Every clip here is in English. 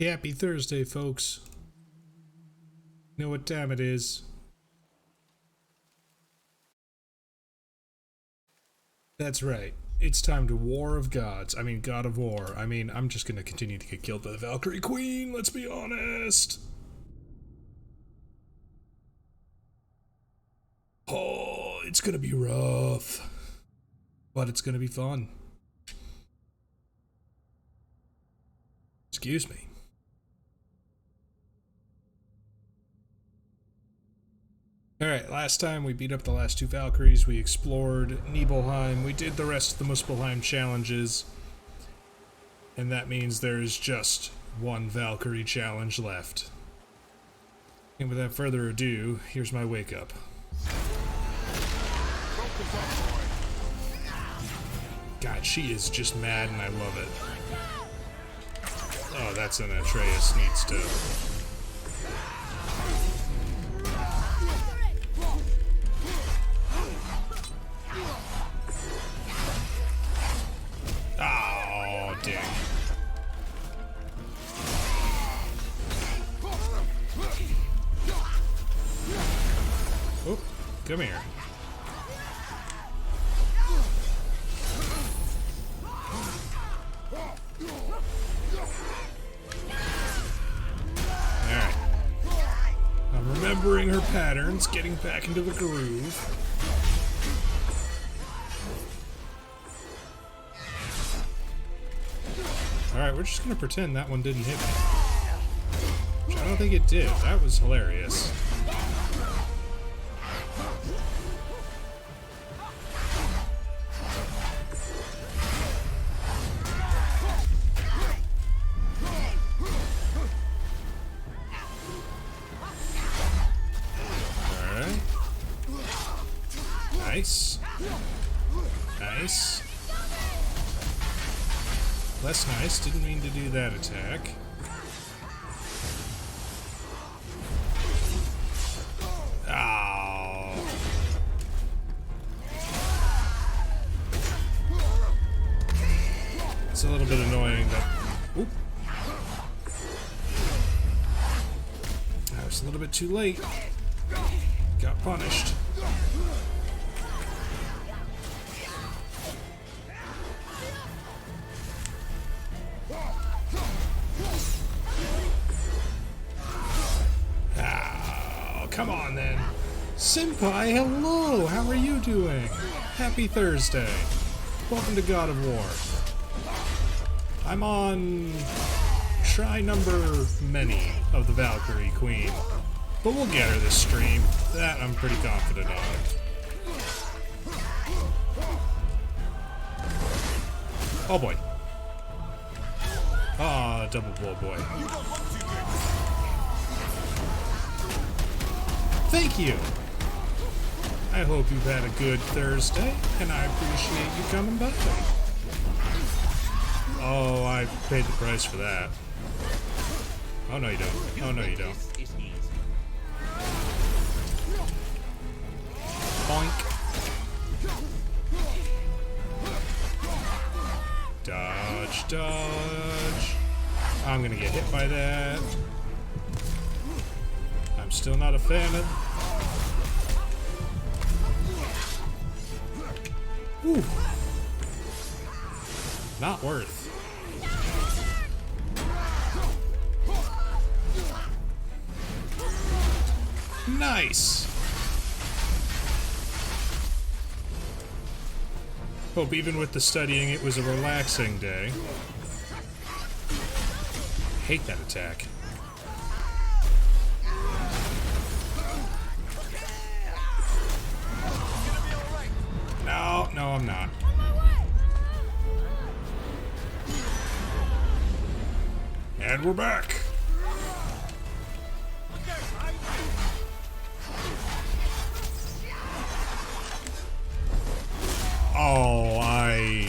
Happy Thursday, folks. You know what time it is? That's right. It's time to War of Gods. I mean, God of War. I mean, I'm just gonna continue to get killed by the Valkyrie Queen, let's be honest. Oh, it's gonna be rough. But it's gonna be fun. Excuse me. Alright, last time we beat up the last two Valkyries, we explored Nibelheim, we did the rest of the Muspelheim challenges, and that means there's just one Valkyrie challenge left. And without further ado, here's my wake up. God, she is just mad and I love it. Oh, that's an Atreus needs to... Oh, dang. Oh, come here. Alright. I'm remembering her patterns, getting back into the groove. Alright, we're just gonna pretend that one didn't hit me. Which I don't think it did. That was hilarious. Alright. Nice. Nice. Less nice, didn't mean to do that attack. Oh. It's a little bit annoying that... Oop. I was a little bit too late. Got punished. Come on, then. Senpai, hello! How are you doing? Happy Thursday. Welcome to God of War. I'm on... try number many of the Valkyrie Queen. But we'll get her this stream. That I'm pretty confident on. Oh boy. Ah, double bull boy. Thank you! I hope you've had a good Thursday, and I appreciate you coming by. Oh, I paid the price for that. Oh, no you don't. Oh, no you don't. Boink. Dodge, dodge. I'm gonna get hit by that. Still not a fan of... Ooh. Not worth. Nice! Hope even with the studying it was a relaxing day. Hate that attack. No, I'm not. And we're back. Oh, I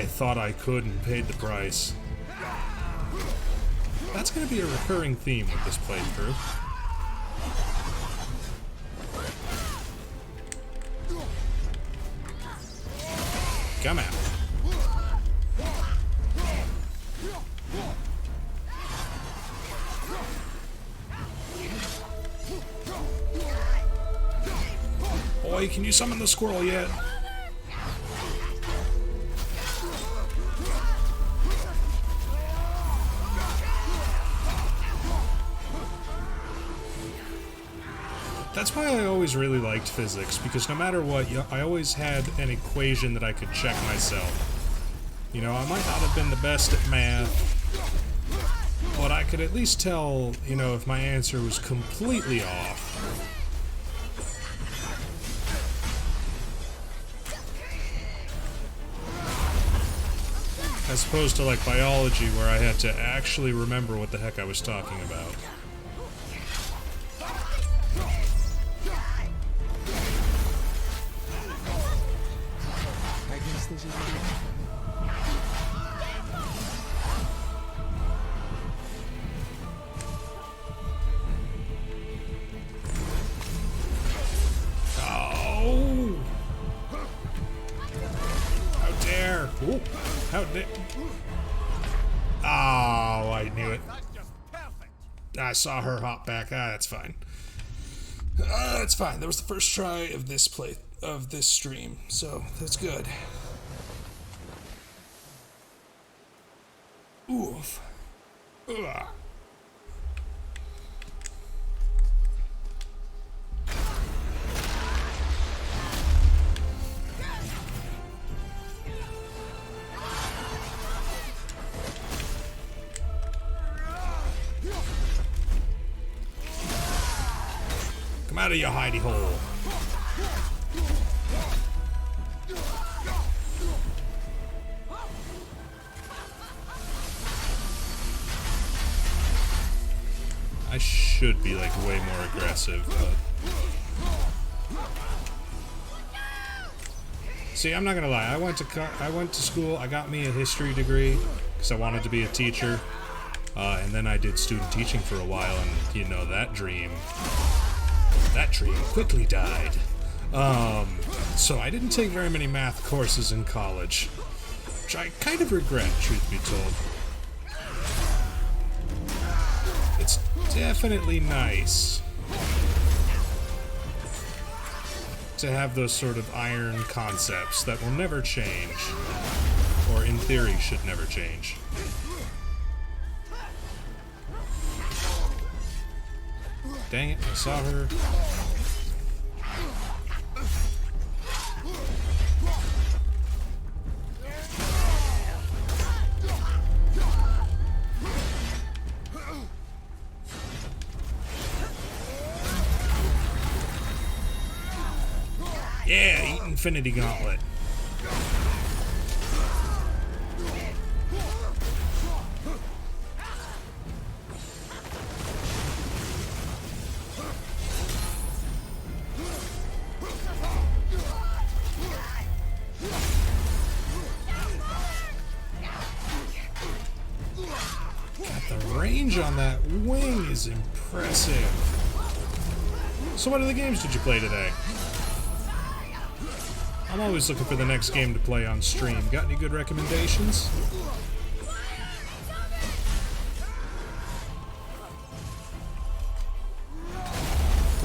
thought I could and paid the price. That's gonna be a recurring theme with this playthrough. Come out. boy, can you summon the squirrel yet? That's why I always really liked physics, because no matter what, I always had an equation that I could check myself. You know, I might not have been the best at math, but I could at least tell, you know, if my answer was completely off. As opposed to, like, biology, where I had to actually remember what the heck I was talking about. Oh! How dare! Ooh, how dare! Oh, I knew it. I saw her hop back. Ah, that's fine. That's fine. That was the first try of this stream, so that's good. Oof. Ugh. Come out of your hidey hole. I should be, like, way more aggressive, but... See, I'm not gonna lie. I went to school, I got me a history degree, because I wanted to be a teacher. And then I did student teaching for a while, and, you know, that dream quickly died. So I didn't take very many math courses in college, which I kind of regret, truth be told. It's definitely nice to have those sort of iron concepts that will never change, or in theory should never change. Dang it, I saw her. Yeah, eat Infinity Gauntlet. On that wing is impressive. So what other games did you play today? I'm always looking for the next game to play on stream. Got any good recommendations?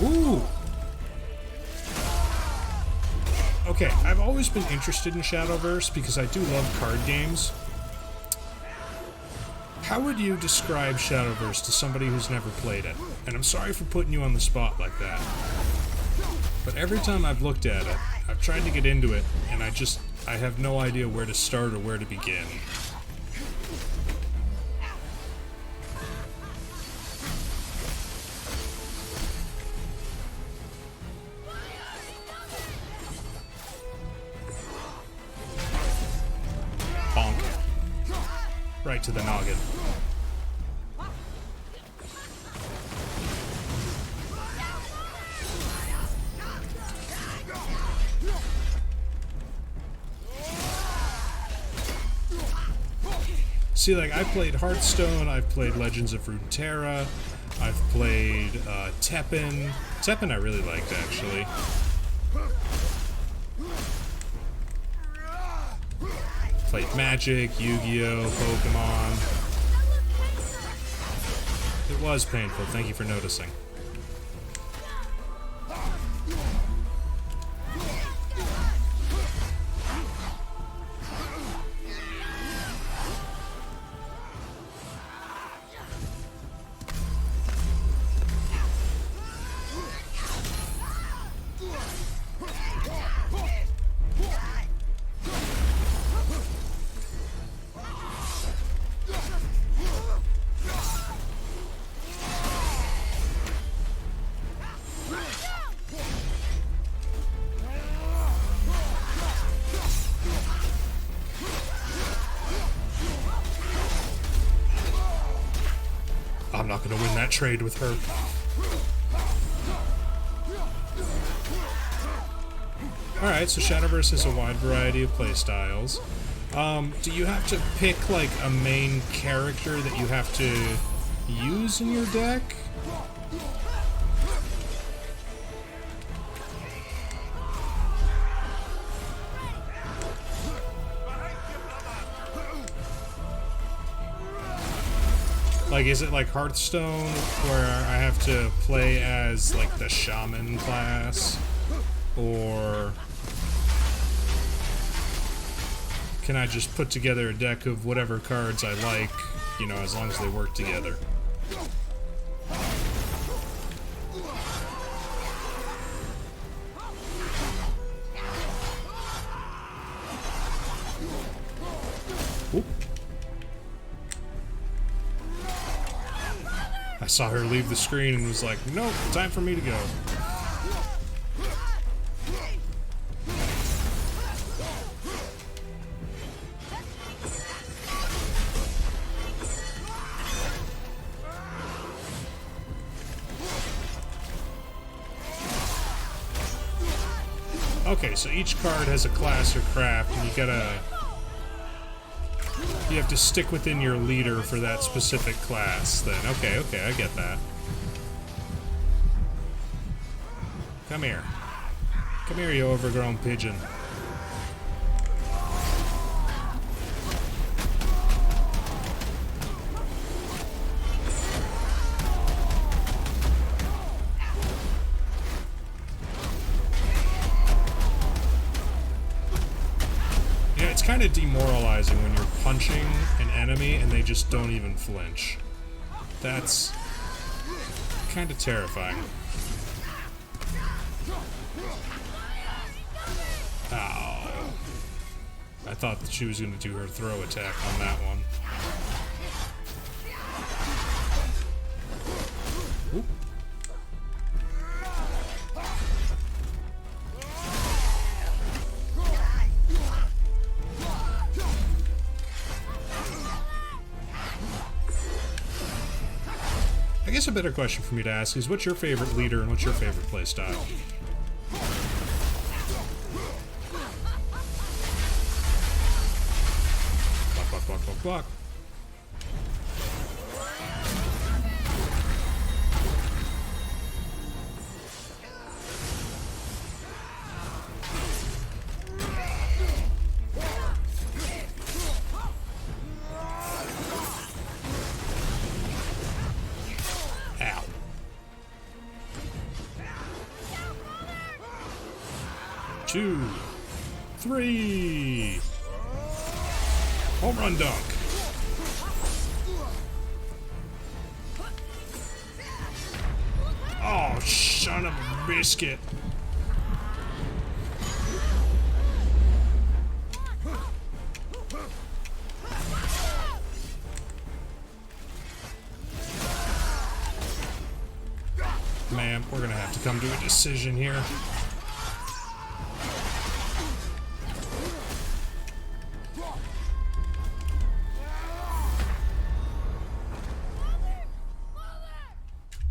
Ooh! Okay, I've always been interested in Shadowverse because I do love card games. How would you describe Shadowverse to somebody who's never played it? And I'm sorry for putting you on the spot like that. But every time I've looked at it, I've tried to get into it, and I have no idea where to start or where to begin. Bonk. Right to the noggin. See, like, I played Hearthstone, I've played Legends of Runeterra, I've played Teppen. Teppen I really liked, actually. Played Magic, Yu-Gi-Oh, Pokemon. It was painful, thank you for noticing. not gonna win that trade with her. Alright, so Shadowverse has a wide variety of playstyles. Do you have to pick, like, a main character that you have to use in your deck? Like, is it like Hearthstone, where I have to play as, like, the Shaman class? Or can I just put together a deck of whatever cards I like, you know, as long as they work together? Oop. I saw her leave the screen and was like, nope, time for me to go. Okay, so each card has a class or craft, and you have to stick within your leader for that specific class, then. Okay, I get that. Come here. Come here, you overgrown pigeon. Kind of demoralizing when you're punching an enemy and they just don't even flinch. That's kind of terrifying. Ow. I thought that she was going to do her throw attack on that one. Oop. I guess a better question for me to ask is, what's your favorite leader and what's your favorite playstyle? Block, block, block, block, block. Ow. 2, 3. Home run dunk. Oh, son of a biscuit. Man, we're gonna have to come to a decision here.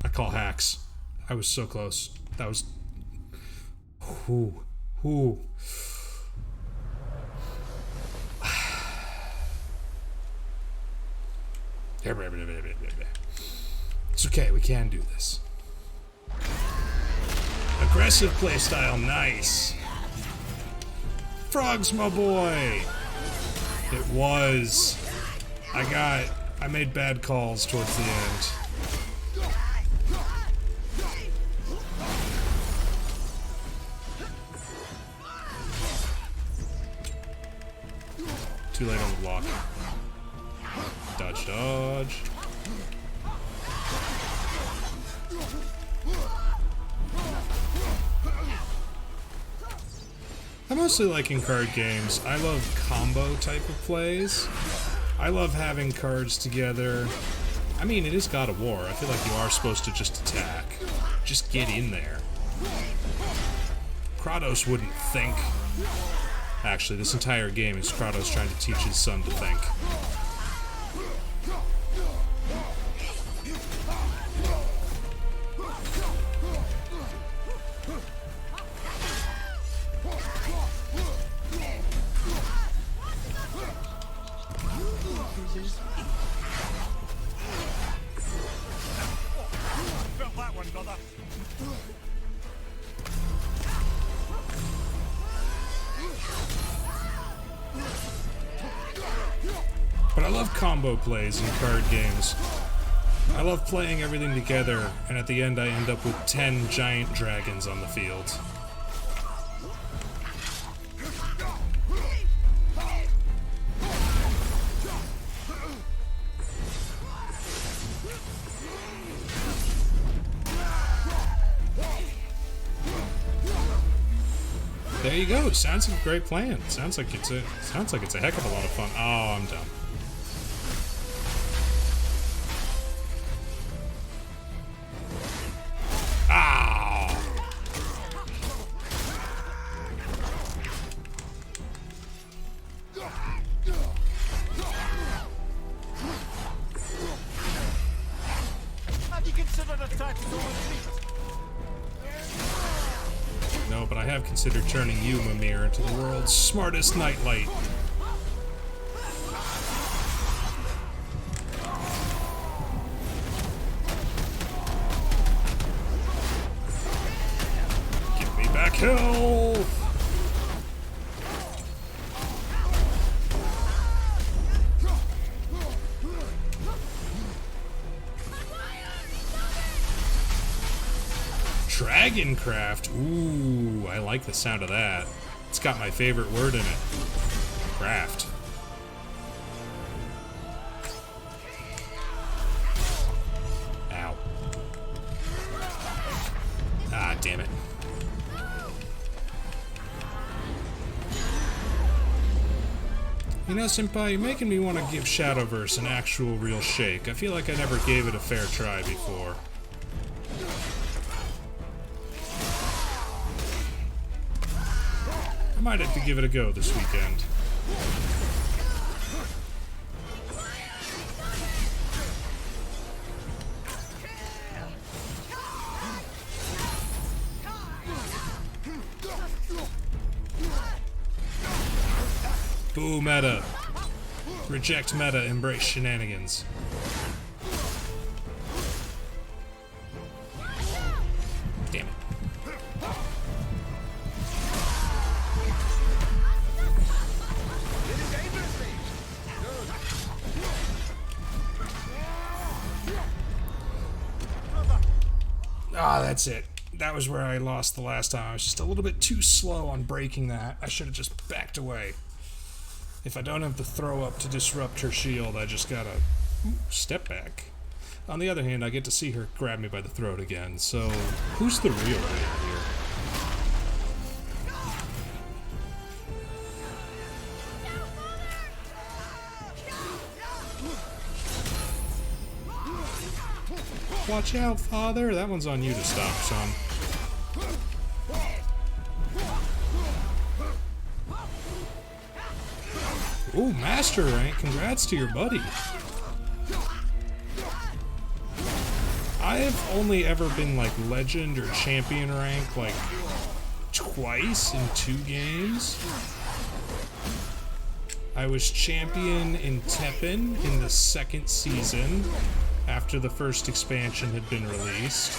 I call hacks. I was so close. That was... Ooh. Ooh. It's okay, we can do this. Aggressive playstyle, nice. Frogs, my boy. It was. I made bad calls towards the end. Too late on the block. Dodge, dodge. I mostly like in card games. I love combo type of plays. I love having cards together. I mean, it is God of War. I feel like you are supposed to just attack. Just get in there. Kratos wouldn't think. Actually, this entire game is Kratos trying to teach his son to think. brother. But I love combo plays in card games. I love playing everything together, and at the end I end up with 10 giant dragons on the field. There you go. Sounds like a great plan. Sounds like it's a heck of a lot of fun. Oh, I'm done. Have you considered a tactical retreat? No, but I have considered turning you, Mimir, into the world's smartest nightlight. Give me back health! Dragoncraft. Ooh, I like the sound of that. It's got my favorite word in it. Craft. Ow. Ah, damn it. You know, Senpai, you're making me want to give Shadowverse an actual real shake. I feel like I never gave it a fair try before. I might have to give it a go this weekend. Boo meta. Reject meta, embrace shenanigans. Damn it. Ah, that's it. That was where I lost the last time. I was just a little bit too slow on breaking that. I should have just backed away. If I don't have the throw up to disrupt her shield, I just gotta step back. On the other hand, I get to see her grab me by the throat again, so who's the real winner here? Watch out, father! That one's on you to stop, son. Ooh, master rank. Congrats to your buddy. I have only ever been like legend or champion rank like twice in 2 games. I was champion in Teppen in the 2nd season after the first expansion had been released.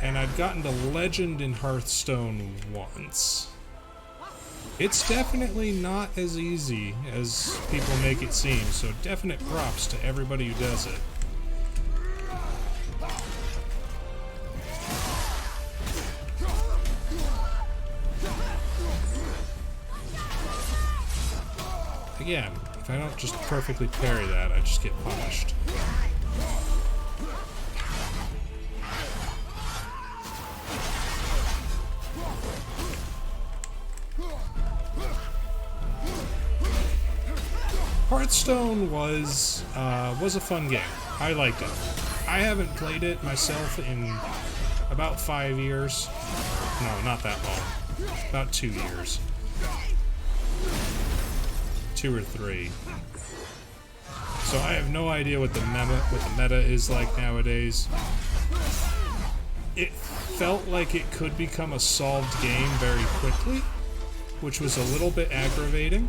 And I'd gotten to legend in Hearthstone once. It's definitely not as easy as people make it seem, so definite props to everybody who does it. Again, if I don't just perfectly parry that, I just get punished. Hearthstone was a fun game. I liked it. I haven't played it myself in about 5 years. No, not that long. About 2 years. 2 or 3. So I have no idea what the meta is like nowadays. It felt like it could become a solved game very quickly, which was a little bit aggravating.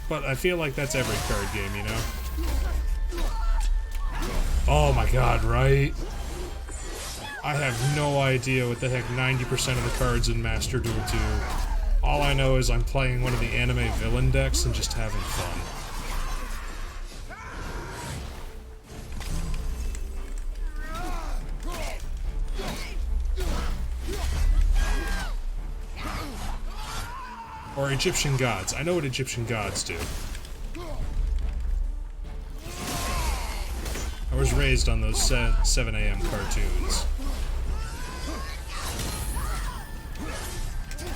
But I feel like that's every card game, you know? Oh my god, right? I have no idea what the heck 90% of the cards in Master Duel do. All I know is I'm playing one of the anime villain decks and just having fun. Or Egyptian gods. I know what Egyptian gods do. I was raised on those 7 a.m. cartoons.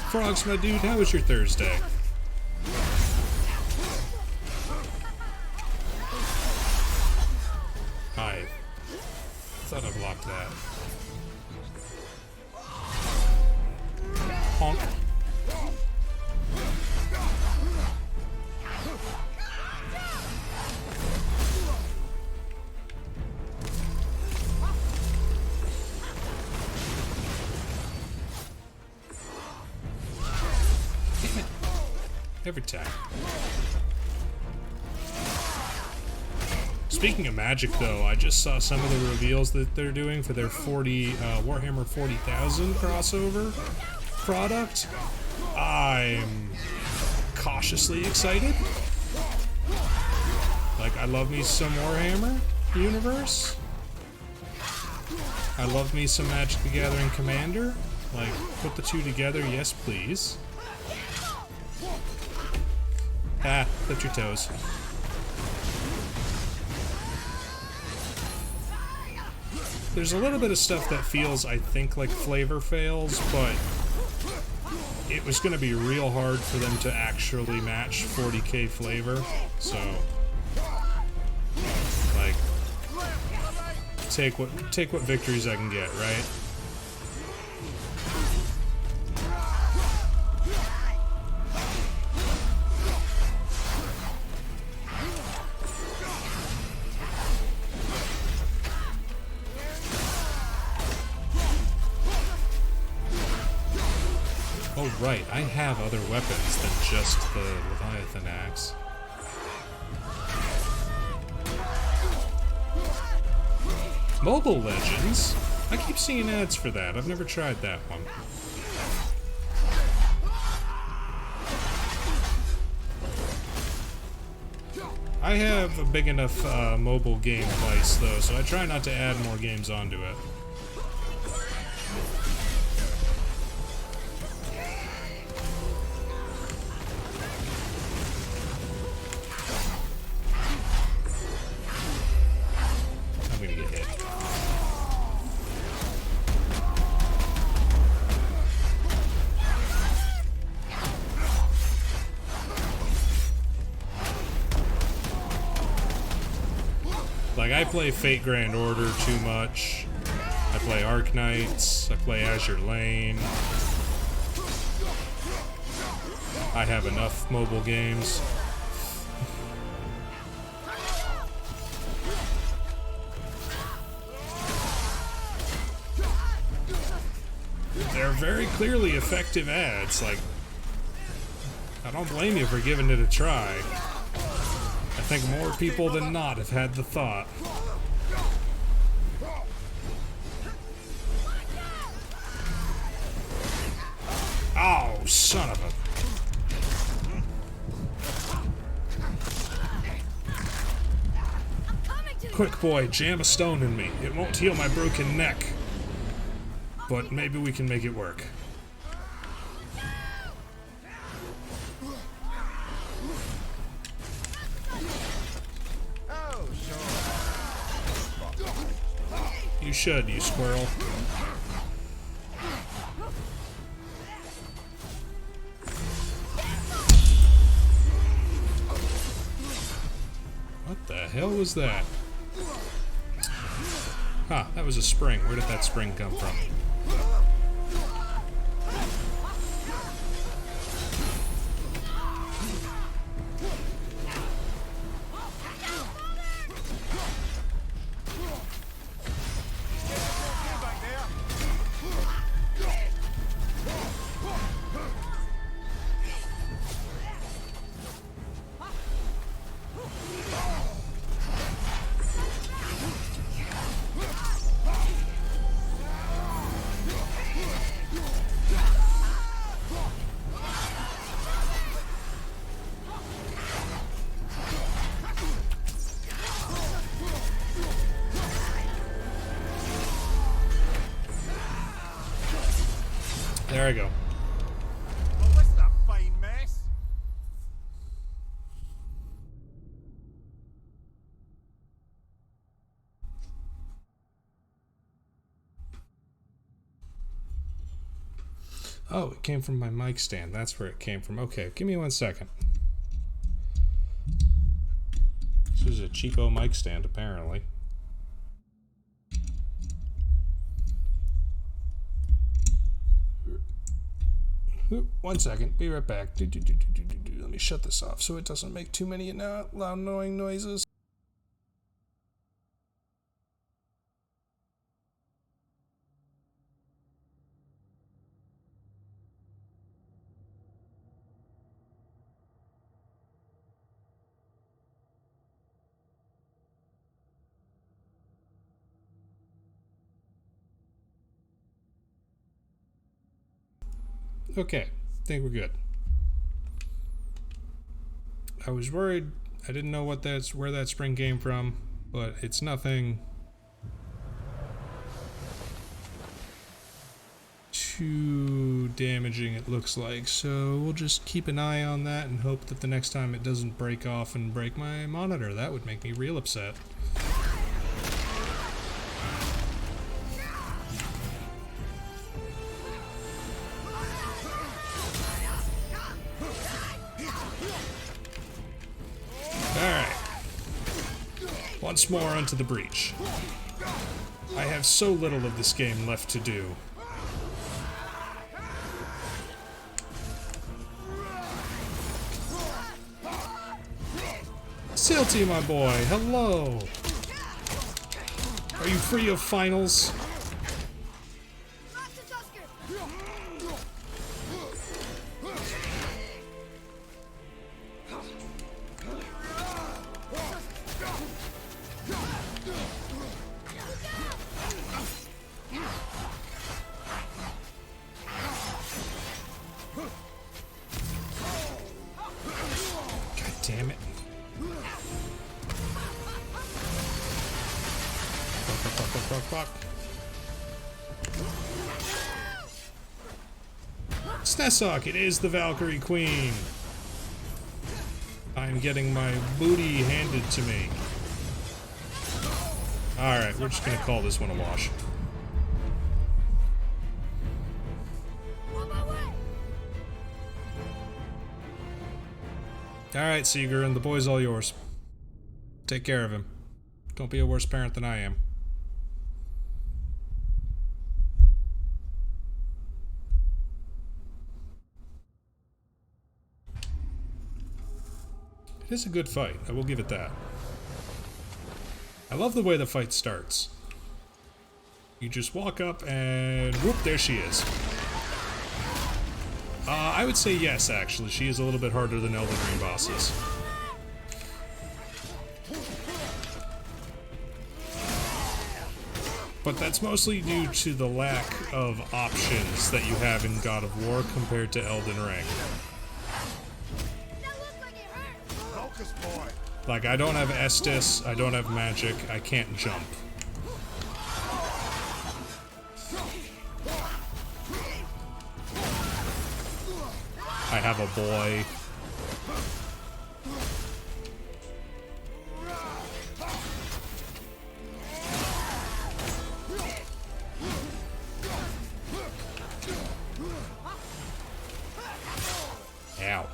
Frogs, my dude, how was your Thursday? Hi. Thought I blocked that. Honk. Every time. Speaking of Magic, though, I just saw some of the reveals that they're doing for their Warhammer 40,000 crossover product. I'm cautiously excited. Like, I love me some Warhammer universe. I love me some Magic the Gathering Commander. Like, put the two together, yes please. Ah, flip your toes. There's a little bit of stuff that feels, I think, like flavor fails, but it was going to be real hard for them to actually match 40k flavor, so like take what victories I can get, right? Oh, right, I have other weapons than just the Leviathan axe. Mobile Legends? I keep seeing ads for that. I've never tried that one. I have a big enough mobile game device, though, so I try not to add more games onto it. Like, I play Fate Grand Order too much. I play Arc Knights. I play Azure Lane. I have enough mobile games. They're very clearly effective ads. Like, I don't blame you for giving it a try. I think more people than not have had the thought. Oh, son of a... Quick boy, jam a stone in me. It won't heal my broken neck. But maybe we can make it work. You should, you squirrel. What the hell was that? Huh, that was a spring. Where did that spring come from? There I go. Well, this is a fine mess. Oh, it came from my mic stand. That's where it came from. Okay, give me 1 second. This is a cheapo mic stand, apparently. Oop, 1 second. Be right back. Let me shut this off so it doesn't make too many loud, annoying noises. Okay, I think we're good. I was worried. I didn't know where that spring came from, but it's nothing too damaging, it looks like. So we'll just keep an eye on that and hope that the next time it doesn't break off and break my monitor. That would make me real upset. Alright. Once more onto the breach. I have so little of this game left to do. Silty, my boy, hello! Are you free of finals? God damn it. Fuck. Snesok, it is the Valkyrie Queen. I'm getting my booty handed to me. Alright, we're just gonna call this one a wash. Alright, Seeger, and the boy's all yours. Take care of him. Don't be a worse parent than I am. It is a good fight, I will give it that. I love the way the fight starts. You just walk up and whoop, there she is. I would say yes, actually. She is a little bit harder than Elden Ring bosses. But that's mostly due to the lack of options that you have in God of War compared to Elden Ring. Like, I don't have Estus, I don't have magic, I can't jump. I have a boy. Ow.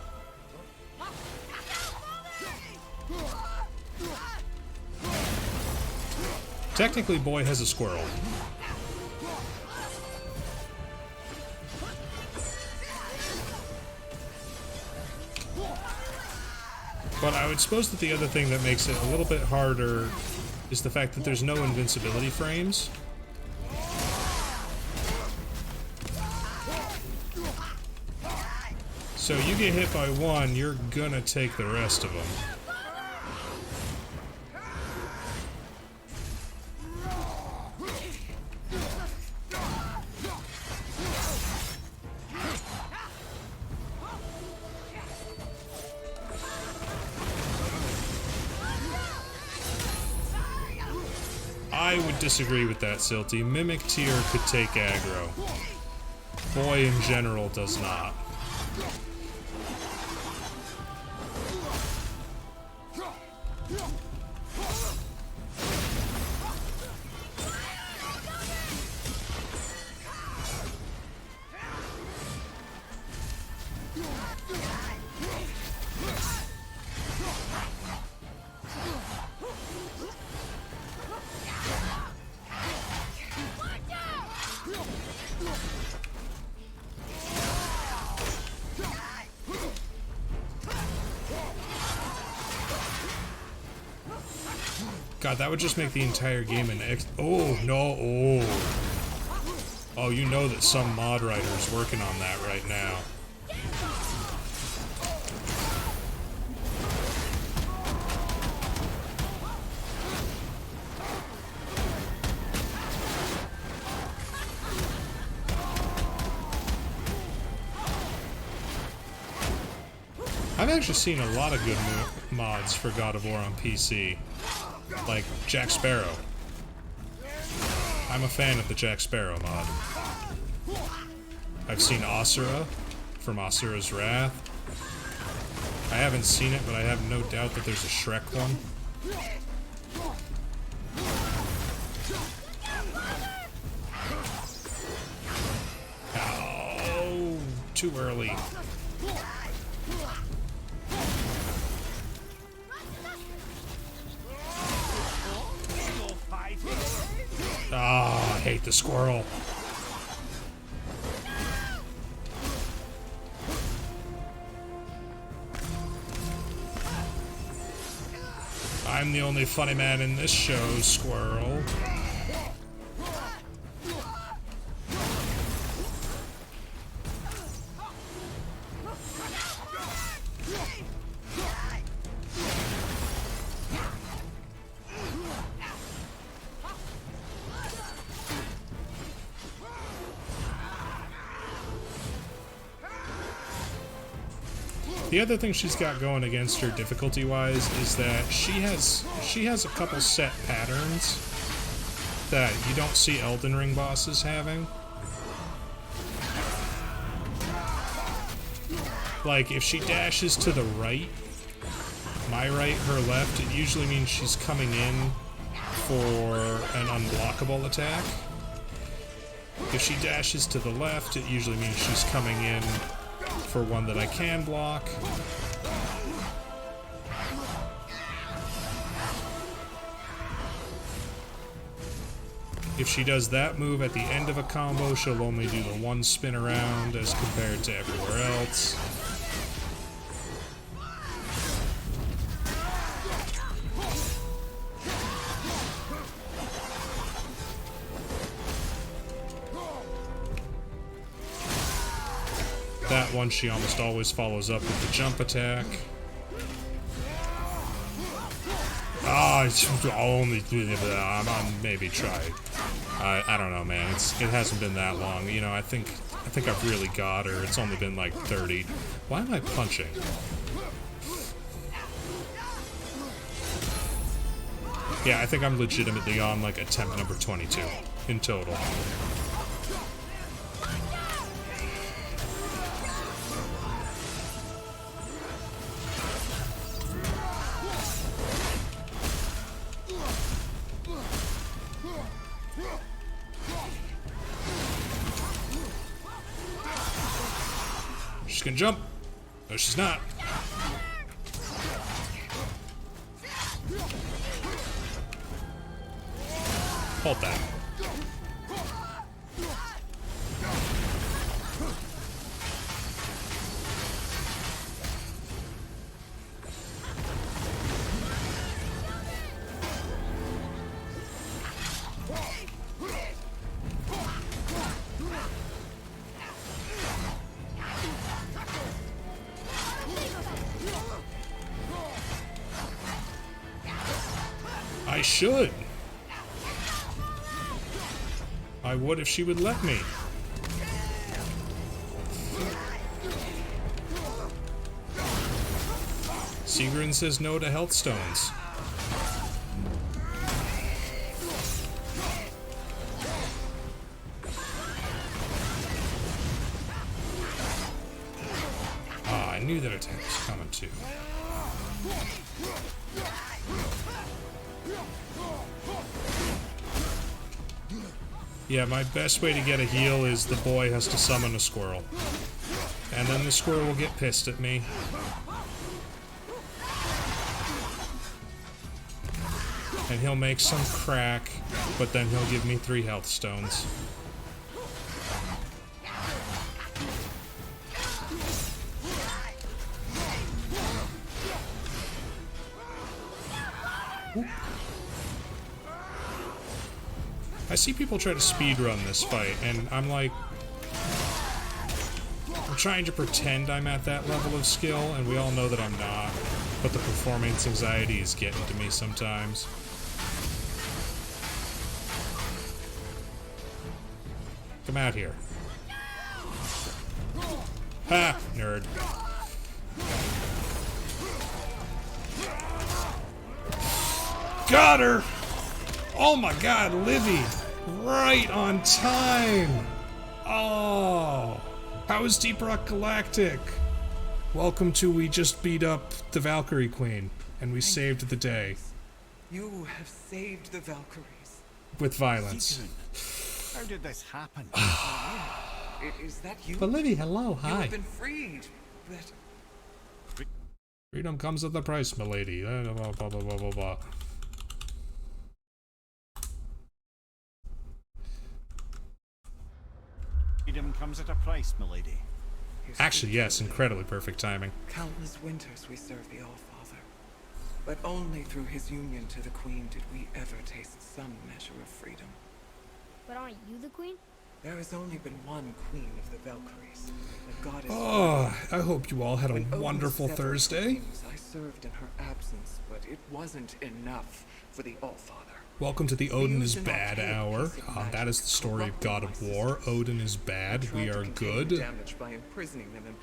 Technically, boy has a squirrel. But I would suppose that the other thing that makes it a little bit harder is the fact that there's no invincibility frames. So you get hit by one, you're gonna take the rest of them. I would disagree with that, Silty. Mimic Tier could take aggro. boy in general does not. God, that would just make the entire game an oh, no, oh. Oh, you know that some mod writer's working on that right now. I've actually seen a lot of good mods for God of War on PC. Like Jack Sparrow. I'm a fan of the Jack Sparrow mod. I've seen Asura from Asura's Wrath. I haven't seen it, but I have no doubt that there's a Shrek one. Oh, too early. Ah, I hate the squirrel. I'm the only funny man in this show, squirrel. The other thing she's got going against her difficulty-wise is that she has a couple set patterns that you don't see Elden Ring bosses having. Like, if she dashes to the right, my right, her left, it usually means she's coming in for an unblockable attack. If she dashes to the left, it usually means she's coming in for one that I can block. If she does that move at the end of a combo, she'll only do the one spin around as compared to everywhere else. That one she almost always follows up with the jump attack. Ah, I'll only do that. I'm maybe try. I don't know, man. It hasn't been that long. You know, I think I've really got her. It's only been like 30. Why am I punching? Yeah, I think I'm legitimately on like attempt number 22 in total. She's gonna jump. No, she's not. Hold that. I should. I would if she would let me. Sigrun says no to health stones. knew that attack was coming too. Yeah, my best way to get a heal is the boy has to summon a squirrel. And then the squirrel will get pissed at me. And he'll make some crack, but then he'll give me 3 health stones. Oop. I see people try to speedrun this fight, and I'm like... I'm trying to pretend I'm at that level of skill, and we all know that I'm not. But the performance anxiety is getting to me sometimes. Come out here. Ha! Nerd. Got her! Oh my god, Livy! Right on time! Oh! How is Deep Rock Galactic? Welcome to We Just Beat Up the Valkyrie Queen, and we saved the day. You have saved the Valkyries. With violence. How did this happen? Is that you? But Livy, hello, You hi. have been freed, but... Freedom comes at the price, milady. Blah, blah, blah, blah, blah, blah. Freedom comes at a price, milady. Actually, yes, incredibly perfect timing. Countless winters we served the All-Father. But only through his union to the Queen did we ever taste some measure of freedom. But aren't you the queen? There has only been one Queen of the Valkyries, the goddess... Oh, I hope you all had a When Odin wonderful severed her Thursday. wings, I served in her absence, but it wasn't enough for the All-Father. Welcome to the Odin is Bad Hour. That is the story of God of War. Odin is bad, we are good.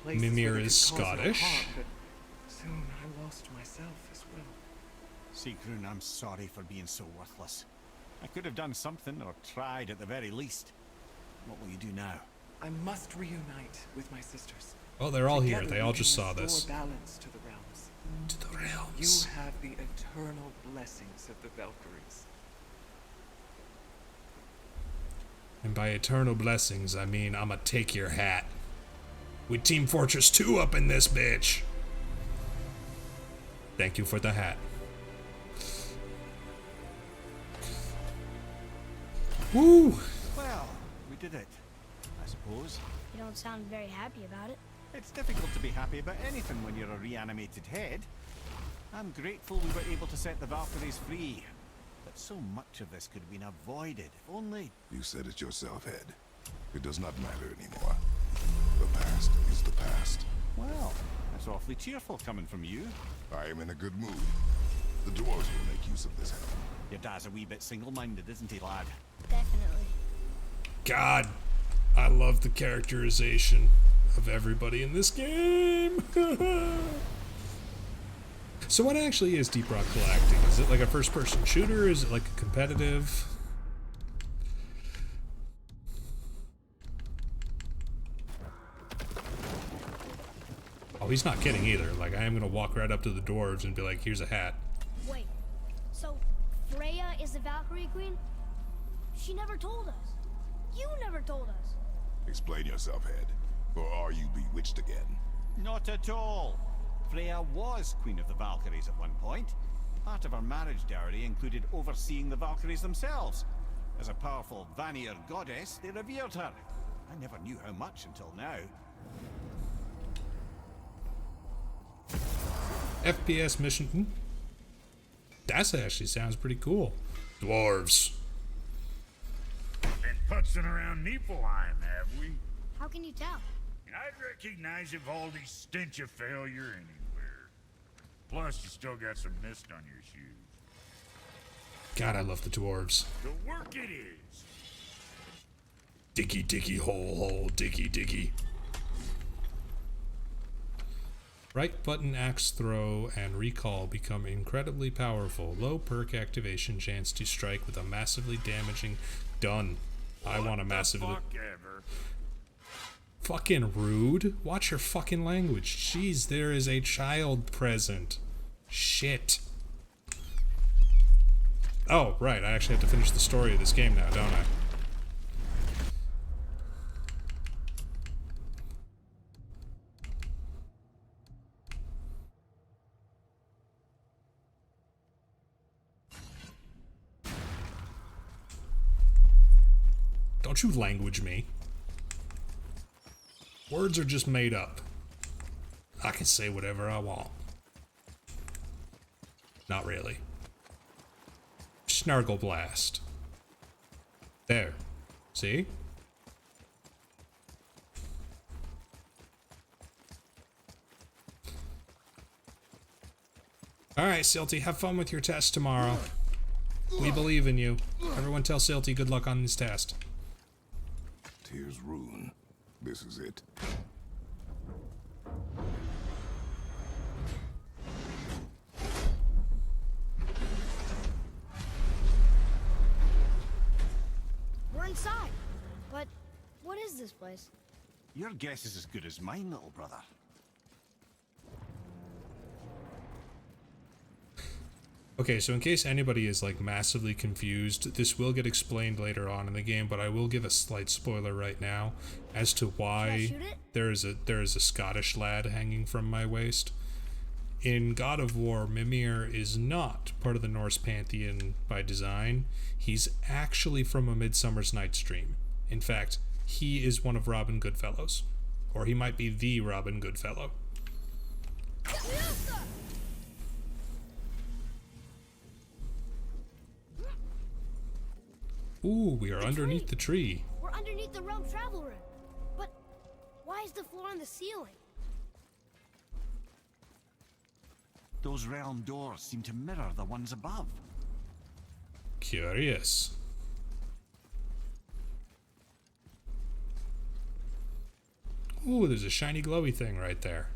Mimir is Scottish. Soon I lost myself as well. Sigrun, I'm sorry for being so worthless. I could have done something, or tried at the very least. What will you do now? I must reunite with my sisters. Oh, they're all here. Together They all we just can saw this. restore balance to the realms. To the You realms. have the eternal blessings of the Valkyries. And by eternal blessings, I mean I'ma take your hat. We Team Fortress 2 up in this bitch. Thank you for the hat. Woo! Well, we did it, I suppose. You don't sound very happy about it. It's difficult to be happy about anything when you're a reanimated head. I'm grateful we were able to set the Valkyries free. But so much of this could have been avoided, if only... You said it yourself, Head. It does not matter anymore. The past is the past. Well, that's awfully cheerful coming from you. I am in a good mood. The dwarves will make use of this help. Your dad's a wee bit single-minded, isn't he, lad? Definitely. God, I love the characterization of everybody in this game. So what actually is Deep Rock Galactic? Is it like a first-person shooter? Is it like a competitive? Oh, he's not kidding either. Like, I am gonna walk right up to the dwarves and be like, here's a hat. Wait, so Freya is the Valkyrie queen? She never told us. You never told us. Explain yourself, Head. Or are you bewitched again? Not at all. Freya was Queen of the Valkyries at one point. Part of her marriage dowry included overseeing the Valkyries themselves. As a powerful Vanir goddess, they revered her. I never knew how much until now. FPS mission. That actually sounds pretty cool. Dwarves. Been putzing around Niflheim, have we? How can you tell? I'd recognize Ivaldi's stench of failure anywhere. Plus, you still got some mist on your shoes. God, I love the dwarves. The work it is. Dicky, dicky, hole, hole, dicky, dicky. Right button axe throw and recall become incredibly powerful. Low perk activation chance to strike with a massively damaging done. I want a massively... Fuck ever. Fucking rude. Watch your fucking language. Jeez, there is a child present. Shit. Oh, right. I actually have to finish the story of this game now, don't I? Don't you language me. Words are just made up. I can say whatever I want. Not really. Snargle blast. There. See? Alright, Silty, have fun with your test tomorrow. We believe in you. Everyone tell Silty good luck on this test. Tears rune. This is it. We're inside. But what is this place? Your guess is as good as mine, little brother. Okay, so in case anybody is like massively confused, this will get explained later on in the game, but I will give a slight spoiler right now as to why there is a Scottish lad hanging from my waist. In God of War, Mimir is not part of the Norse pantheon by design. He's actually from A Midsummer's Night's Dream. In fact, he is one of Robin Goodfellow's. Or he might be the Robin Goodfellow. Ooh, we are underneath the tree. We're underneath the realm travel room. But why is the floor on the ceiling? Those realm doors seem to mirror the ones above. Curious. Ooh, there's a shiny glowy thing right there.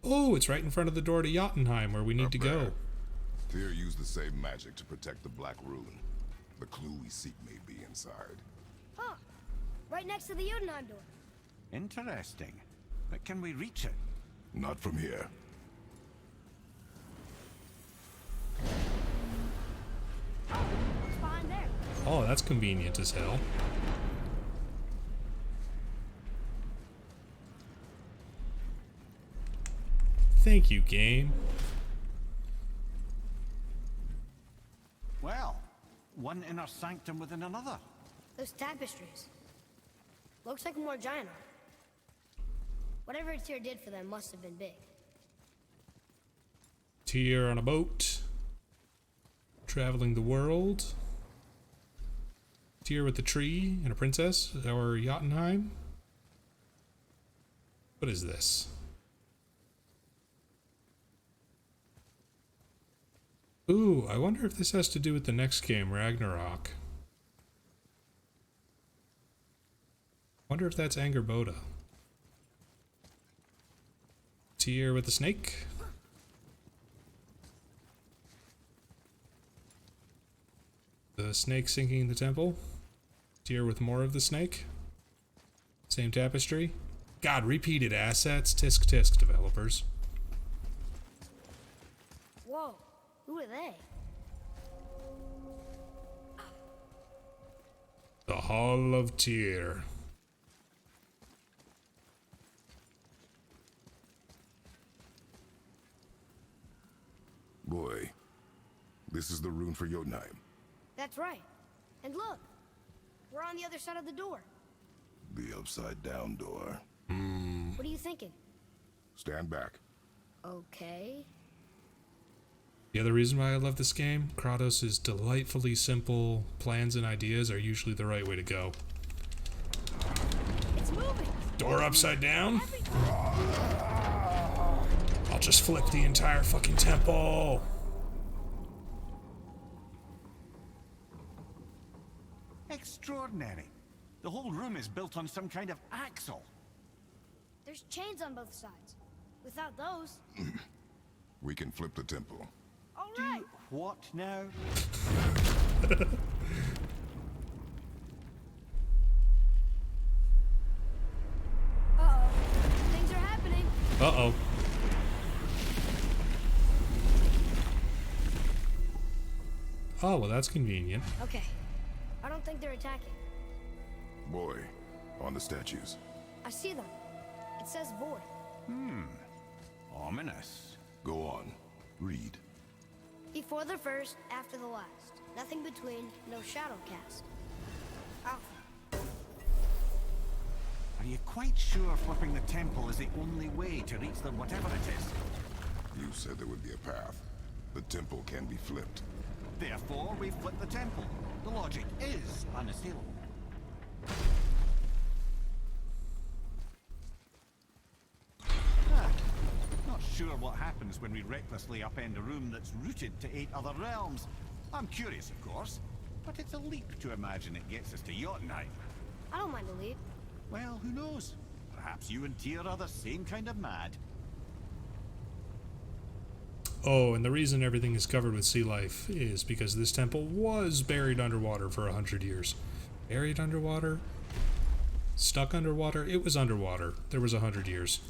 Oh, it's right in front of the door to Jotunheim where we need to go. Tyr used the same magic to protect the Black Rune. The clue we seek may be inside. Huh. Right next to the Jotunheim door. Interesting. But can we reach it? Not from here. What's behind there? Oh, that's convenient as hell. Thank you, game. Well, one inner sanctum within another. Those tapestries. Looks like more giant art. Whatever Tyr did for them must have been big. Tyr on a boat. Traveling the world. Tyr with a tree and a princess. Or Jotunheim. What is this? Ooh, I wonder if this has to do with the next game, Ragnarok. Wonder if that's Angerboda. Tyr with the snake. The snake sinking the temple. Tyr with more of the snake. Same tapestry. God, repeated assets. Tisk tisk, developers. Whoa, who are they? The Hall of Tyr. Boy, this is the rune for Jotunheim. That's right. And look, we're on the other side of the door. The upside-down door. What are you thinking? Stand back. Okay. The other reason why I love this game, Kratos is delightfully simple. Plans and ideas are usually the right way to go. It's moving. Door upside down? I'll just flip the entire fucking temple. Extraordinary. The whole room is built on some kind of axle. There's chains on both sides. Without those, We can flip the temple. all right. What now? Uh-oh. Oh, well, that's convenient. Okay. I don't think they're attacking. Boy, on the statues. I see them. It says VoD. Ominous. Go on. Read. Before the first, after the last. Nothing between, no shadow cast. Alpha. Are you quite sure flipping the temple is the only way to reach them, whatever it is? You said there would be a path. The temple can be flipped. Therefore, we flip the temple. The logic is unassailable. Not sure what happens when we recklessly upend a room that's rooted to 8 other realms. I'm curious, of course, but it's a leap to imagine it gets us to Jotunheim. I don't mind a leap. Well, who knows? Perhaps you and Tyr are the same kind of mad. Oh, and the reason everything is covered with sea life is because this temple was buried underwater for 100 years. Buried underwater? Stuck underwater? It was underwater. There was 100 years.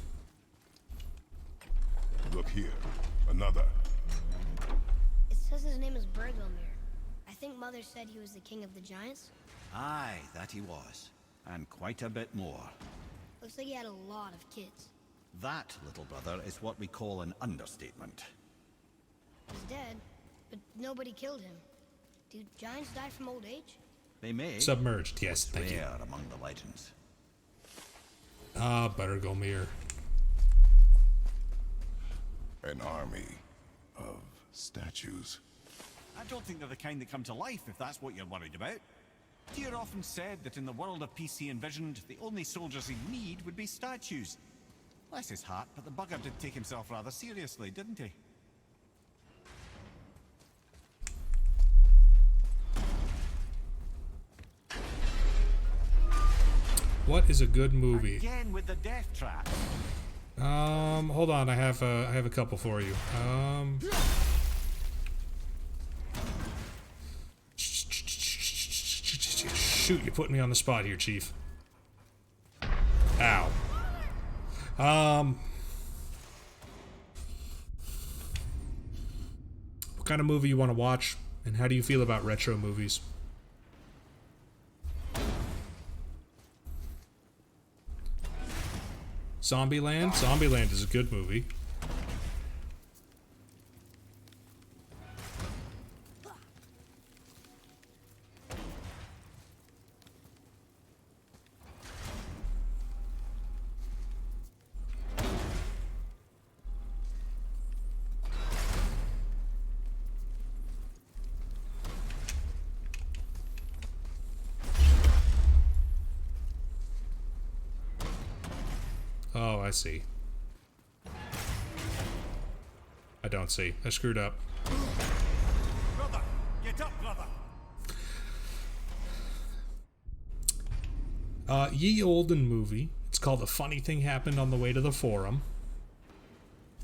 Look here. Another. It says his name is Bergelmir. I think Mother said he was the king of the giants. Aye, that he was. And quite a bit more. Looks like he had a lot of kids. That, little brother, is what we call an understatement. He's dead, but nobody killed him. Do giants die from old age? They may. Submerged, yes, thank you. Rare among the legends. Ah, Bergelmir. An army of statues. I don't think they're the kind that come to life, if that's what you're worried about. Tyr often said that in the world of peace he envisioned, the only soldiers he'd need would be statues. Bless his heart, but the bugger did take himself rather seriously, didn't he? What is a good movie? Again with the death trap. Hold on, I have a couple for you. Shoot, you're putting me on the spot here, Chief. Ow. What kind of movie you want to watch, and how do you feel about retro movies? Zombieland? Zombieland is a good movie. Oh, I see. I don't see. I screwed up. Brother, get up, brother. Ye olden movie. It's called A Funny Thing Happened on the Way to the Forum.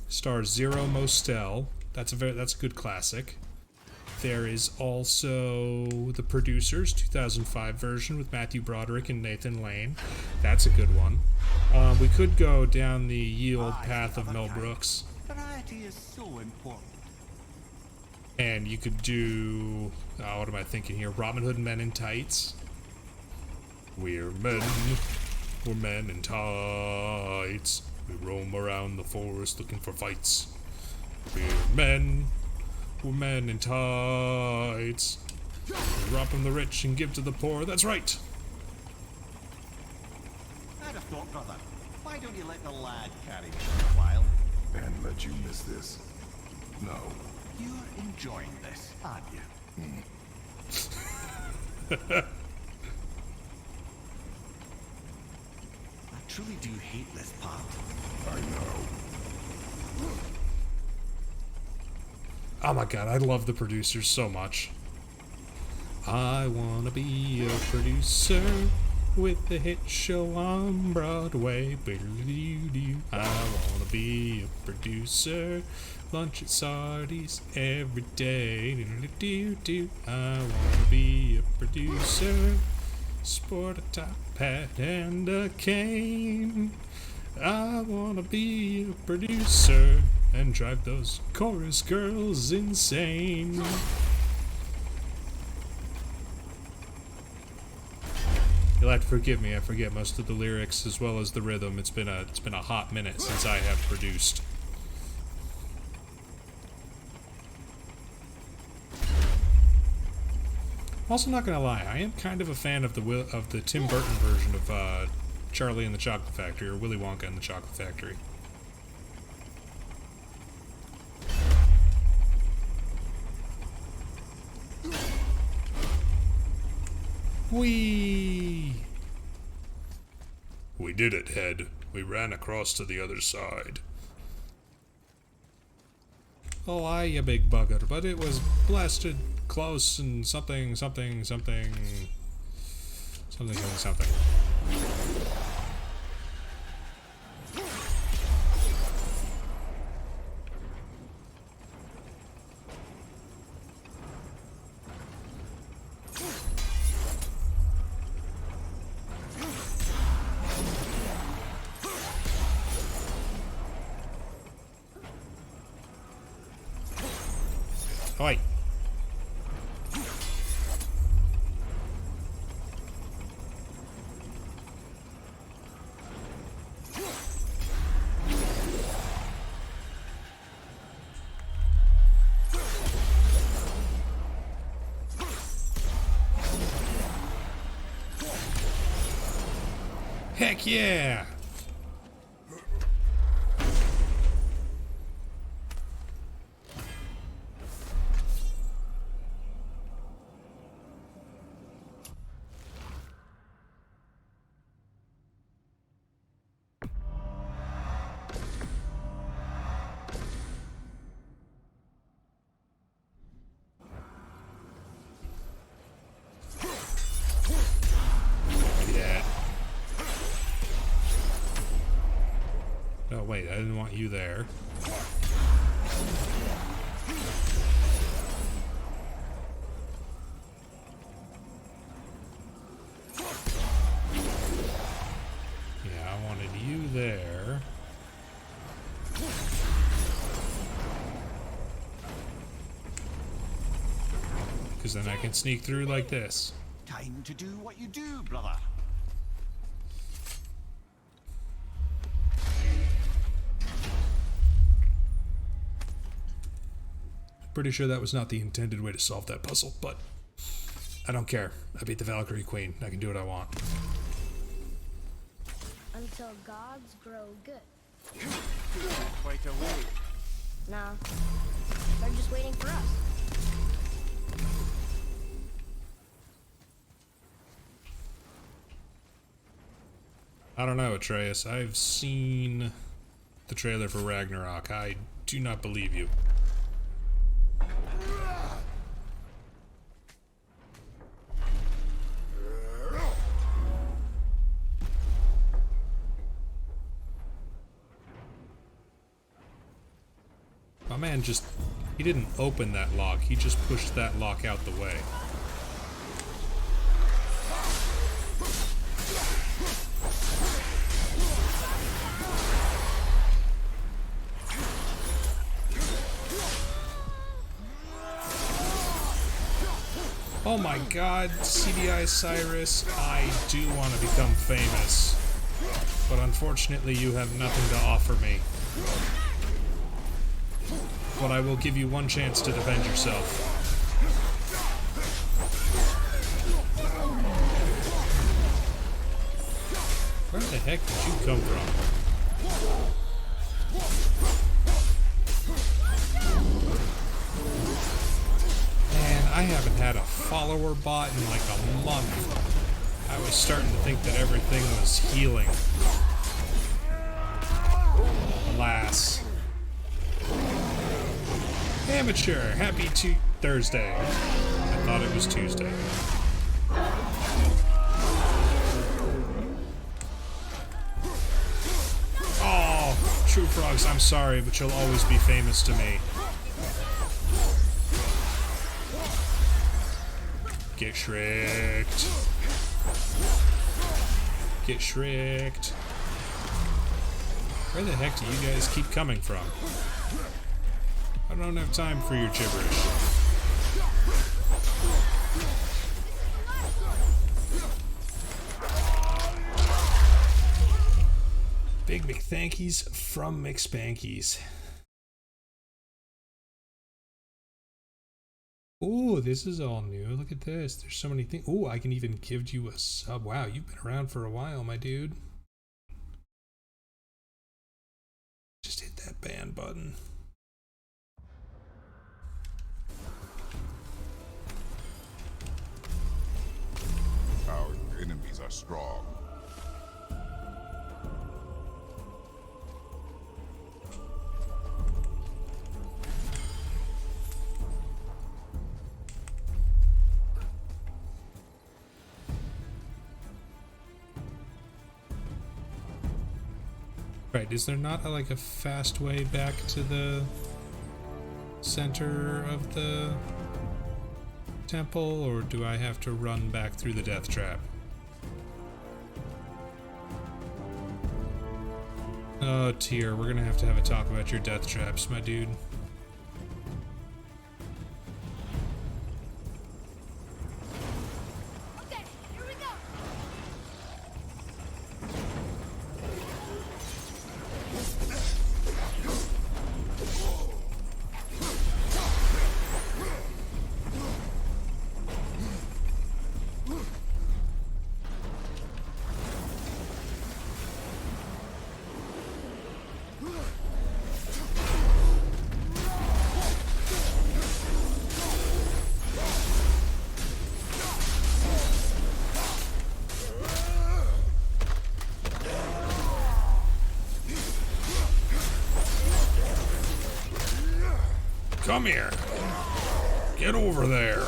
Stars Zero Mostel. That's a good classic. There is also The Producers, 2005 version with Matthew Broderick and Nathan Lane. That's a good one. We could go down the ye old path of Mel Brooks. Variety is so important. And you could do, what am I thinking here? Robin Hood and Men in Tights. We're men in tights. We roam around the forest looking for fights. We're men in tights. We rob from the rich and give to the poor. That's right. I'd have thought, brother, why don't you let the lad carry me for a while? And let you miss this. No. You're enjoying this, aren't you? I truly do hate this part. I know. Oh my god, I love The Producers so much. I wanna be a producer with a hit show on Broadway. I wanna be a producer. Lunch at Sardi's every day. I wanna be a producer. Sport a top hat and a cane. I wanna be a producer and drive those chorus girls insane. You'll have to forgive me, I forget most of the lyrics as well as the rhythm. It's been a hot minute since I have produced. Also, not gonna lie, I am kind of a fan of the Tim Burton version of Charlie and the Chocolate Factory, or Willy Wonka and the Chocolate Factory. We did it, Head. We ran across to the other side. Oh, aye, you big bugger, but it was blasted close and something. Oi. Heck yeah! Oh wait, I didn't want you there. Yeah, I wanted you there. Because then I can sneak through like this. Time to do what you do, brother. Pretty sure that was not the intended way to solve that puzzle, but I don't care. I beat the Valkyrie Queen. I can do what I want. Until gods grow good. Quite a wait. Nah, they're just waiting for us. I don't know, Atreus. I've seen the trailer for Ragnarok. I do not believe you. My man just... he didn't open that lock, he just pushed that lock out the way. Oh my god, CDI Cyrus, I do want to become famous. But unfortunately you have nothing to offer me. But I will give you one chance to defend yourself. Where the heck did you come from? Man, I haven't had a follower bot in like a month. I was starting to think that everything was healing. Alas. Amateur, happy Thursday. I thought it was Tuesday. Oh, True Frogs, I'm sorry, but you'll always be famous to me. Get shreked. Get shreked. Where the heck do you guys keep coming from? I don't have time for your gibberish. Big McThankies from McSpankies. Ooh, this is all new. Look at this. There's so many things. Ooh, I can even give you a sub. Wow, you've been around for a while, my dude. Just hit that ban button. Our enemies are strong. Right, is there not like a fast way back to the center of the temple, or do I have to run back through the death trap? Oh, Tyr, we're gonna have to have a talk about your death traps, my dude. Okay, here we go. Come here. Get over there.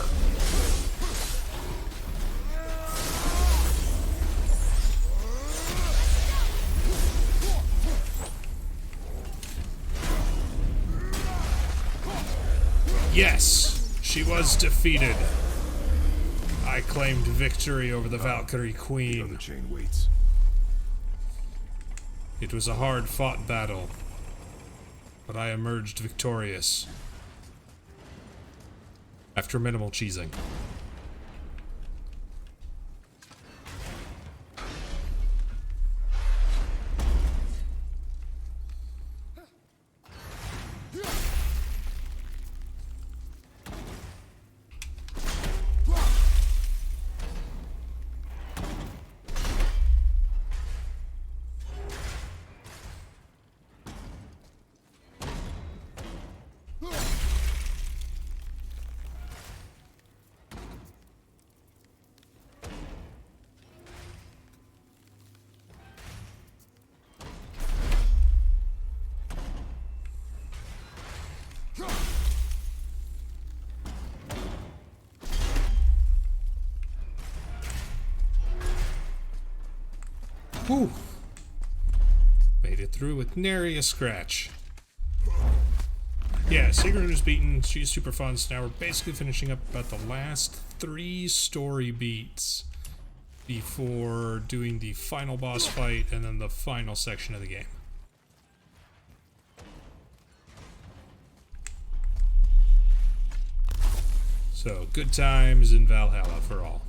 Yes, she was defeated. I claimed victory over the Valkyrie The Queen. other chain waits. It was a hard-fought battle, but I emerged victorious. After minimal cheesing. Whew. Made it through with nary a scratch. Yeah, Sigrun is beaten. She's super fun. So now we're basically finishing up about the last 3 story beats before doing the final boss fight and then the final section of the game. So, good times in Valhalla for all.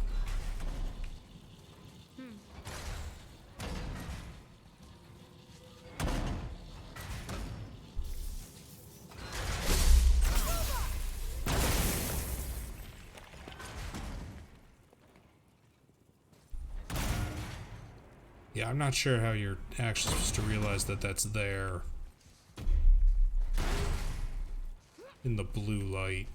Yeah, I'm not sure how you're actually supposed to realize that that's there in the blue light.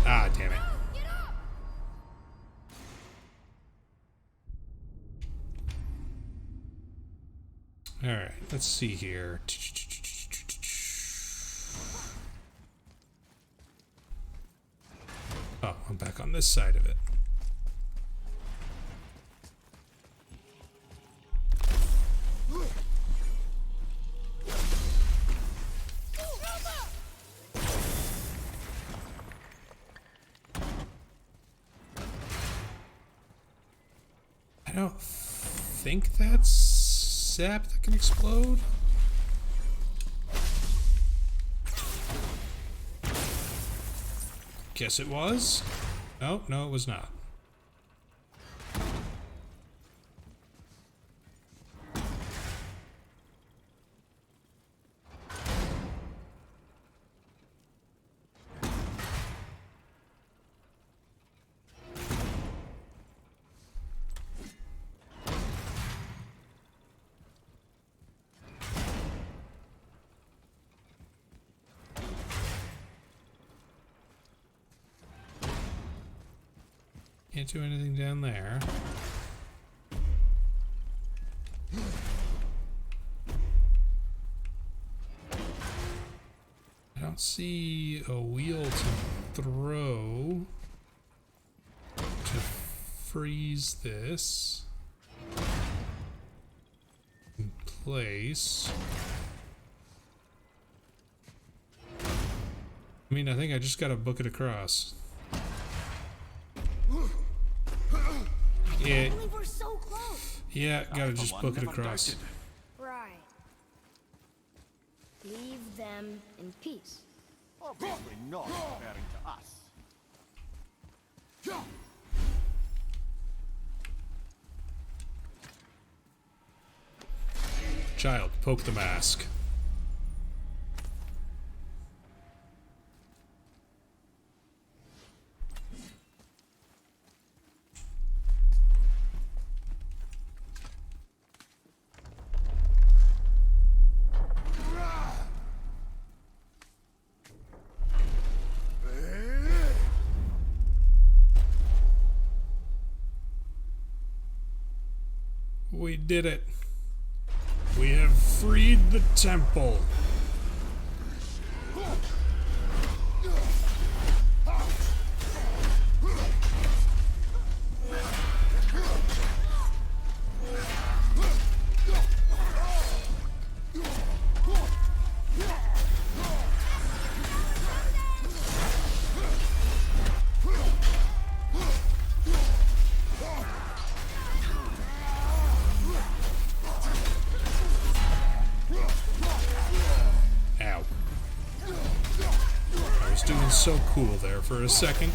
Ah, damn it. Alright, let's see here. Oh, I'm back on this side of it. don't think that's sap that can explode. Guess it was. Oh, no, it was not. Can't do anything down there. I don't see a wheel to throw to freeze this in place. I mean, I think I just gotta book it across. Yeah, We were so close. yeah, gotta just book it across. Right. Leave them in peace. Obviously not referring to us. Child, poke the mask. We did it. We have freed the temple. Ow. I was doing so cool there for a second.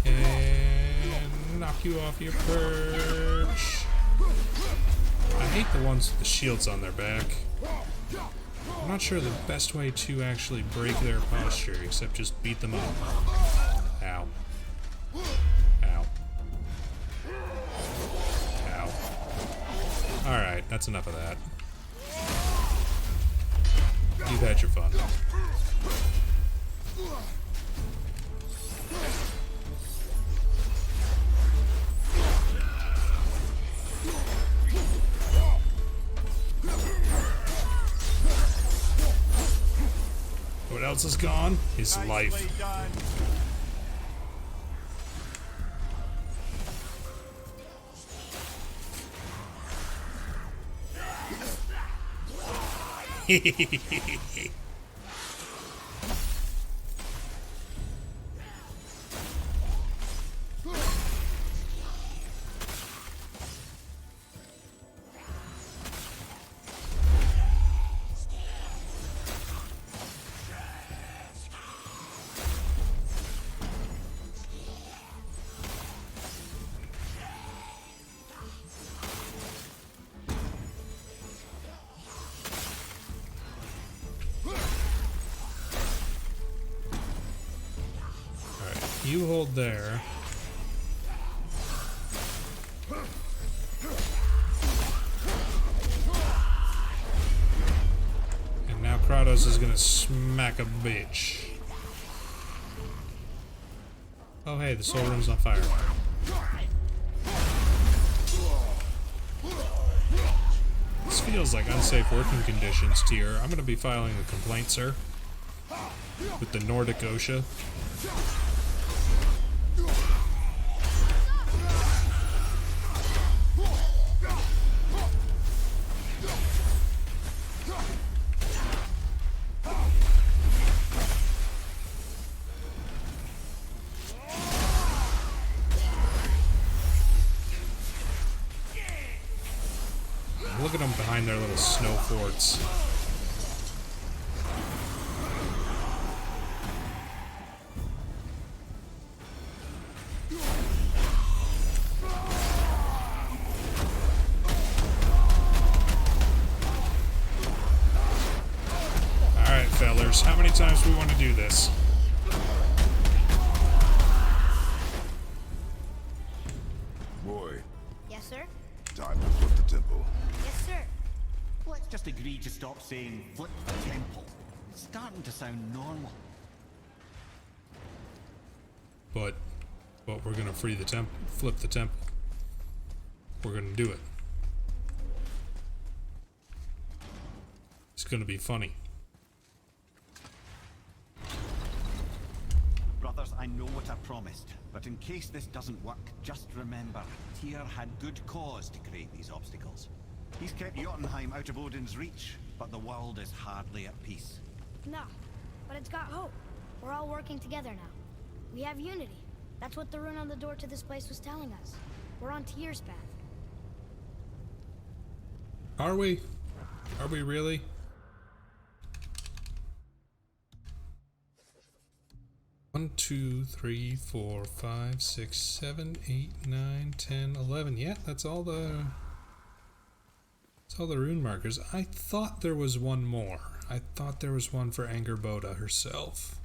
And knock you off your perch. I hate the ones with the shields on their back. I'm not sure the best way to actually break their posture except just beat them up. Ow. Ow. Ow. Alright, that's enough of that. You've had your fun. What else is gone? His life. Nicely done. You hold there. And now Kratos is gonna smack a bitch. Oh hey, the soul room's on fire. This feels like unsafe working conditions, tier. I'm gonna be filing a complaint, sir. With the Nordic OSHA. Look at them behind their little snow forts. Alright, fellers, how many times do we want to do this? Boy, Yes, sir? time to flip the temple. Yes, sir. Let's just agree to stop saying flip the temple. It's starting to sound normal. But we're gonna free the temple, flip the temple. We're gonna do it. It's gonna be funny. Brothers, I know what I promised, but in case this doesn't work, just remember, Tyr had good cause to create these obstacles. He's kept Jotunheim out of Odin's reach, but the world is hardly at peace. No, but it's got hope. We're all working together now. We have unity. That's what the rune on the door to this place was telling us. We're on Tyr's path. Are we? Are we really? One, 2, 3, 4, 5, 6, 7, 8, 9, 10, 11. Yeah, that's all the rune markers. I thought there was one more. I thought there was one for Angerboda herself.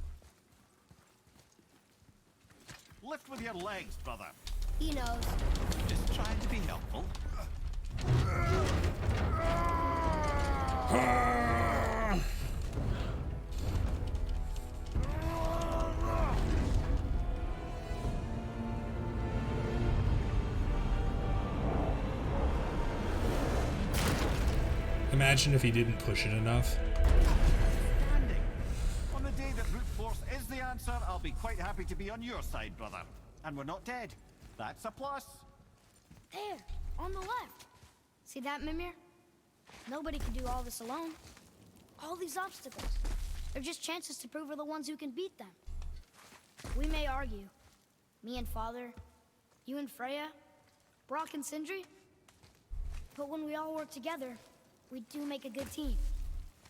Lift with your legs, brother. He knows. Just trying to be helpful. Imagine if he didn't push it enough. Standing. On the day that brute force is the answer, I'll be quite happy to be on your side, brother. And we're not dead. That's a plus. There, on the left. See that, Mimir? Nobody can do all this alone. All these obstacles. They're just chances to prove we're the ones who can beat them. We may argue. Me and Father, you and Freya, Brock and Sindri. But when we all work together, we do make a good team.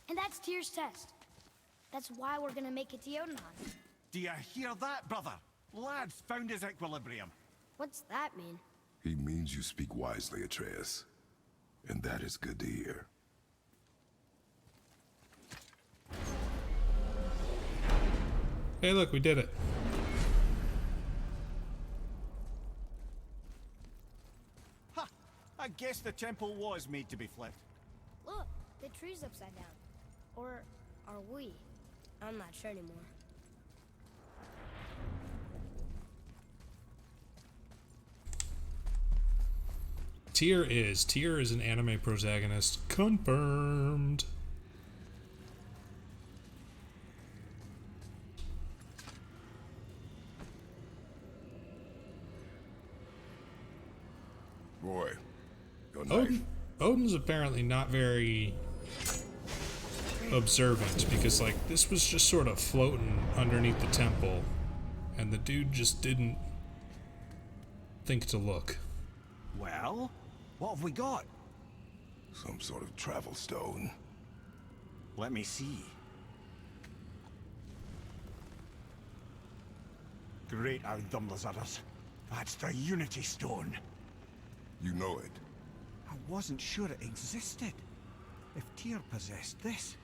And that's Tyr's test. That's why we're gonna make it to Jotunheim. Do you hear that, brother? Lad's found his equilibrium. What's that mean? He means you speak wisely, Atreus. And that is good to hear. Hey, look, we did it. Ha! I guess the temple was made to be flipped. Look, the tree's upside down. Or are we? I'm not sure anymore. Tyr is an anime protagonist. Confirmed. Boy, your knife. Odin's apparently not very observant because, like, this was just sort of floating underneath the temple, and the dude just didn't think to look. Well, what have we got? Some sort of travel stone. Let me see. Great Audumlazaras. That's the Unity Stone. You know it. I wasn't sure it existed. If Tyr possessed this,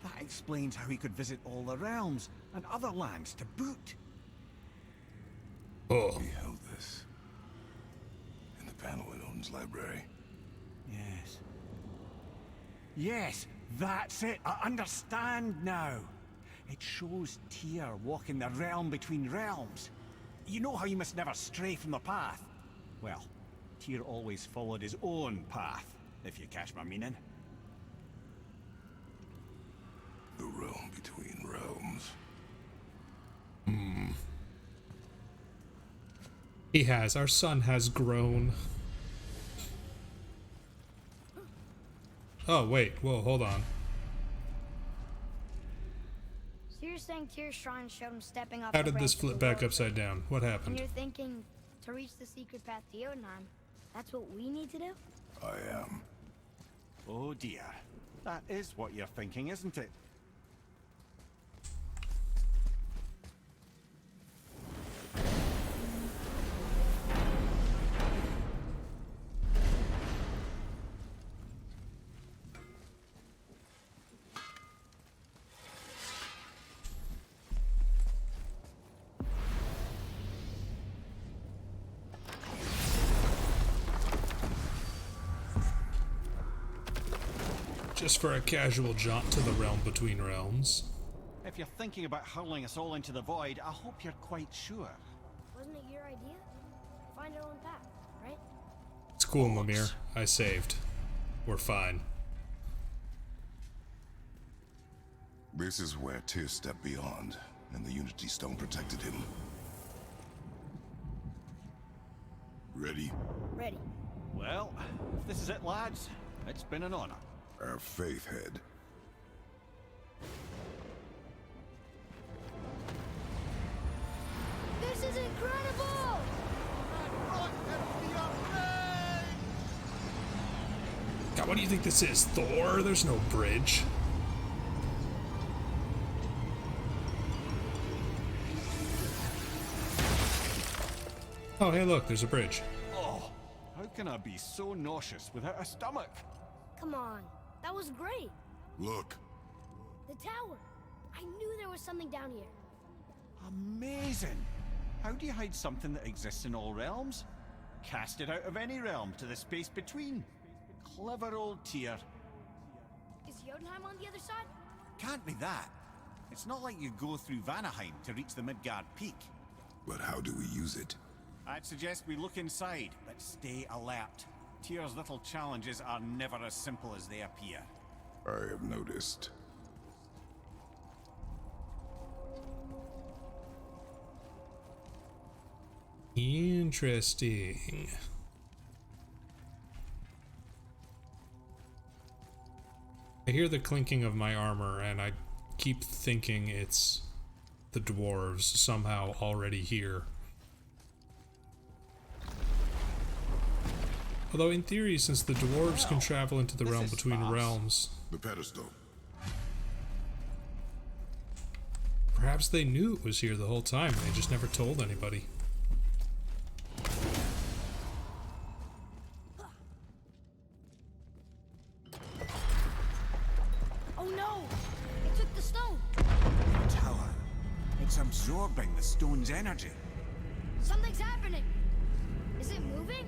that explains how he could visit all the realms and other lands to boot. Oh. He held this in the panel in Odin's library. Yes. Yes, that's it. I understand now. It shows Tyr walking the realm between realms. You know how you must never stray from the path? Well, Tyr always followed his own path, if you catch my meaning. The realm between realms. He has. Our son has grown. Oh, wait. Whoa, hold on. So you're saying Tyr's shrine showed him stepping up. How the did this branch of flip the back world, upside down? What and happened? you're thinking to reach the secret path to Jotunheim, that's what we need to do? I am. Oh dear. That is what you're thinking, isn't it? Just for a casual jaunt to the realm between realms. If you're thinking about hurling us all into the void, I hope you're quite sure. Wasn't it your idea? Find our own path, right? It's cool, Mimir. I saved. We're fine. This is where Tyr stepped beyond, and the Unity Stone protected him. Ready? Ready. Well, if this is it, lads, it's been an honor. Our faith head. This is incredible! God, what do you think this is? Thor? There's no bridge. Oh, hey, look, there's a bridge. Oh, how can I be so nauseous without a stomach? Come on, that was great. Look. The tower. I knew there was something down here. Amazing! How do you hide something that exists in all realms? Cast it out of any realm to the space between. Clever old Tyr. Is Jotunheim on the other side? Can't be that. It's not like you go through Vanaheim to reach the Midgard Peak. But how do we use it? I'd suggest we look inside, but stay alert. Tyr's little challenges are never as simple as they appear. I have noticed. Interesting. I hear the clinking of my armor, and I keep thinking it's the dwarves somehow already here. Although in theory, since the dwarves can travel into the realm between realms, The pedestal. perhaps they knew it was here the whole time, they just never told anybody. Oh no! It took the stone! Tower. It's absorbing the stone's energy. Something's happening! Is it moving?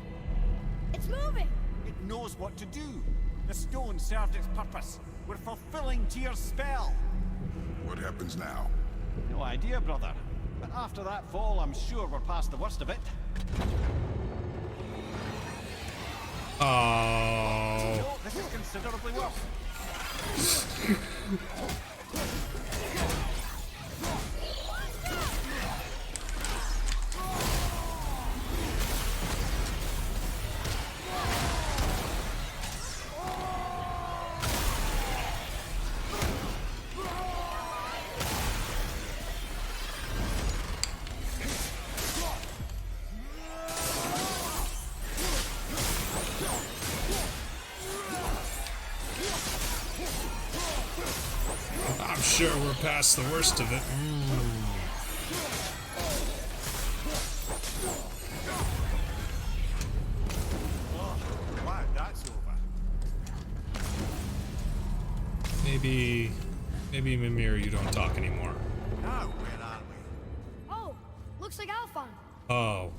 It's moving! It knows what to do. The stone served its purpose. We're fulfilling Tyr's spell. What happens now? No idea, brother. But after that fall, I'm sure we're past the worst of it. Oh. No, this is considerably worse. I'm sure we're past the worst of it. Wow, that's over. Maybe Mimir, you don't talk anymore. Now, where are we? Oh, looks like Alphon. Oh.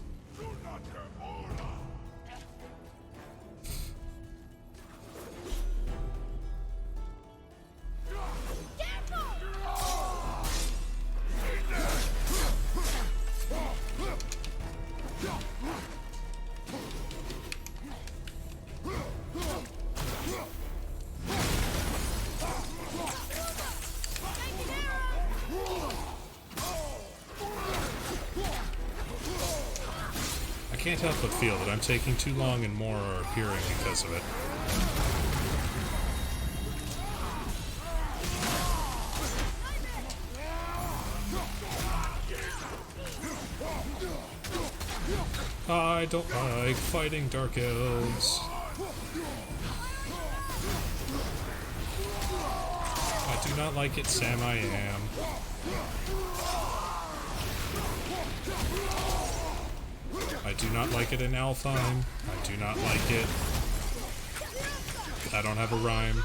can't help but feel that I'm taking too long and more are appearing because of it. I don't like fighting dark elves. I do not like it, Sam, I am. I do not like it in Alfheim. I do not like it. I don't have a rhyme.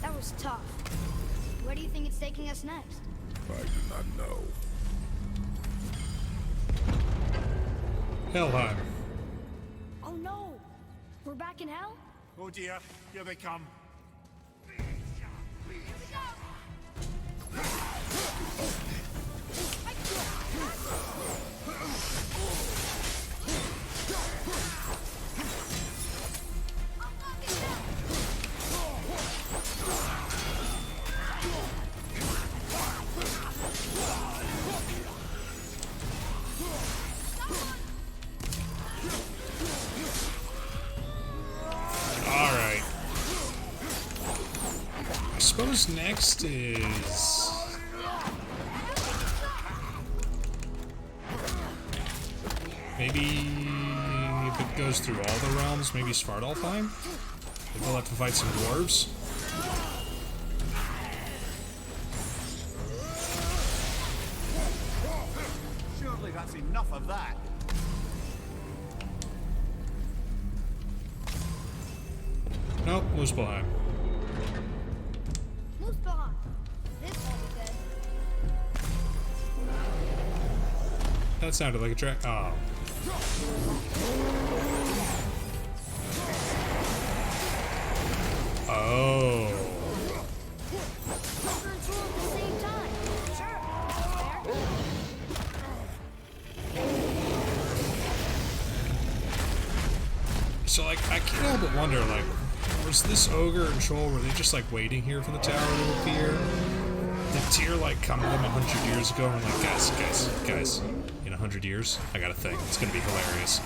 That was tough. Where do you think it's taking us next? I do not know. Helheim. Oh no! We're back in hell? Oh dear, here they come. Alright. I suppose next is... maybe if it goes through all the realms, maybe Svartalfheim? Maybe we'll have to fight some dwarves. Surely that's enough of that. Nope, Muspelheim. Muspelheim. This won't be good. That sounded like a track. Oh. Oh. Poker and sword at the same time. Sure. Fair. So, like, I can't help but wonder, like, was this ogre and troll, were they just, like, waiting here for the tower to appear? Did Tyr, like, come to them 100 years ago and were like, guys, in 100 years, I got a thing. It's gonna be hilarious.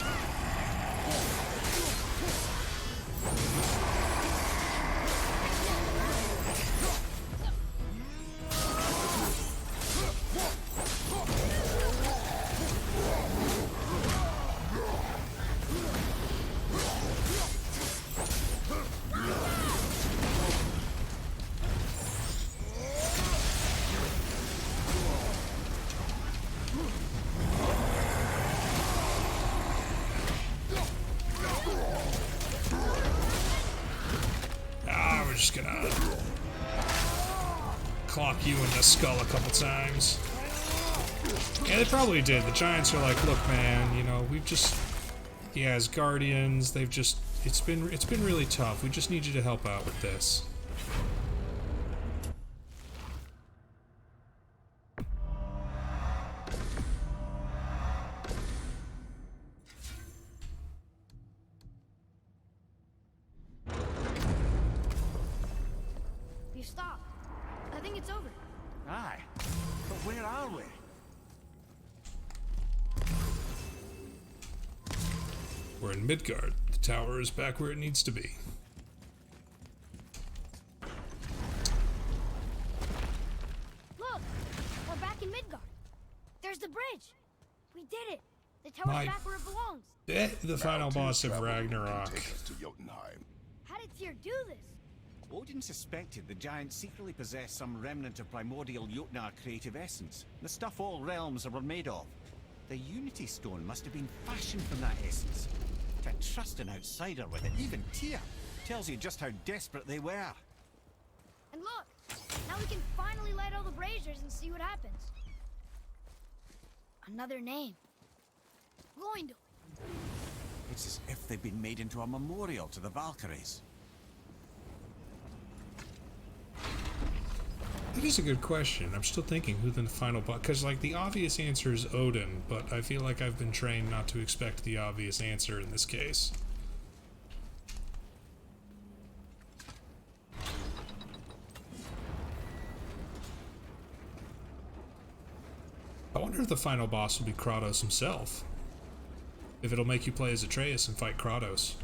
We're just gonna clock you in the skull a couple times. Yeah, they probably did. The giants are like, look, man, you know, we've just, the Asgardians, they've just, it's been really tough. We just need you to help out with this. You stopped. I think it's over. Aye. But where are we? We're in Midgard. The tower is back where it needs to be. Look! We're back in Midgard. There's the bridge. We did it. The tower's back where it belongs. The final boss of Ragnarok. Take us to Jotunheim. How did Tyr do this? Odin suspected the giants secretly possessed some remnant of primordial Jotnar creative essence, the stuff all realms were made of. The Unity Stone must have been fashioned from that essence. To trust an outsider with it, even Tyr, tells you just how desperate they were. And look! Now we can finally light all the braziers and see what happens. Another name. Gloindel. It's as if they've been made into a memorial to the Valkyries. That is a good question. I'm still thinking who the final boss... Because, like, the obvious answer is Odin, but I feel like I've been trained not to expect the obvious answer in this case. I wonder if the final boss will be Kratos himself. If it'll make you play as Atreus and fight Kratos.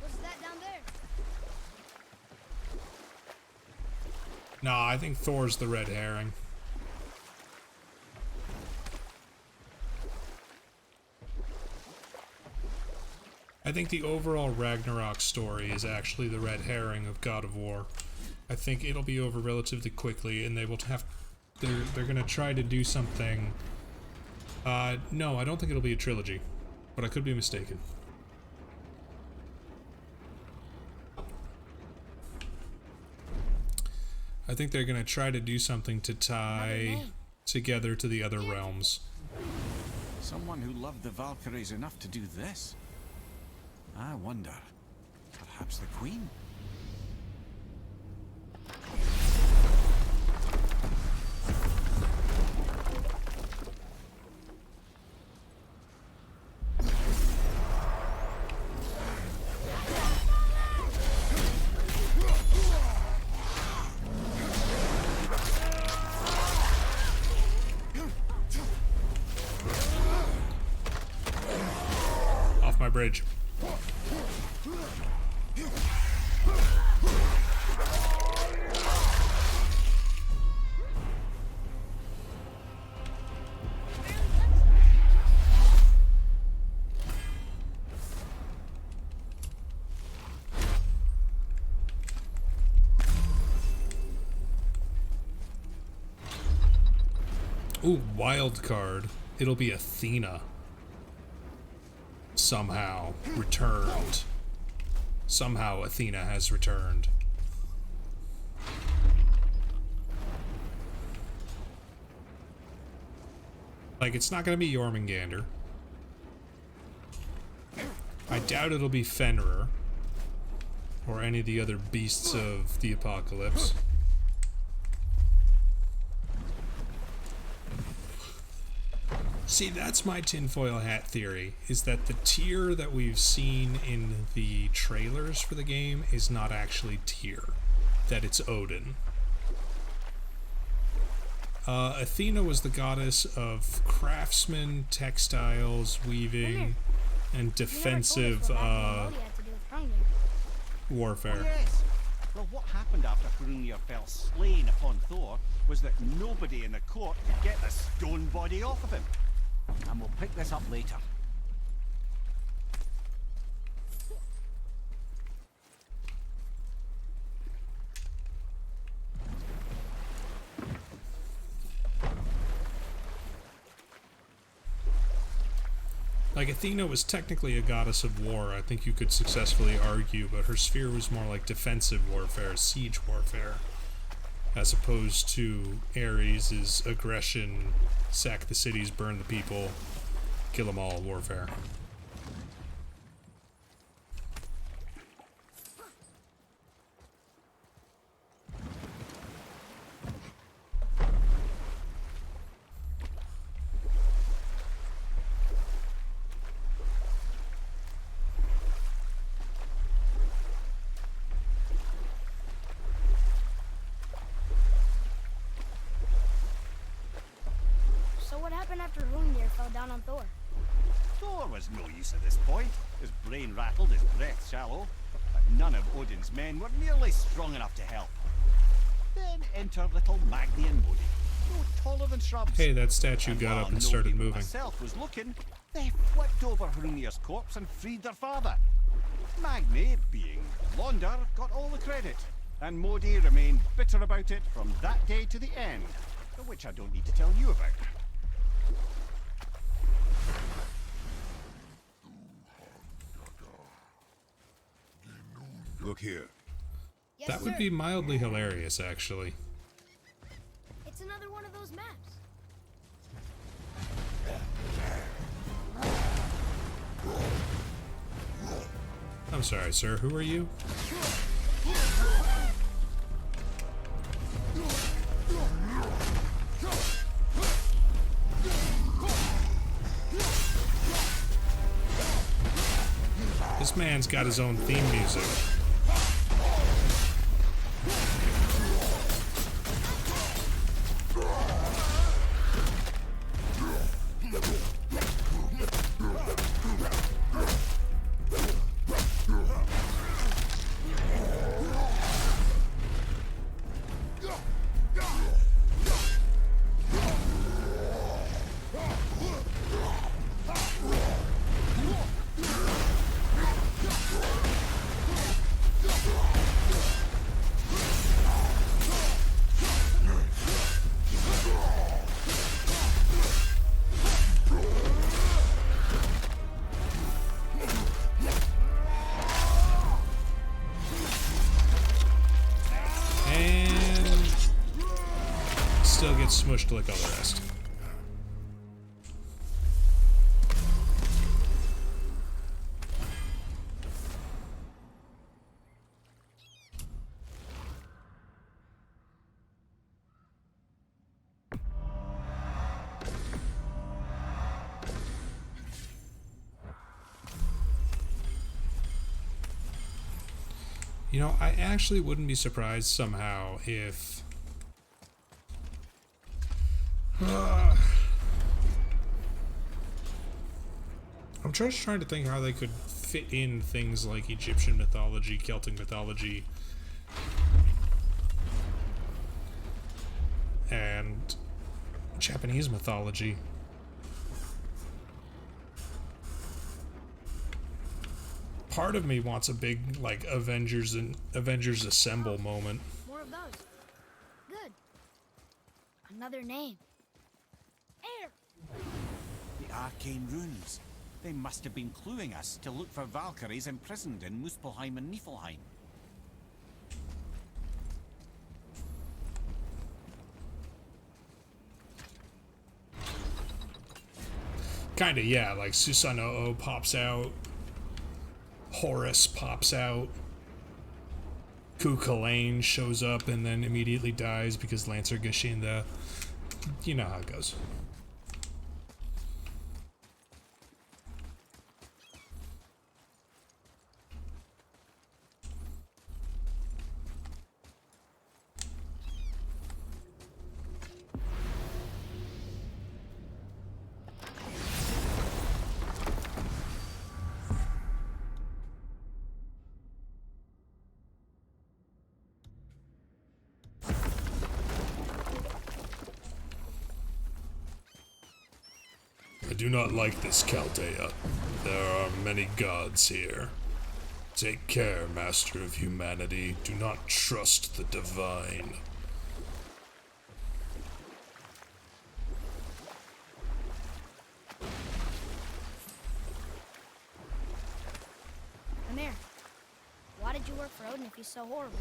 What's that down there? Nah, I think Thor's the red herring. I think the overall Ragnarok story is actually the red herring of God of War. I think it'll be over relatively quickly, and they will have... They're gonna try to do something... no, I don't think it'll be a trilogy, but I could be mistaken. I think they're gonna try to do something to tie together to the other realms. Someone who loved the Valkyries enough to do this? I wonder. Perhaps the Queen? Off my bridge. Ooh, wild card. It'll be Athena. Somehow returned. Somehow Athena has returned. Like, it's not gonna be Jormungandr. I doubt it'll be Fenrir. Or any of the other beasts of the apocalypse. See, that's my tinfoil hat theory, is that the Tyr that we've seen in the trailers for the game is not actually Tyr, that it's Odin. Athena was the goddess of craftsmen, textiles, weaving, and defensive warfare. Oh, yes. Well, what happened after Hrungnir fell slain upon Thor was that nobody in the court could get the stone body off of him. And we'll pick this up later. Like, Athena was technically a goddess of war, I think you could successfully argue, but her sphere was more like defensive warfare, siege warfare, as opposed to Ares' aggression, sack the cities, burn the people, kill them all warfare. After Hrungnir fell down on Thor. Thor was no use at this point. His brain rattled, his breath shallow, but none of Odin's men were nearly strong enough to help. Then enter little Magni and Modi, no taller than shrubs. Hey, that statue got up and started moving. Myself was looking. They flipped over Hrungnir's corpse and freed their father. Magni, being Londar, got all the credit, and Modi remained bitter about it from that day to the end, which I don't need to tell you about. Look here. Yes, That would sir. be mildly hilarious, actually. It's another one of those maps. I'm sorry, sir. Who are you? This man's got his own theme music. And still gets smushed like all the rest. You know, I actually wouldn't be surprised somehow if... I'm just trying to think how they could fit in things like Egyptian mythology, Celtic mythology, and Japanese mythology. Part of me wants a big, like, Avengers Assemble moment. More of those. Good. Another name. Air. The arcane runes. They must have been cluing us to look for Valkyries imprisoned in Muspelheim and Niflheim. Kinda, yeah, like Susanoo pops out, Horus pops out, Cuchulainn shows up and then immediately dies because Lancer Gashinda. You know how it goes. I do not like this, Chaldea. There are many gods here. Take care, Master of Humanity. Do not trust the divine. Amir, why did you work for Odin if he's so horrible?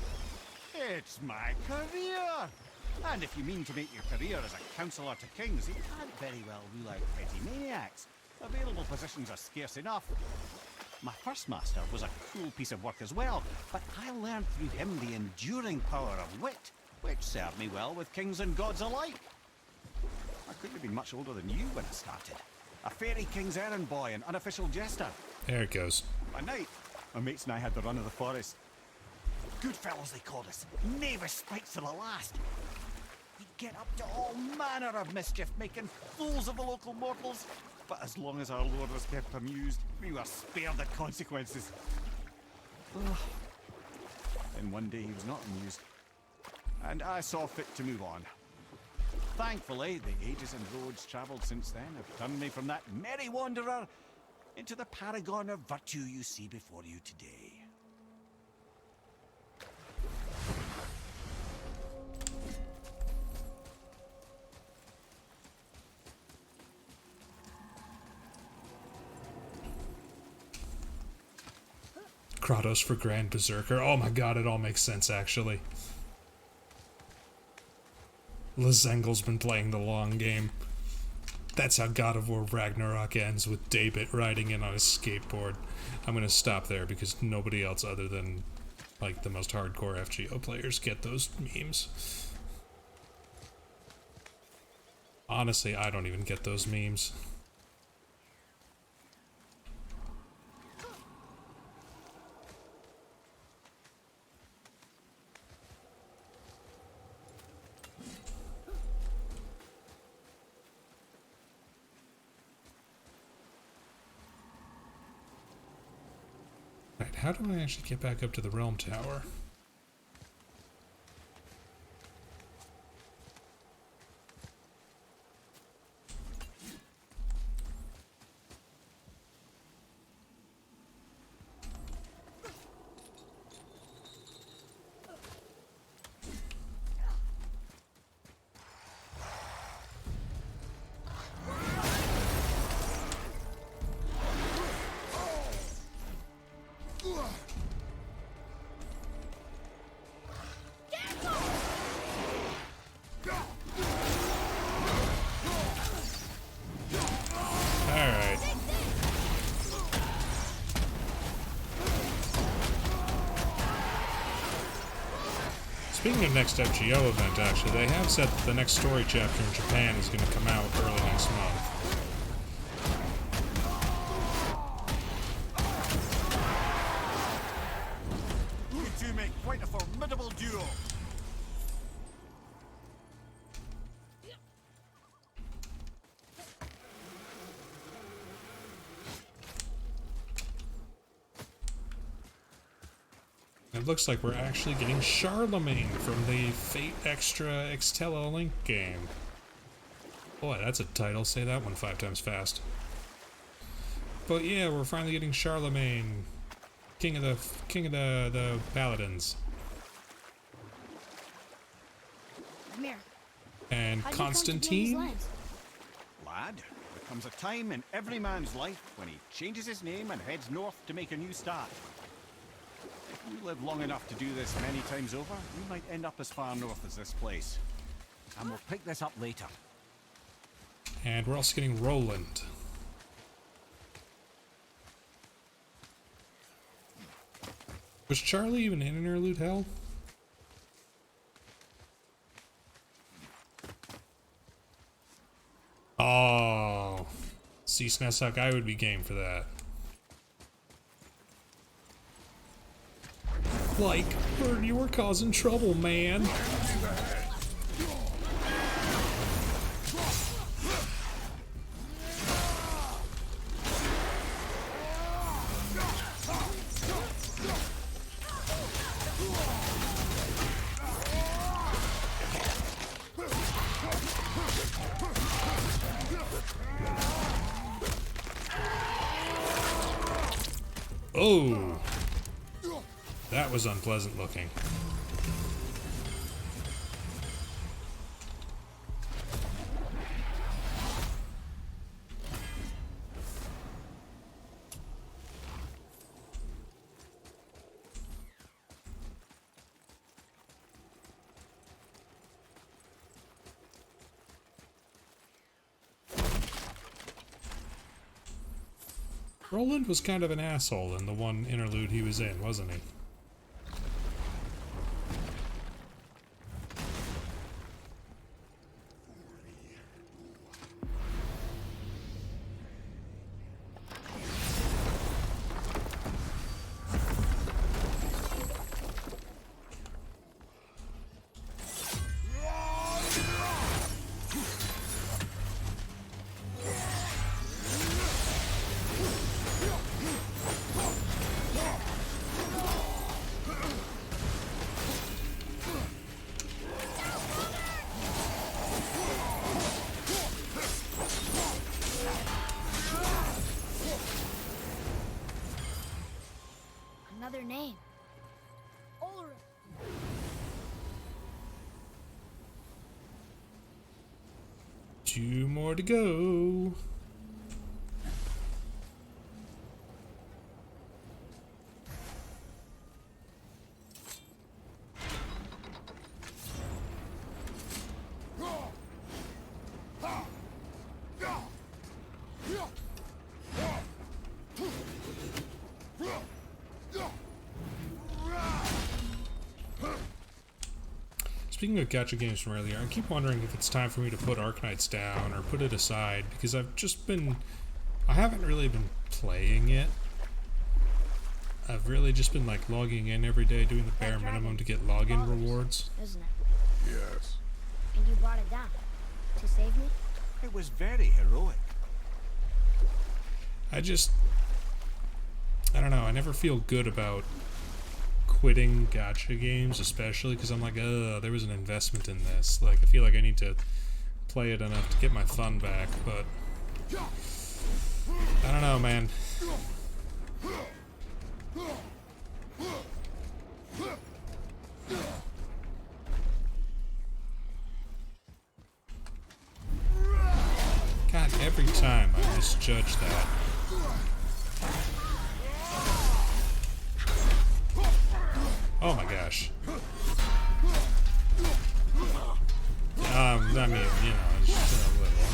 It's my career! And if you mean to make your career as a counsellor to kings, you can't very well rule out petty maniacs. Available positions are scarce enough. My first master was a cool piece of work as well, but I learned through him the enduring power of wit, which served me well with kings and gods alike. I couldn't have been much older than you when I started. A fairy king's errand boy and unofficial jester. There it goes. By night, my mates and I had the run of the forest. Good fellows they called us, knavish spites to the last. We'd get up to all manner of mischief, making fools of the local mortals. But as long as our lord was kept amused, we were spared the consequences. Then one day he was not amused, and I saw fit to move on. Thankfully, the ages and roads travelled since then have turned me from that merry wanderer into the paragon of virtue you see before you today. Kratos for Grand Berserker. Oh my god, it all makes sense, actually. Lezengel's been playing the long game. That's how God of War Ragnarok ends, with David riding in on his skateboard. I'm gonna stop there because nobody else other than, like, the most hardcore FGO players get those memes. Honestly, I don't even get those memes. Right, how do I actually get back up to the Realm Tower? Alright. Speaking of next FGO event, actually, they have said that the next story chapter in Japan is going to come out early next month. You two make quite a formidable duo. It looks like we're actually getting Charlemagne from the Fate Extra Extella Link game. Boy, that's a title. Say that one 5 times fast. But yeah, we're finally getting Charlemagne, king of the paladins, Mimir, and how'd you come to be in these Constantine. lands? Lad, there comes a time in every man's life when he changes his name and heads north to make a new start. If we live long enough to do this many times over, we might end up as far north as this place. And we'll pick this up later. And we're also getting Roland. Was Charlie even in Interlude Hell? Oh. See, Snessuck, I would be game for that. Like, Bird, you were causing trouble, man. Oh, that was unpleasant looking. Roland was kind of an asshole in the one interlude he was in, wasn't he? Another name. Ulrich. Two more to go. speaking of gacha games from earlier, I keep wondering if it's time for me to put Arknights down or put it aside, because I haven't really been playing it. I've really just been like logging in every day, doing the bare minimum to get login rewards. Isn't it? Yes. And you brought it down to save me? It was very heroic. I don't know, I never feel good about quitting gacha games, especially because I'm like, there was an investment in this. Like, I feel like I need to play it enough to get my fun back, but I don't know, man. God, every time I misjudge that. Oh my gosh. I mean, you know, it's just a little.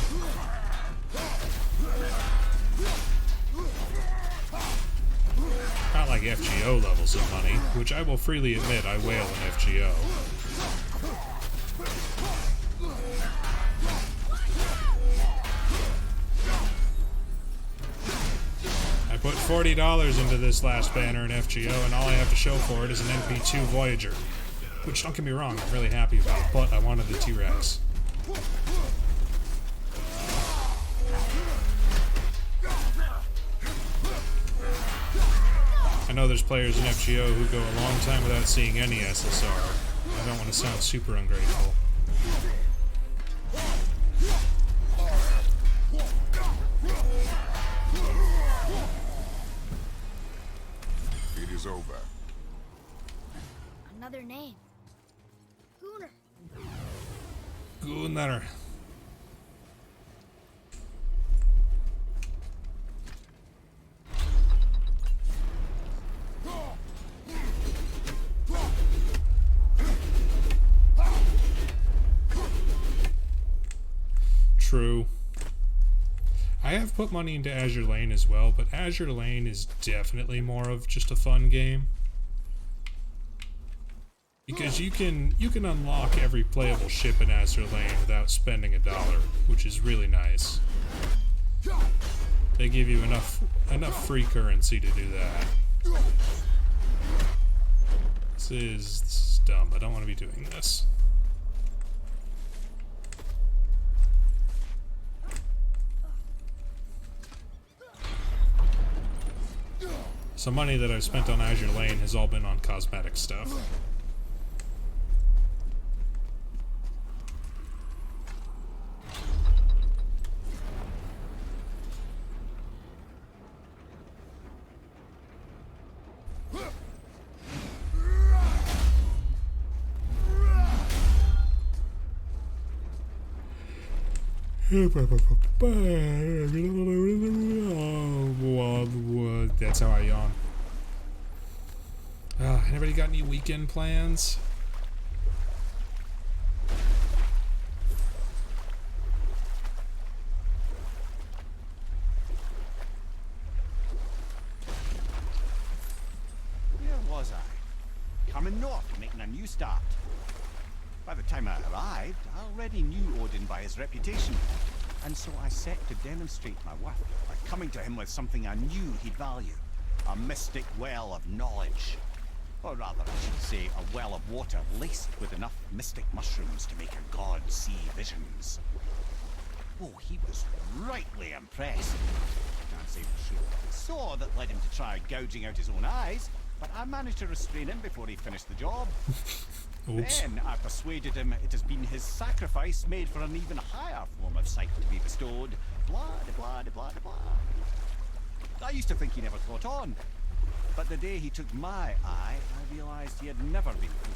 Not like FGO levels of money, which I will freely admit I whale in FGO. I put $40 into this last banner in FGO, and all I have to show for it is an MP2 Voyager. Which, don't get me wrong, I'm really happy about, but I wanted the T-Rex. I know there's players in FGO who go a long time without seeing any SSR. I don't want to sound super ungrateful. It is over. Another name. Gunnar. Gunnar. True. I have put money into Azure Lane as well, but Azure Lane is definitely more of just a fun game. Because you can unlock every playable ship in Azure Lane without spending $1, which is really nice. They give you enough free currency to do that. This is dumb. I don't want to be doing this. Some money that I've spent on Azure Lane has all been on cosmetic stuff. That's how I yawn. Anybody got any weekend plans? Where was I? Coming north, making a new start. By the time I arrived, I already knew Odin by his reputation, and so I set to demonstrate my worth by coming to him with something I knew he'd value. A mystic well of knowledge. Or rather, I should say, a well of water laced with enough mystic mushrooms to make a god see visions. Oh, he was rightly impressed. I can't say for sure what he saw that led him to try gouging out his own eyes, but I managed to restrain him before he finished the job. Oops. Then I persuaded him it has been his sacrifice made for an even higher form of sight to be bestowed. Blah, de blah, de blah, de blah. I used to think he never caught on. But the day he took my eye, I realized he had never been fooled.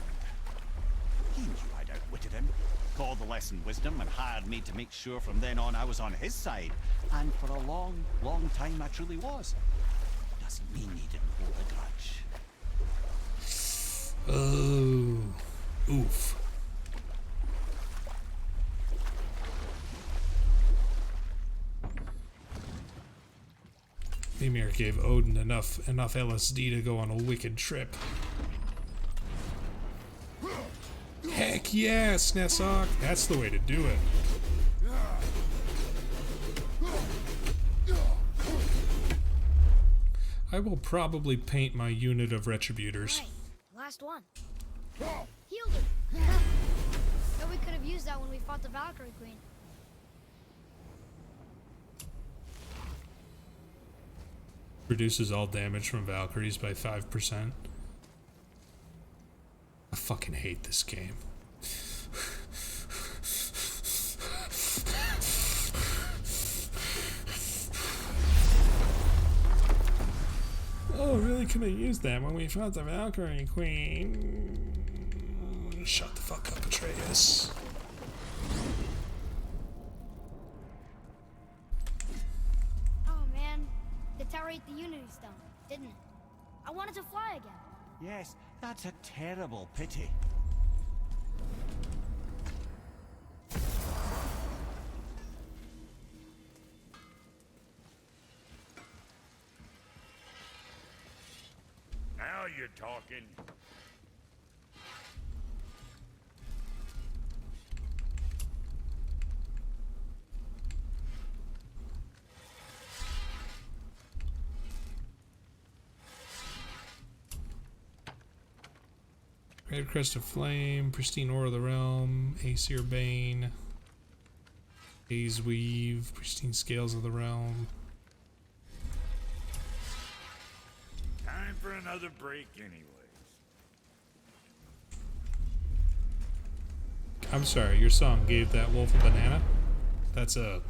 He knew I'd outwitted him, called the lesson wisdom, and hired me to make sure from then on I was on his side. And for a long, long time I truly was. Doesn't mean he didn't hold a grudge. Oh, oof. Mimir gave Odin enough LSD to go on a wicked trip. Heck yeah, Snesok. That's the way to do it. I will probably paint my unit of Retributors. Right, last one. Healed her. No, we could have used that when we fought the Valkyrie Queen. Reduces all damage from Valkyries by 5%. I fucking hate this game. Oh, really couldn't have used that when we fought the Valkyrie Queen. Shut the fuck up, Atreus. Oh man, the tower ate the Unity Stone, didn't it? I wanted to fly again. Yes, that's a terrible pity. Now you're talking. Red Crest of Flame, Pristine Ore of the Realm, Aesir Bane, Haze Weave, Pristine Scales of the Realm. Time for another break anyways. I'm sorry, your song gave that wolf a banana? That's a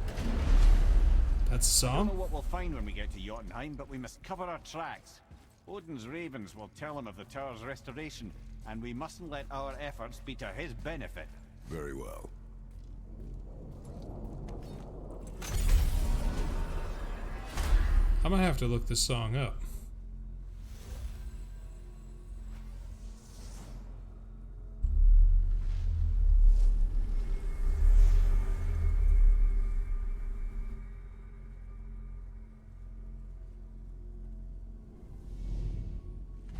I don't know song? what we'll find when we get to Jotunheim, but we must cover our tracks. Odin's ravens will tell him of the tower's restoration, and we mustn't let our efforts be to his benefit. Very well. I'm gonna have to look this song up.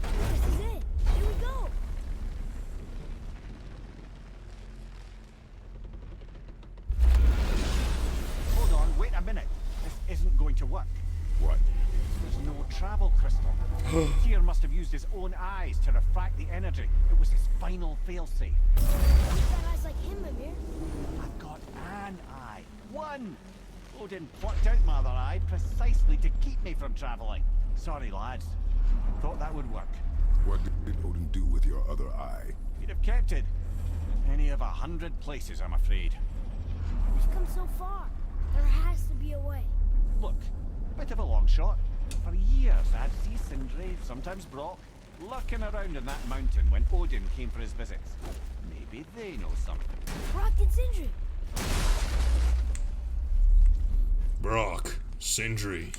This is it. Here we go. Hold on, wait a minute. This isn't going to work. What? There's no travel crystal. Tyr must have used his own eyes to refract the energy. It was his final failsafe. You've got eyes like him, Mimir. I've got an eye. One! Odin plucked out my other eye precisely to keep me from traveling. Sorry, lads. Thought that would work. What did Odin do with your other eye? He'd have kept it. Any of 100 places, I'm afraid. We've come so far. There has to be a way. Look, bit of a long shot. For years, I'd see Sindri, sometimes Brock, lurking around in that mountain when Odin came for his visits. Maybe they know something. Brock and Sindri. Brock, Sindri,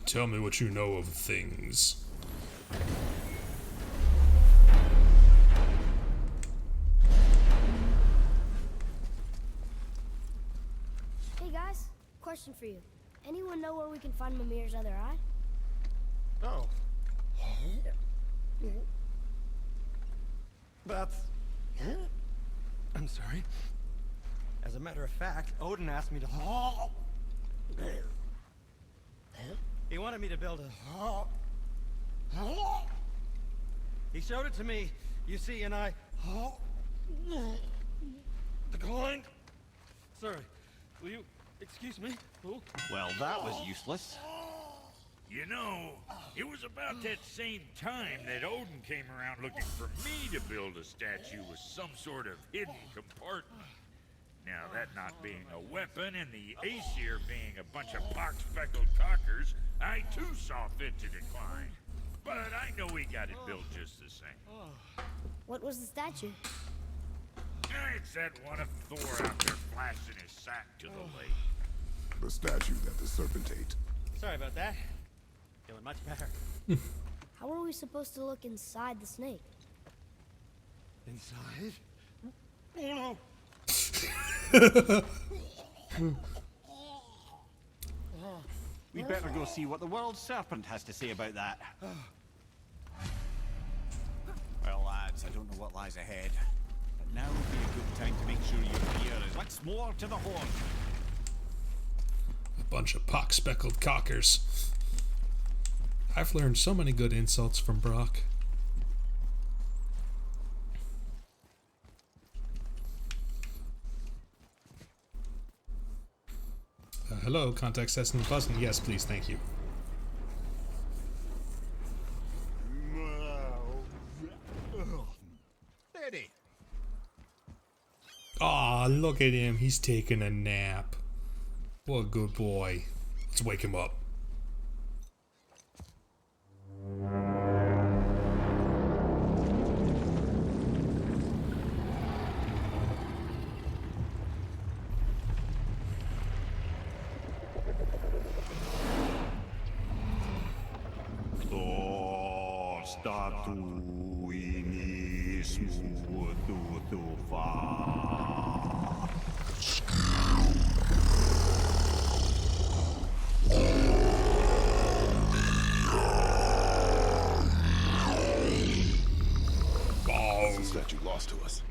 tell me what you know of things. Hey guys, question for you. Anyone know where we can find Mimir's other eye? Oh. That's... I'm sorry. As a matter of fact, Odin asked me to... He wanted me to build a... He showed it to me, you see, and I... declined. Sorry. Will you excuse me? Oh. Well, that was useless. You know, it was about that same time that Odin came around looking for me to build a statue with some sort of hidden compartment. Now, that not being a weapon and the Aesir being a bunch of pock-speckled cockers, I too saw fit to decline. But I know we got it built just the same. What was the statue? It's that one of Thor out there flashing his sack to the lake. The statue that the serpent ate. Sorry about that. Feeling much better. How are we supposed to look inside the snake? Inside? Oh no! We'd better go see what the world serpent has to say about that. Well, lads, I don't know what lies ahead, but Now would be a good time to make sure your ear is once more to the horn. A bunch of pock-speckled cockers. I've learned so many good insults from Brock. Hello, context testing the button. Yes, please, thank you. Ready. Aw, look at him. He's taking a nap. What a good boy. Let's wake him up. Since that you lost to us.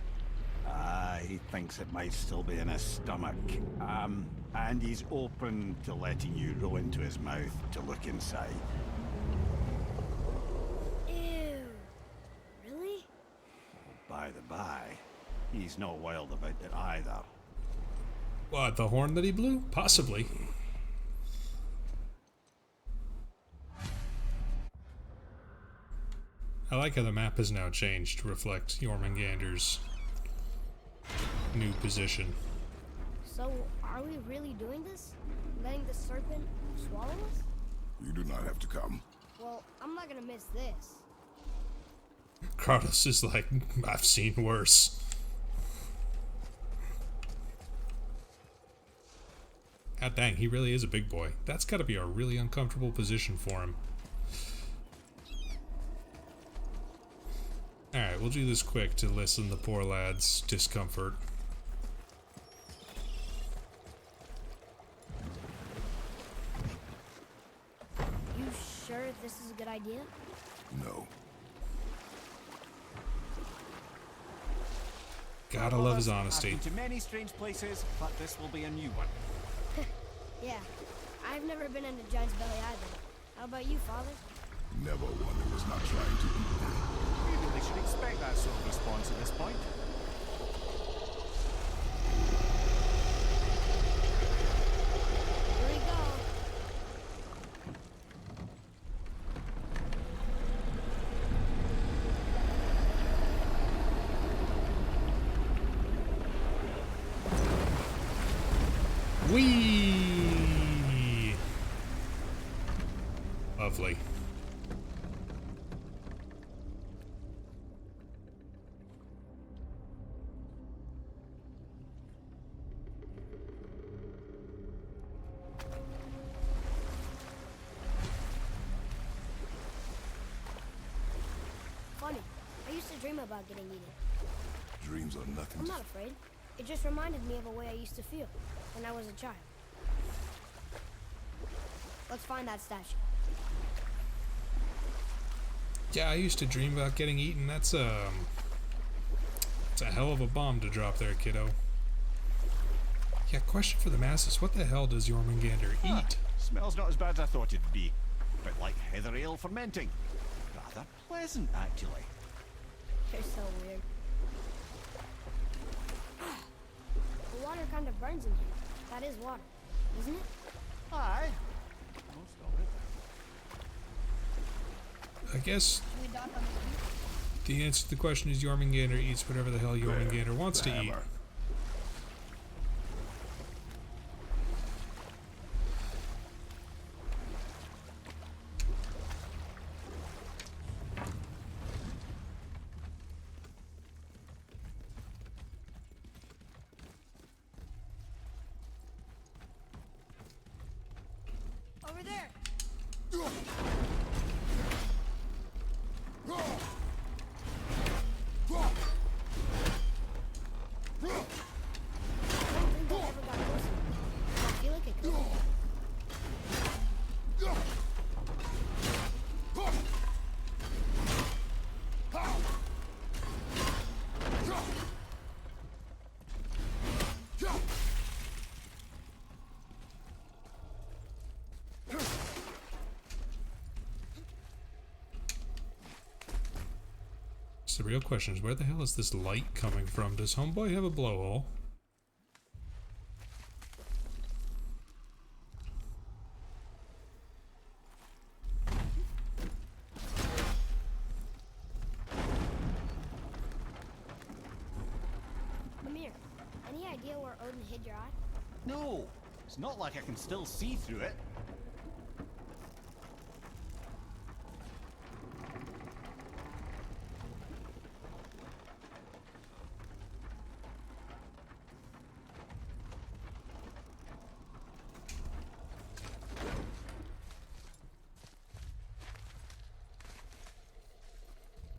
He thinks it might still be in his stomach. And he's open to letting you roll into his mouth to look inside. Ew. Really? By the by, he's not wild about it either. What, the horn that he blew? Possibly. I like how the map has now changed to reflect Jormungandr's new position. So, are we really doing this? Letting the serpent swallow us? You do not have to come. Well, I'm not gonna miss this. Kratos is like, I've seen worse. God dang, he really is a big boy. That's gotta be a really uncomfortable position for him. Alright, we'll do this quick to lessen the poor lad's discomfort. You sure this is a good idea? No. Gotta love his honesty. I've been to many strange places, but this will be a new one. Yeah. I've never been in a giant's belly either. How about you, Father? Never one who was not trying to eat them. Maybe they should expect that sort of response at this point. Here we go. Whee! Lovely. Funny. I used to dream about getting eaten. Dreams are nothing I'm to... not afraid. It just reminded me of a way I used to feel when I was a child. Let's find that statue. Yeah, I used to dream about getting eaten. That's a hell of a bomb to drop there, kiddo. Yeah, question for the masses. What the hell does Jormungandr eat? Smells not as bad as I thought it'd be. A bit like heather ale fermenting. Rather pleasant, actually. You're so weird. The water kind of burns in here. That is water, isn't it? Aye. Most of it. I guess Should we dock on the beach? the answer to the question is Jormungandr eats whatever the hell Jormungandr wants to eat. Hammer. Over there. I don't think I ever got close enough. I feel like it could. So the real question is, where the hell is this light coming from? Does Homeboy have a blowhole? Mimir, any idea where Odin hid your eye? No, it's not like I can still see through it.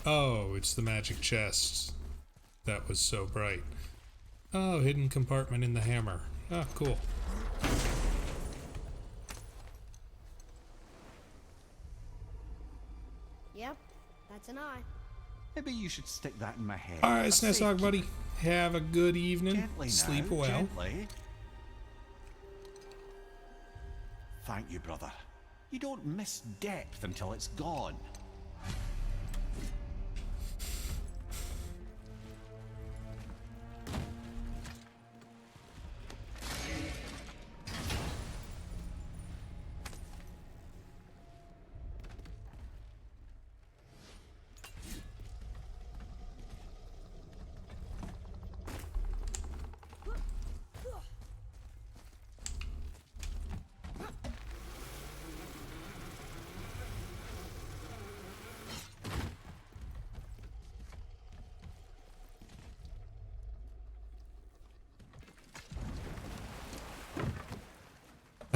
Oh, it's the magic chest. That was so bright. Oh, hidden compartment in the hammer. Ah, cool. Yep, that's an eye. Maybe you should stick that in my head. Alright, For Snesog safety. buddy. Have a good evening. Gently Sleep now, well. gently. Thank you, brother. You don't miss depth until it's gone.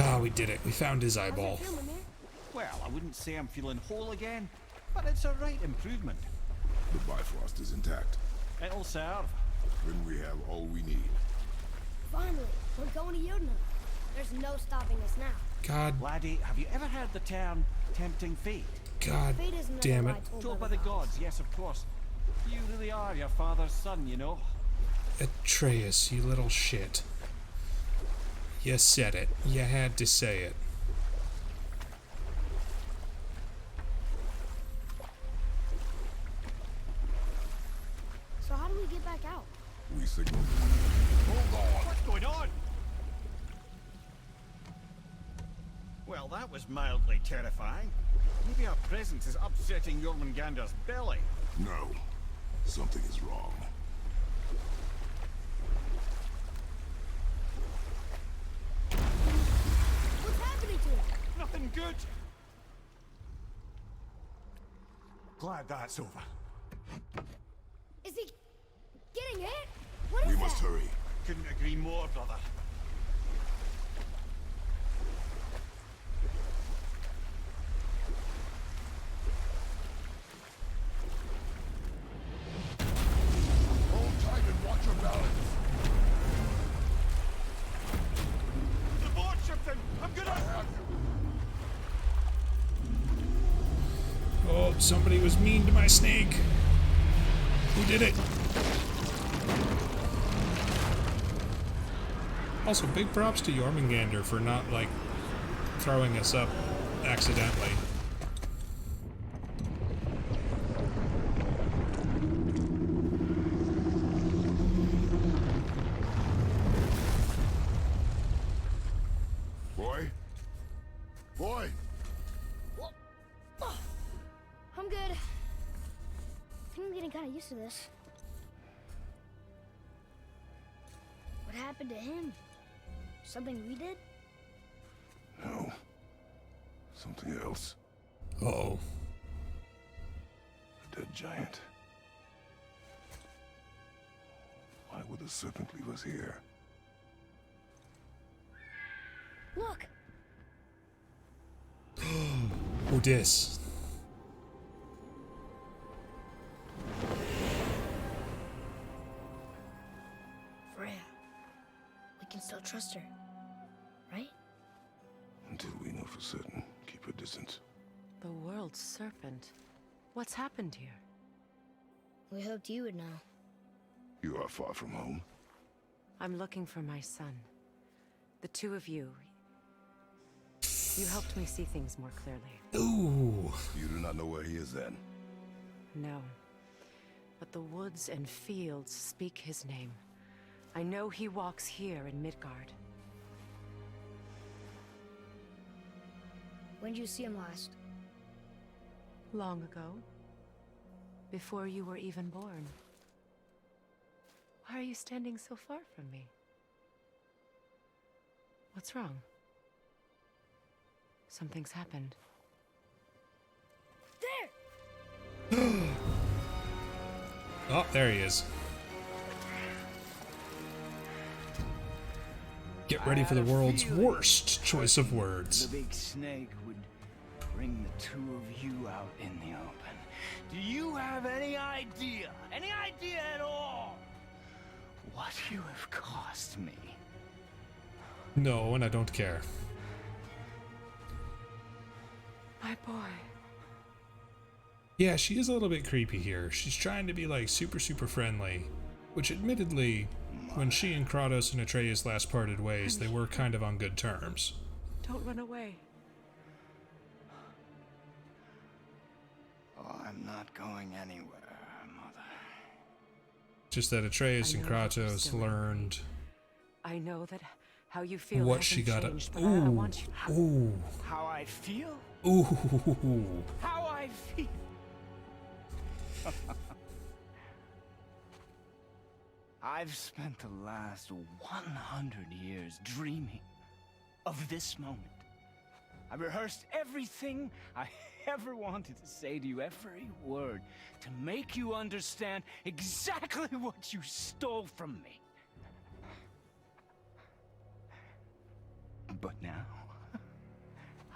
Ah, we did it. We found his eyeball. How's it feel, Mimir? Well, I wouldn't say I'm feeling whole again, but it's a right improvement. The Bifrost is intact. It'll serve. Then we have all we need. Finally, we're going to Jotunheim. There's no stopping us now. God, Laddie, have you ever heard the term tempting fate? God Fate is another damn it. lie Told by the gods, yes, of course. You really are your father's son, you know. Atreus, you little shit. You said it. You had to say it. So how do we get back out? We signal. Hold on! What's going on? Well, that was mildly terrifying. Maybe our presence is upsetting Jormungandr's belly. No. Something is wrong. What's happening to him? Nothing good. Glad that's over. Is he getting hit? What is We that? must hurry. Couldn't agree more, brother. Hold tight and watch your balance. The board shifting! I'm gonna... Have you? Oh, somebody was mean to my snake. Who did it? Also, big props to Jormungandr for not, like, throwing us up accidentally. Boy? Boy! I'm good. I'm getting kind of used to this. What happened to him? Something we did? No. Something else. Uh-oh. A dead giant. Why would the serpent leave us here? Look! Odis. Freya. We can still trust her. Right? Until we know for certain, keep a distance. The world's serpent. What's happened here? We hoped you would know. You are far from home. I'm looking for my son. The two of you. You helped me see things more clearly. Ooh. You do not know where he is then. No. but the woods and fields speak his name. I know he walks here in Midgard. When did you see him last? Long ago. Before you were even born. Why are you standing so far from me? What's wrong? Something's happened. There! Oh, there he is. Get ready for the world's worst choice of words. The big snake would bring the two of you out in the open. Do you have any idea at all, what you have cost me? No, and I don't care. My boy. Yeah, she is a little bit creepy here. She's trying to be like super friendly, which admittedly, when she and Kratos and Atreus last parted ways, they were kind of on good terms. Don't run away. Oh, I'm not going anywhere, Mother. Just that Atreus and I know that you're Kratos still learned I know that how you feel what she hasn't got. changed, but I want you. Ooh, How I feel? ooh. How I feel? I've spent the last 100 years dreaming of this moment. I rehearsed everything I ever wanted to say to you, every word, to make you understand exactly what you stole from me. But now,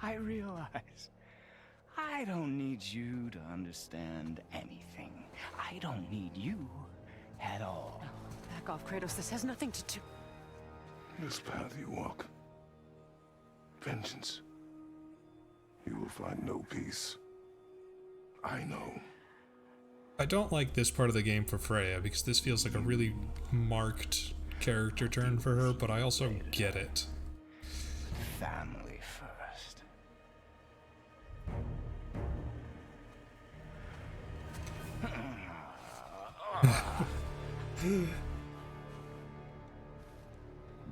I realize I don't need you to understand anything. I don't need you at all. No, back off, Kratos. This has nothing to do. This path you walk, vengeance, you will find no peace. I know. I don't like this part of the game for Freya because this feels like a really marked character turn for her, but I also get it. Family first.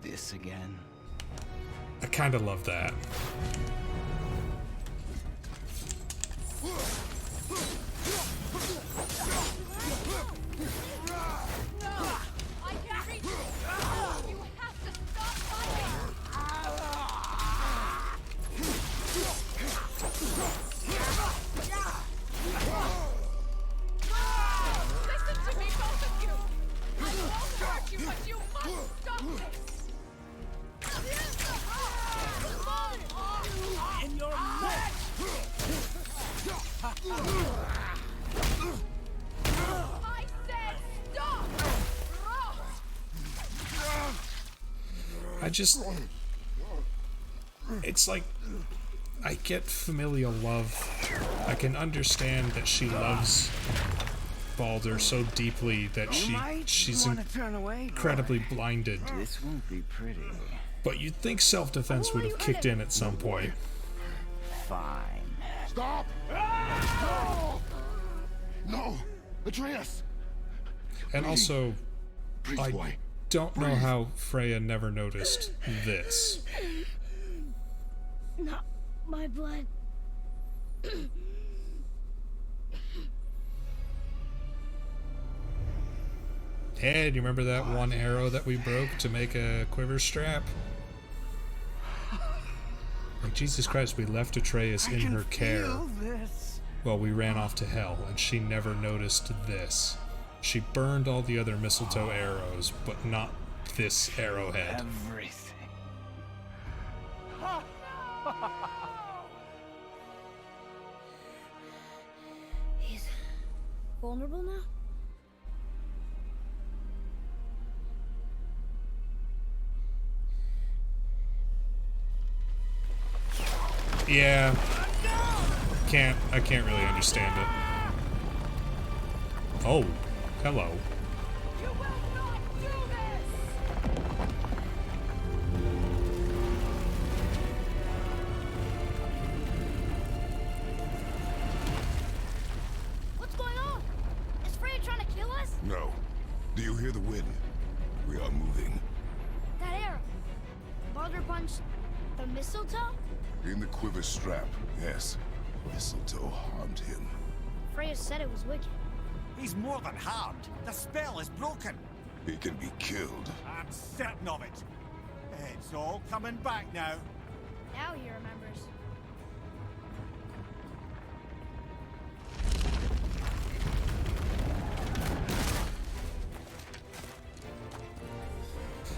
This again? I kind of love that. I can't reach you! You have to stop fighting! Listen to me, both of you! I won't hurt you, but you must stop this! In your neck! I said stop! It's like, I get familial love. I can understand that she loves Baldur so deeply that she's incredibly blinded. This won't be pretty. But you'd think self-defense would have kicked in at some point. Fine. Stop! No! Atreus! And also, Please, I boy. don't know how Freya never noticed this. Not my blood. Hey, do you remember that one arrow that we broke to make a quiver strap? Like, Jesus Christ, we left Atreus in her care. Well, we ran off to hell, and she never noticed this. She burned all the other mistletoe arrows, but not this arrowhead. Everything. He's vulnerable now? Yeah. I can't really understand it. Oh, hello. You will not do this! What's going on? Is Freya trying to kill us? No. Do you hear the wind? We are moving. That arrow. Baldur punched the mistletoe? In the quiver strap, yes. Mistletoe harmed him. Freya said it was wicked. He's more than harmed. The spell is broken. He can be killed. I'm certain of it. It's all coming back now. Now he remembers.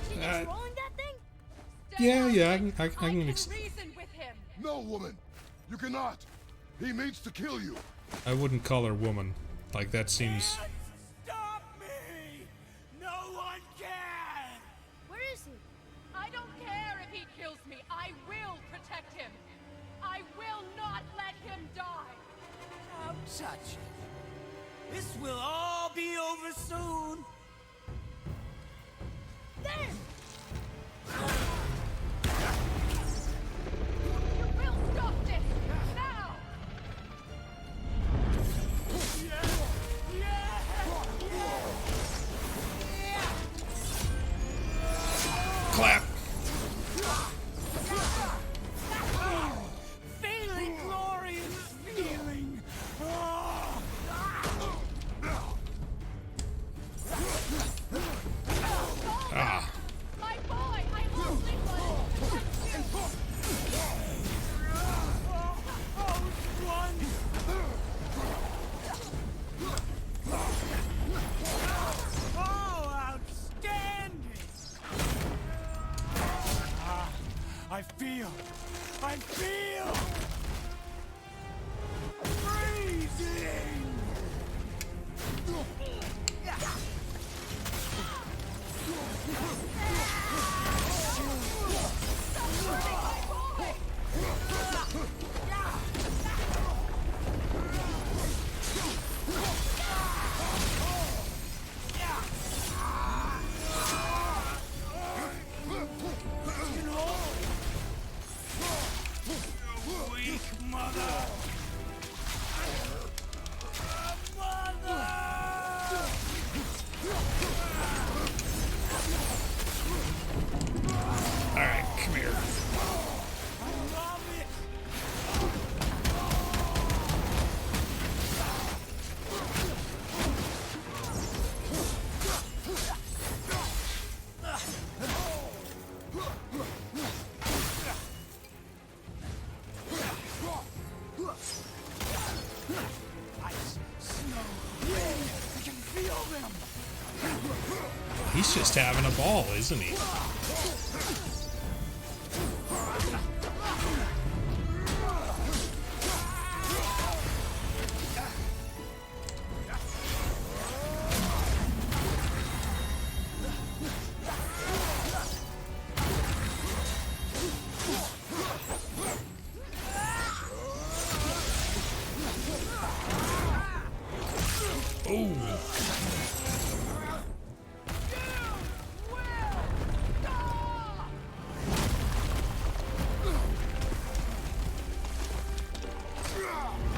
She controlling that thing? Yeah, I can reason with him. No, woman! You cannot! He means to kill you! I wouldn't call her woman. Like, that seems... Stop me! No one can! Where is he? I don't care if he kills me. I will protect him. I will not let him die. Don't touch it. This will all be over soon. There! You will stop this now. Clap! Feeling glorious feeling. Ah. My boy, I only want Oh, outstanding! I feel freezing! Weak mother! Alright, come here. He's just having a ball, isn't he?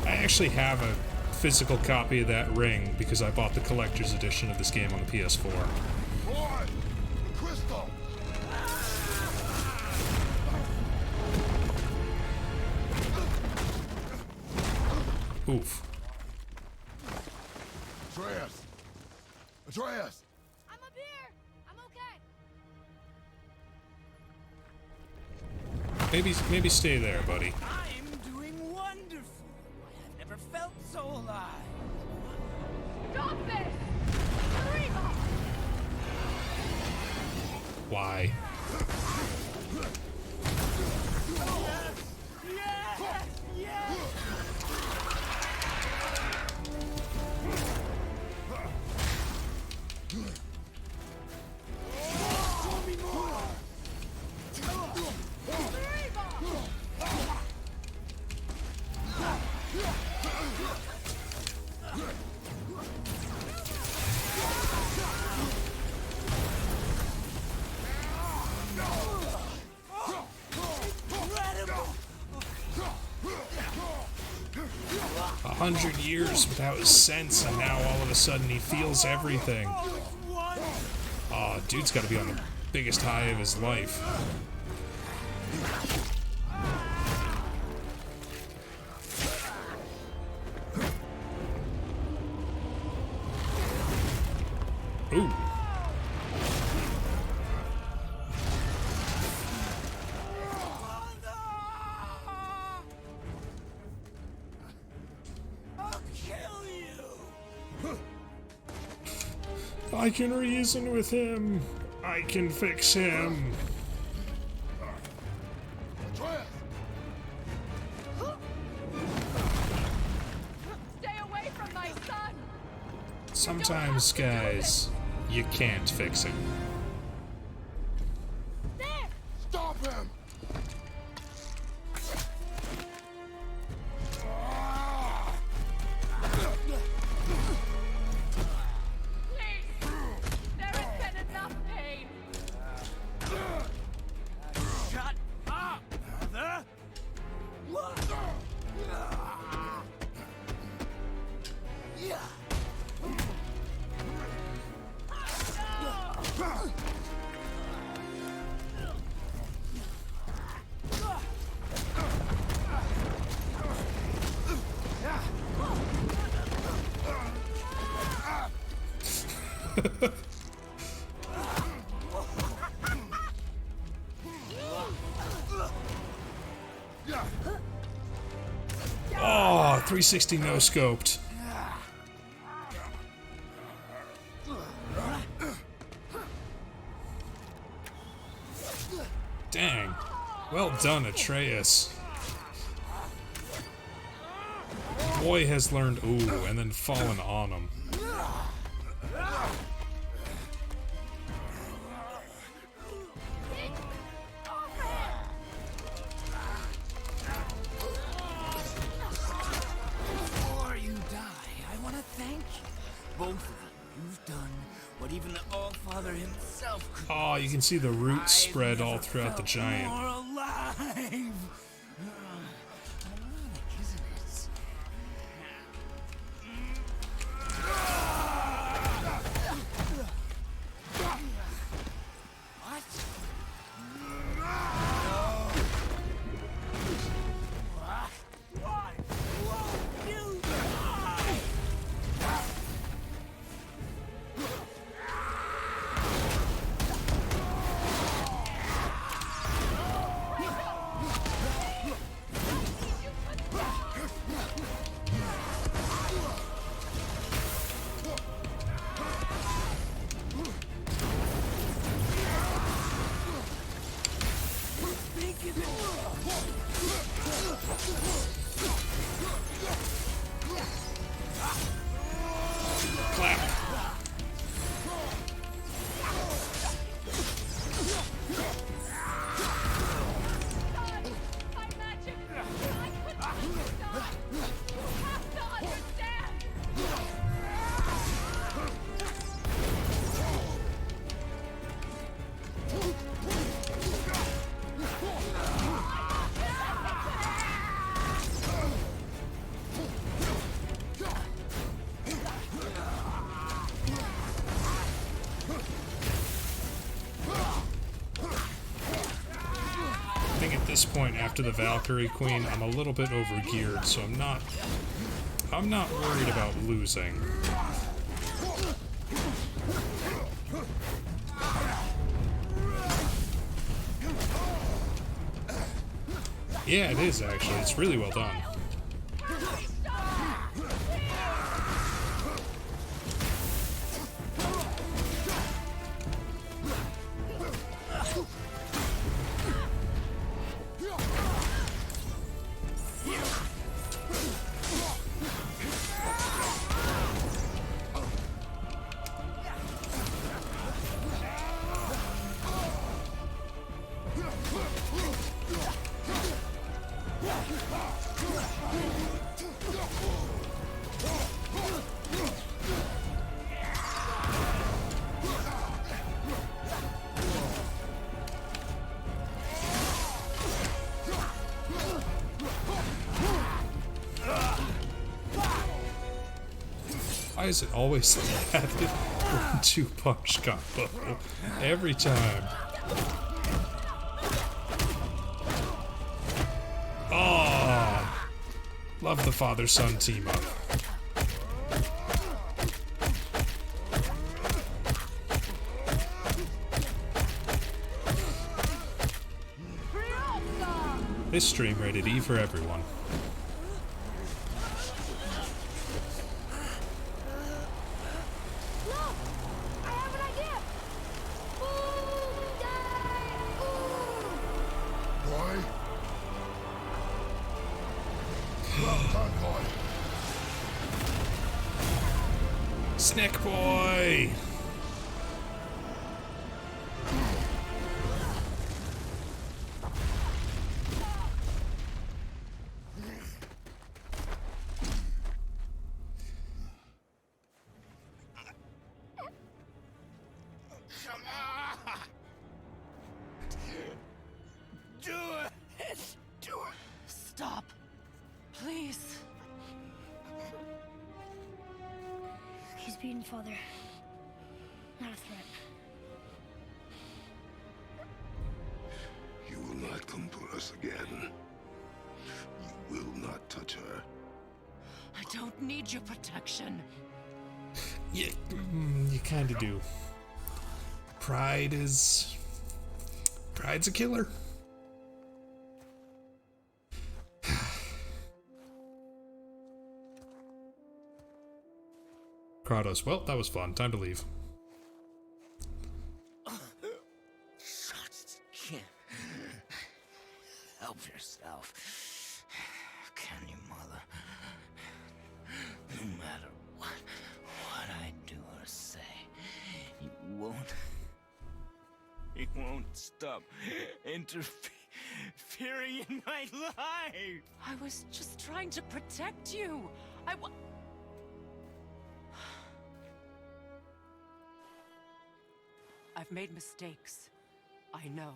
I actually have a physical copy of that ring because I bought the collector's edition of this game on the PS4. Boy! Crystal! Oof. Atreus! Atreus! I'm up here! I'm okay! Maybe stay there, buddy. I'm doing wonderful. I have never felt so alive. Stop this! Reba! Why? 100 years without sense, and now all of a sudden he feels everything. Aw, dude's gotta be on the biggest high of his life. Ooh. I can reason with him. I can fix him. Stay away from my son! Sometimes, guys, you can't fix him. There! Stop him! Please! There has been enough pain! Shut up, mother! Oh, 360 no scoped. Dang. Well done, Atreus. Boy has learned ooh, and then fallen on him. Before you die, I want to thank you. Both of you. You've done what even the All-Father himself could. Oh, you can see the roots spread all throughout the I've giant. never felt more alive. Ironic, isn't it? What? Why won't you die? Clap. My magic! I couldn't stop! You have to understand! I think at this point, after the Valkyrie Queen, I'm a little bit overgeared, so I'm not worried about losing. Yeah, it is actually. It's really well done. Why is it always that 1-2 punch combo? Every time. Oh! Love the father-son team-up. This stream rated E for everyone. Look! I have an idea! Boy? Convoy. Snack boy! Stop. Please. He's beaten, Father. Not a threat. You will not come for us again. You will not touch her. I don't need your protection. Yeah, you kind of do. Pride's a killer. Kratos, well, that was fun. Time to leave. Just can't help yourself. Can you, Mother? No matter what I do or say, you won't stop interfering in my life. I was just trying to protect you. I've made mistakes. I know.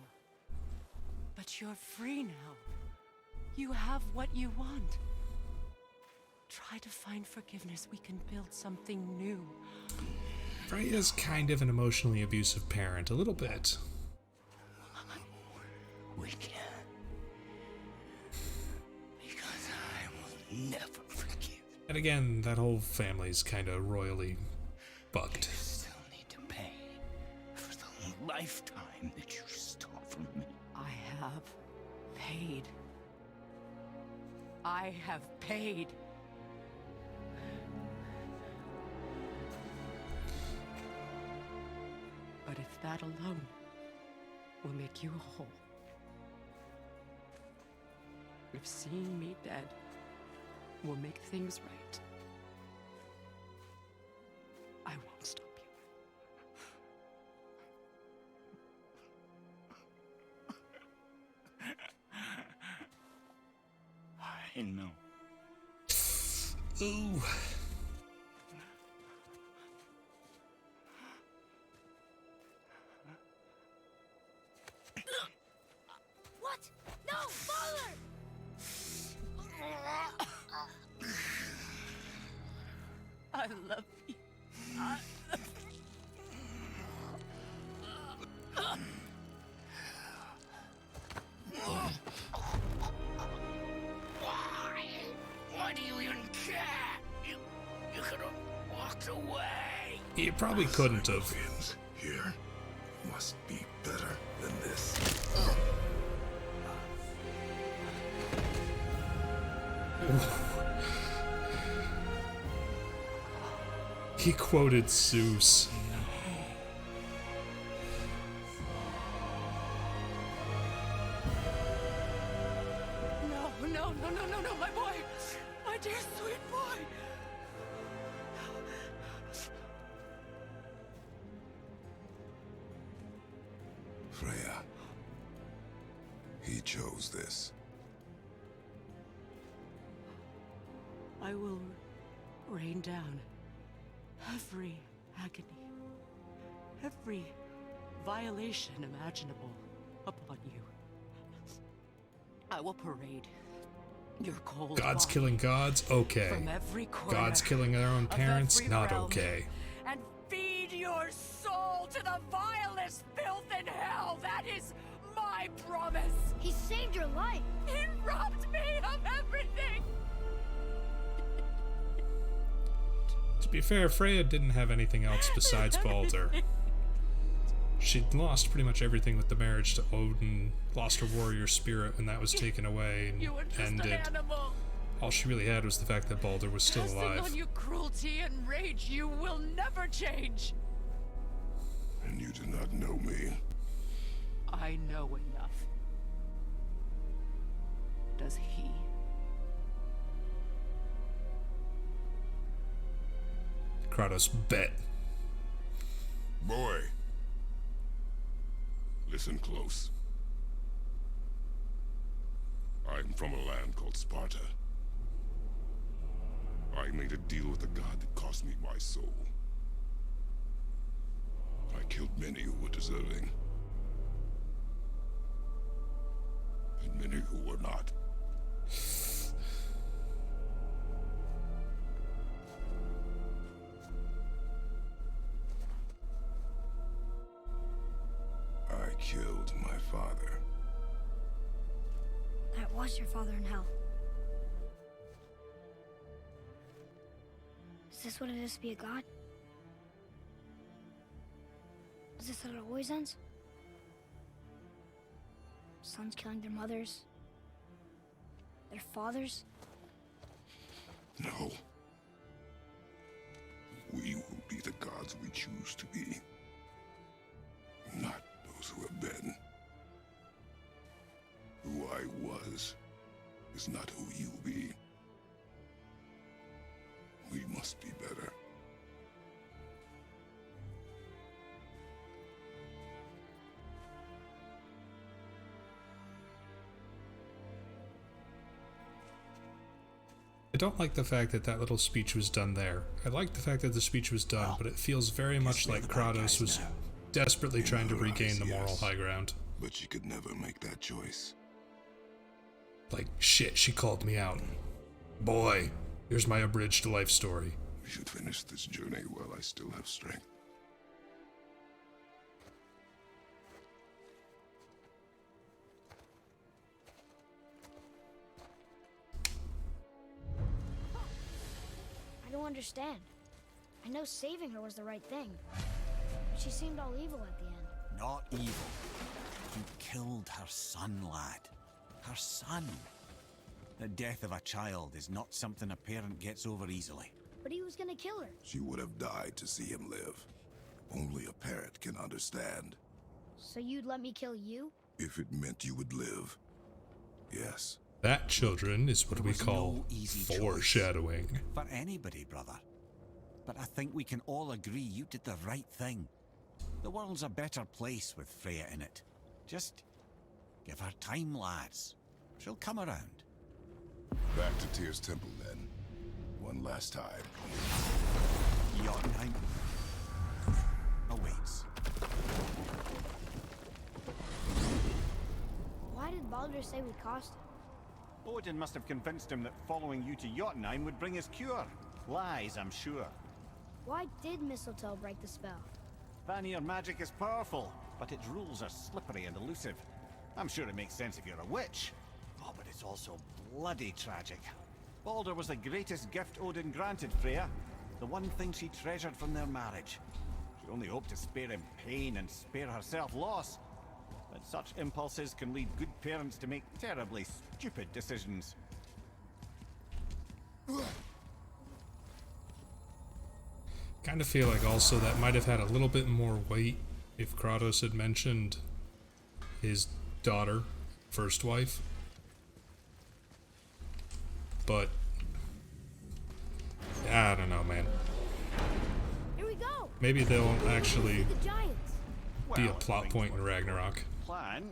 But you're free now. You have what you want. Try to find forgiveness. We can build something new. Freya's kind of an emotionally abusive parent, a little bit. We can. Because I will never forgive. And again, that whole family's kind of royally bugged. You still need to pay for the lifetime that you stole from me. I have paid. I have paid. But if that alone will make you whole, if seeing me dead will make things right, I won't stop you. I know. Ooh. What? No, Father! I love you. Why do you even care? You could have walked away. You probably couldn't have. Ruffians here must be better than this. He quoted Zeus. No, my boy! My dear sweet boy! Freya. He chose this. I will rain down every agony, every violation imaginable upon you. I will parade Your cold Gods body killing gods? Okay. from every corner Gods killing their own of parents? every Not realm, okay. and feed your soul to the vilest filth in hell. That is my promise. He saved your life. He robbed me of everything. To be fair, Freya didn't have anything else besides Baldur. She'd lost pretty much everything with the marriage to Odin, lost her warrior spirit when that was taken away and You were just ended. an animal. All she really had was the fact that Baldur was still Casting alive. on you cruelty and rage, you will never change. And you do not know me. I know enough. Does he? Kratos bet. Boy. Listen close. I'm from a land called Sparta. I made a deal with a god that cost me my soul. I killed many who were deserving. And many who were not. I killed my father. That was your father in hell. Is this what it is to be a god? Is this how it always ends? Sons killing their mothers? Their fathers? No. We will be the gods we choose to be. Not those who have been. Who I was is not who you will be. We must be better. I don't like the fact that that little speech was done there. I like the fact that the speech was done, but it feels very much like Kratos was desperately trying to regain the moral high ground. But she could never make that choice. Like, shit, she called me out. Boy, here's my abridged life story. We should finish this journey while I still have strength. I don't understand. I know saving her was the right thing. But she seemed all evil at the end. Not evil. You killed her son, lad. Her son. The death of a child is not something a parent gets over easily. But he was gonna kill her. She would have died to see him live. Only a parent can understand. So you'd let me kill you? If it meant you would live. Yes. That, children, is what There we was call no easy choice. foreshadowing. For anybody, brother. But I think we can all agree you did the right thing. The world's a better place with Freya in it. Just give her time, lads. She'll come around. Back to Tyr's temple, then. One last time. Jotunheim awaits. Why did Baldur say we cost him? Odin must have convinced him that following you to Jotunheim would bring his cure. Lies, I'm sure. Why did Mistletoe break the spell? Vanir magic is powerful, but its rules are slippery and elusive. I'm sure it makes sense if you're a witch. Oh, but it's also bloody tragic. Baldur was the greatest gift Odin granted Freya. The one thing she treasured from their marriage. She only hoped to spare him pain and spare herself loss. But such impulses can lead good parents to make terribly stupid decisions. Kind of feel like also that might have had a little bit more weight if Kratos had mentioned his daughter, first wife. But I don't know, man. Here we go! Maybe they'll actually The giants! be a Well, plot things point in work Ragnarok. Plan.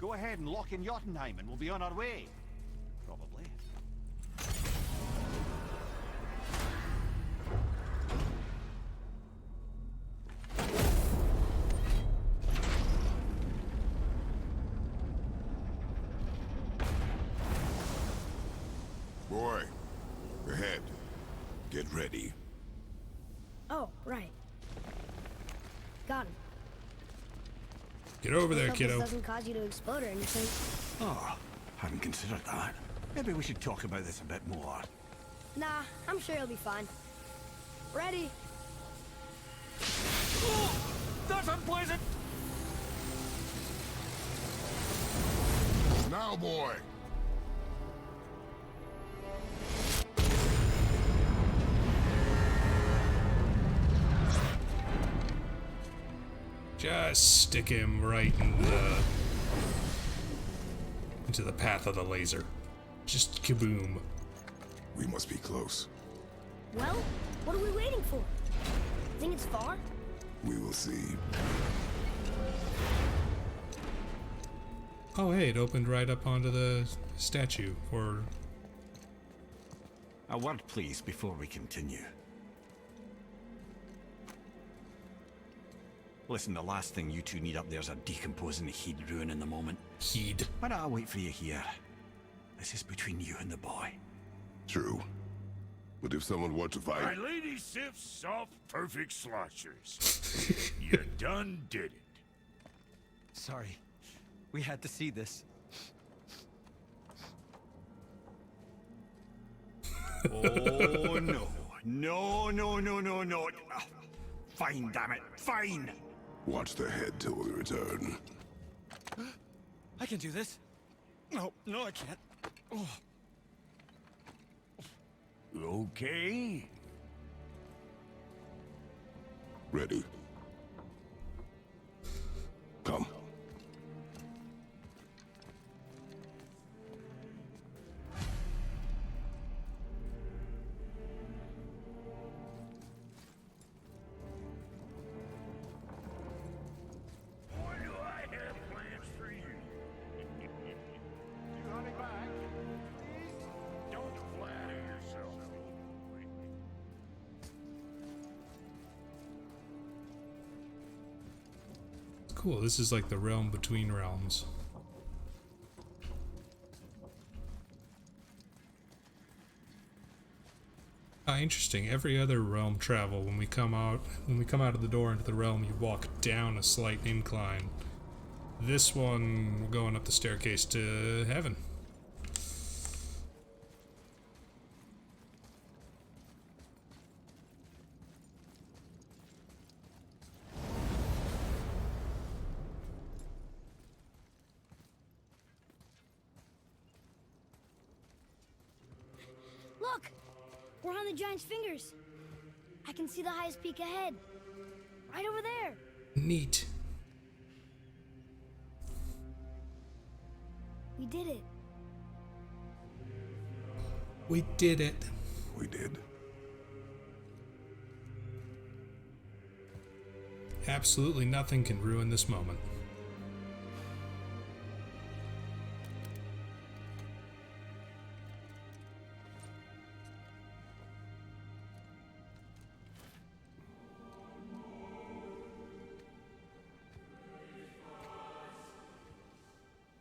Go ahead and lock in Jotunheim and we'll be on our way. Probably. Boy, ahead. Get ready. Oh, right. Got him. Get over there, Hope kiddo. this doesn't cause you to explode or anything. Oh, hadn't considered that. Maybe we should talk about this a bit more. Nah, I'm sure you'll be fine. Ready? Oh, that's unpleasant! Now, boy. Just stick him right into the path of the laser. Just kaboom. We must be close. Well, what are we waiting for? Think it's far? We will see. Oh, hey, it opened right up onto the statue. Or A word, please, before we continue. Listen, the last thing you two need up there's a decomposing heed ruin in the moment. heed. Why don't I wait for you here? This is between you and the boy. True. But if someone were to My fight... lady sips soft, perfect sloshers. You done did it. Sorry. We had to see this. Oh, no. No, no, no, no, no. Ah, fine, damn it. Fine. Watch the head till we return. I can do this. No, no, I can't. Oh. Okay. Ready. Come. Boy, do I have plans for you. You honey back, please? Don't flatter yourself, boy. Cool, this is like the realm between realms. Ah, interesting. Every other realm travel, when we come out of the door into the realm, you walk down a slight incline. This one, we're going up the staircase to heaven. Look! We're on the giant's fingers. I can see the highest peak ahead. Right over there. Neat. We did it. We did it. We did. Absolutely nothing can ruin this moment.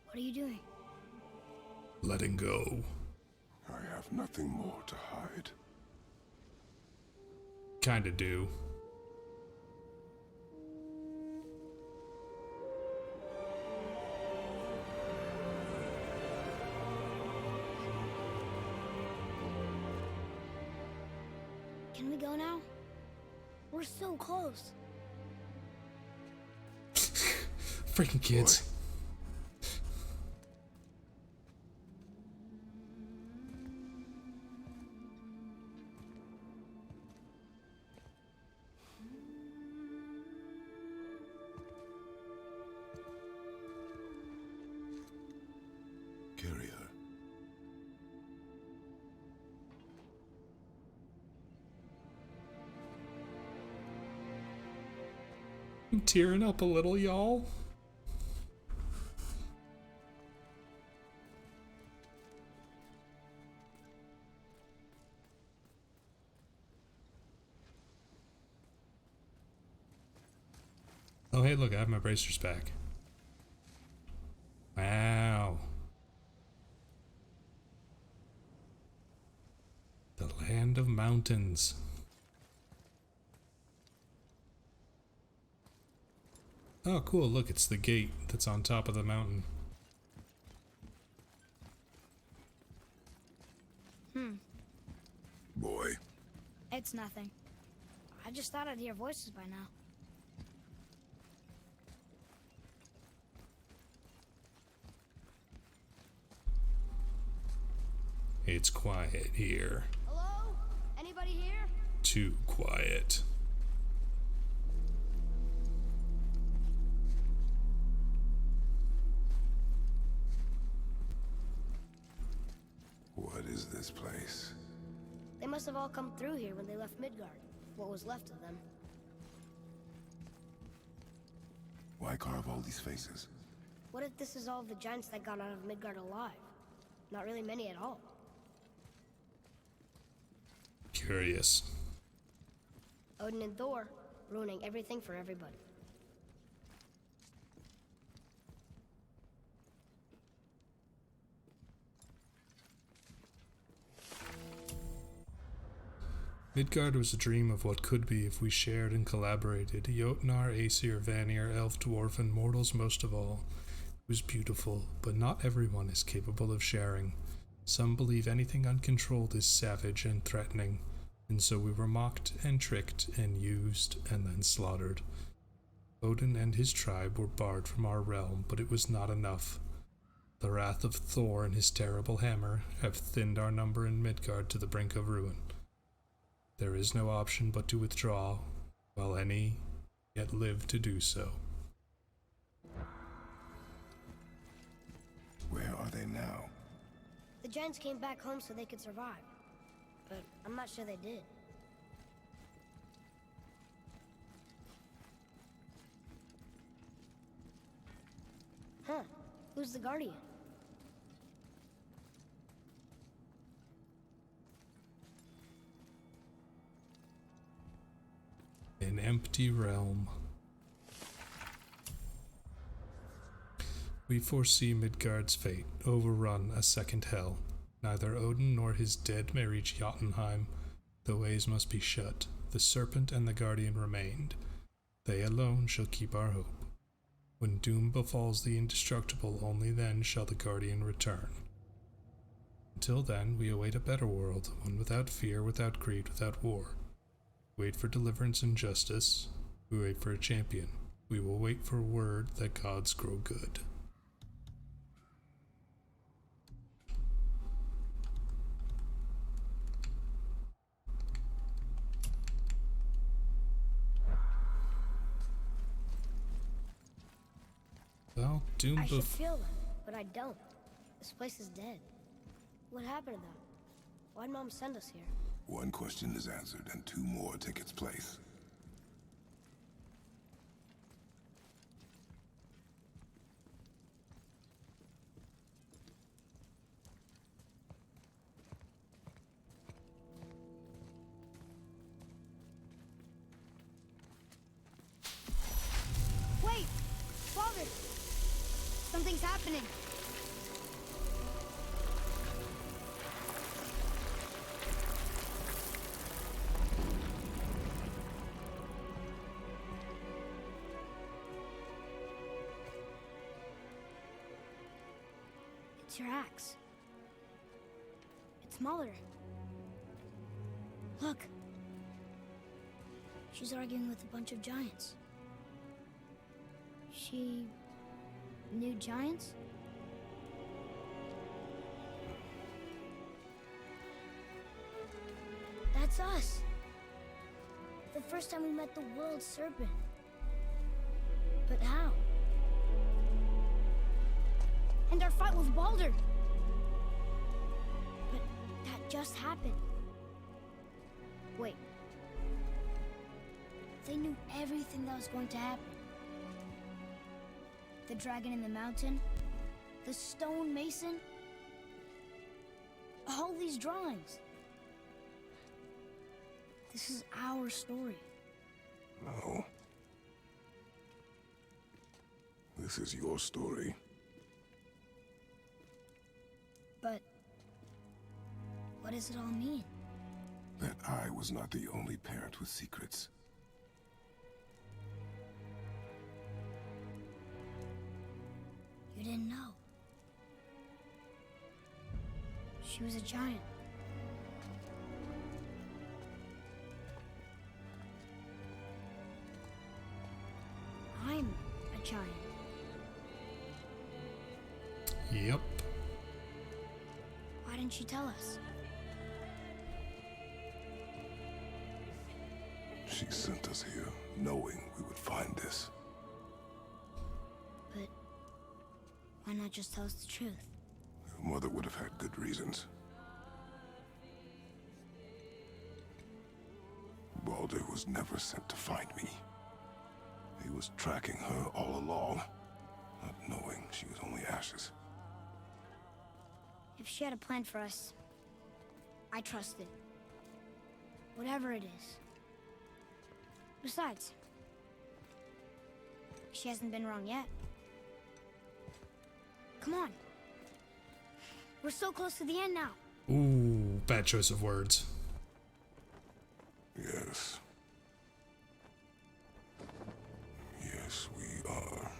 What are you doing? Letting go. I have nothing more to hide. Kinda do. Can we go now? We're so close. Freaking kids. Carry her. I'm tearing up a little, y'all. Oh, hey, look, I have my bracers back. Wow. Land of mountains. Oh, cool. Look, it's the gate that's on top of the mountain. Boy, It's nothing. I just thought I'd hear voices by now. It's quiet here. Hello? Anybody here? Too quiet. what is this place? They must have all come through here when they left Midgard. What was left of them. Why carve all these faces? What if this is all the giants that got out of Midgard alive? Not really many at all. Curious. Odin and Thor, ruining everything for everybody. Midgard was a dream of what could be if we shared and collaborated. Jotnar, Aesir, Vanir, Elf, Dwarf, and mortals most of all. It was beautiful, but not everyone is capable of sharing. Some believe anything uncontrolled is savage and threatening, and so we were mocked and tricked and used and then slaughtered. Odin and his tribe were barred from our realm, but it was not enough. The wrath of Thor and his terrible hammer have thinned our number in Midgard to the brink of ruin. There is no option but to withdraw, while any yet live to do so. Where are they now? The giants came back home so they could survive. But I'm not sure they did. Huh. Who's the guardian? An empty realm. We foresee Midgard's fate, overrun a second hell. Neither Odin nor his dead may reach Jotunheim. The ways must be shut. The serpent and the guardian remained. They alone shall keep our hope. When doom befalls the indestructible, only then shall the guardian return. Until then, we await a better world, one without fear, without greed, without war. We wait for deliverance and justice. We wait for a champion. We will wait for word that gods grow good. Well, doom I should feel them, but I don't. This place is dead. What happened to them? Why'd Mom send us here? One question is answered and two more take its place. Wait! Father! Something's happening! It's your axe. It's smaller. Look! She's arguing with a bunch of giants. She knew giants? That's us! The first time we met the world serpent. But how? And our fight with Baldur! But that just happened. Wait. They knew everything that was going to happen. The dragon in the mountain, the stone mason, all these drawings. This is our story. No. This is your story. But what does it all mean? that I was not the only parent with secrets. You didn't know. She was a giant. I'm a giant. Yep. Why didn't you tell us? She sent us here knowing we would find this. But why not just tell us the truth? Your mother would have had good reasons. Baldur was never sent to find me. He was tracking her all along, not knowing she was only ashes. If she had a plan for us, I trust it. Whatever it is. Besides, she hasn't been wrong yet. Come on. We're so close to the end now. Ooh, bad choice of words. Yes. Yes, we are.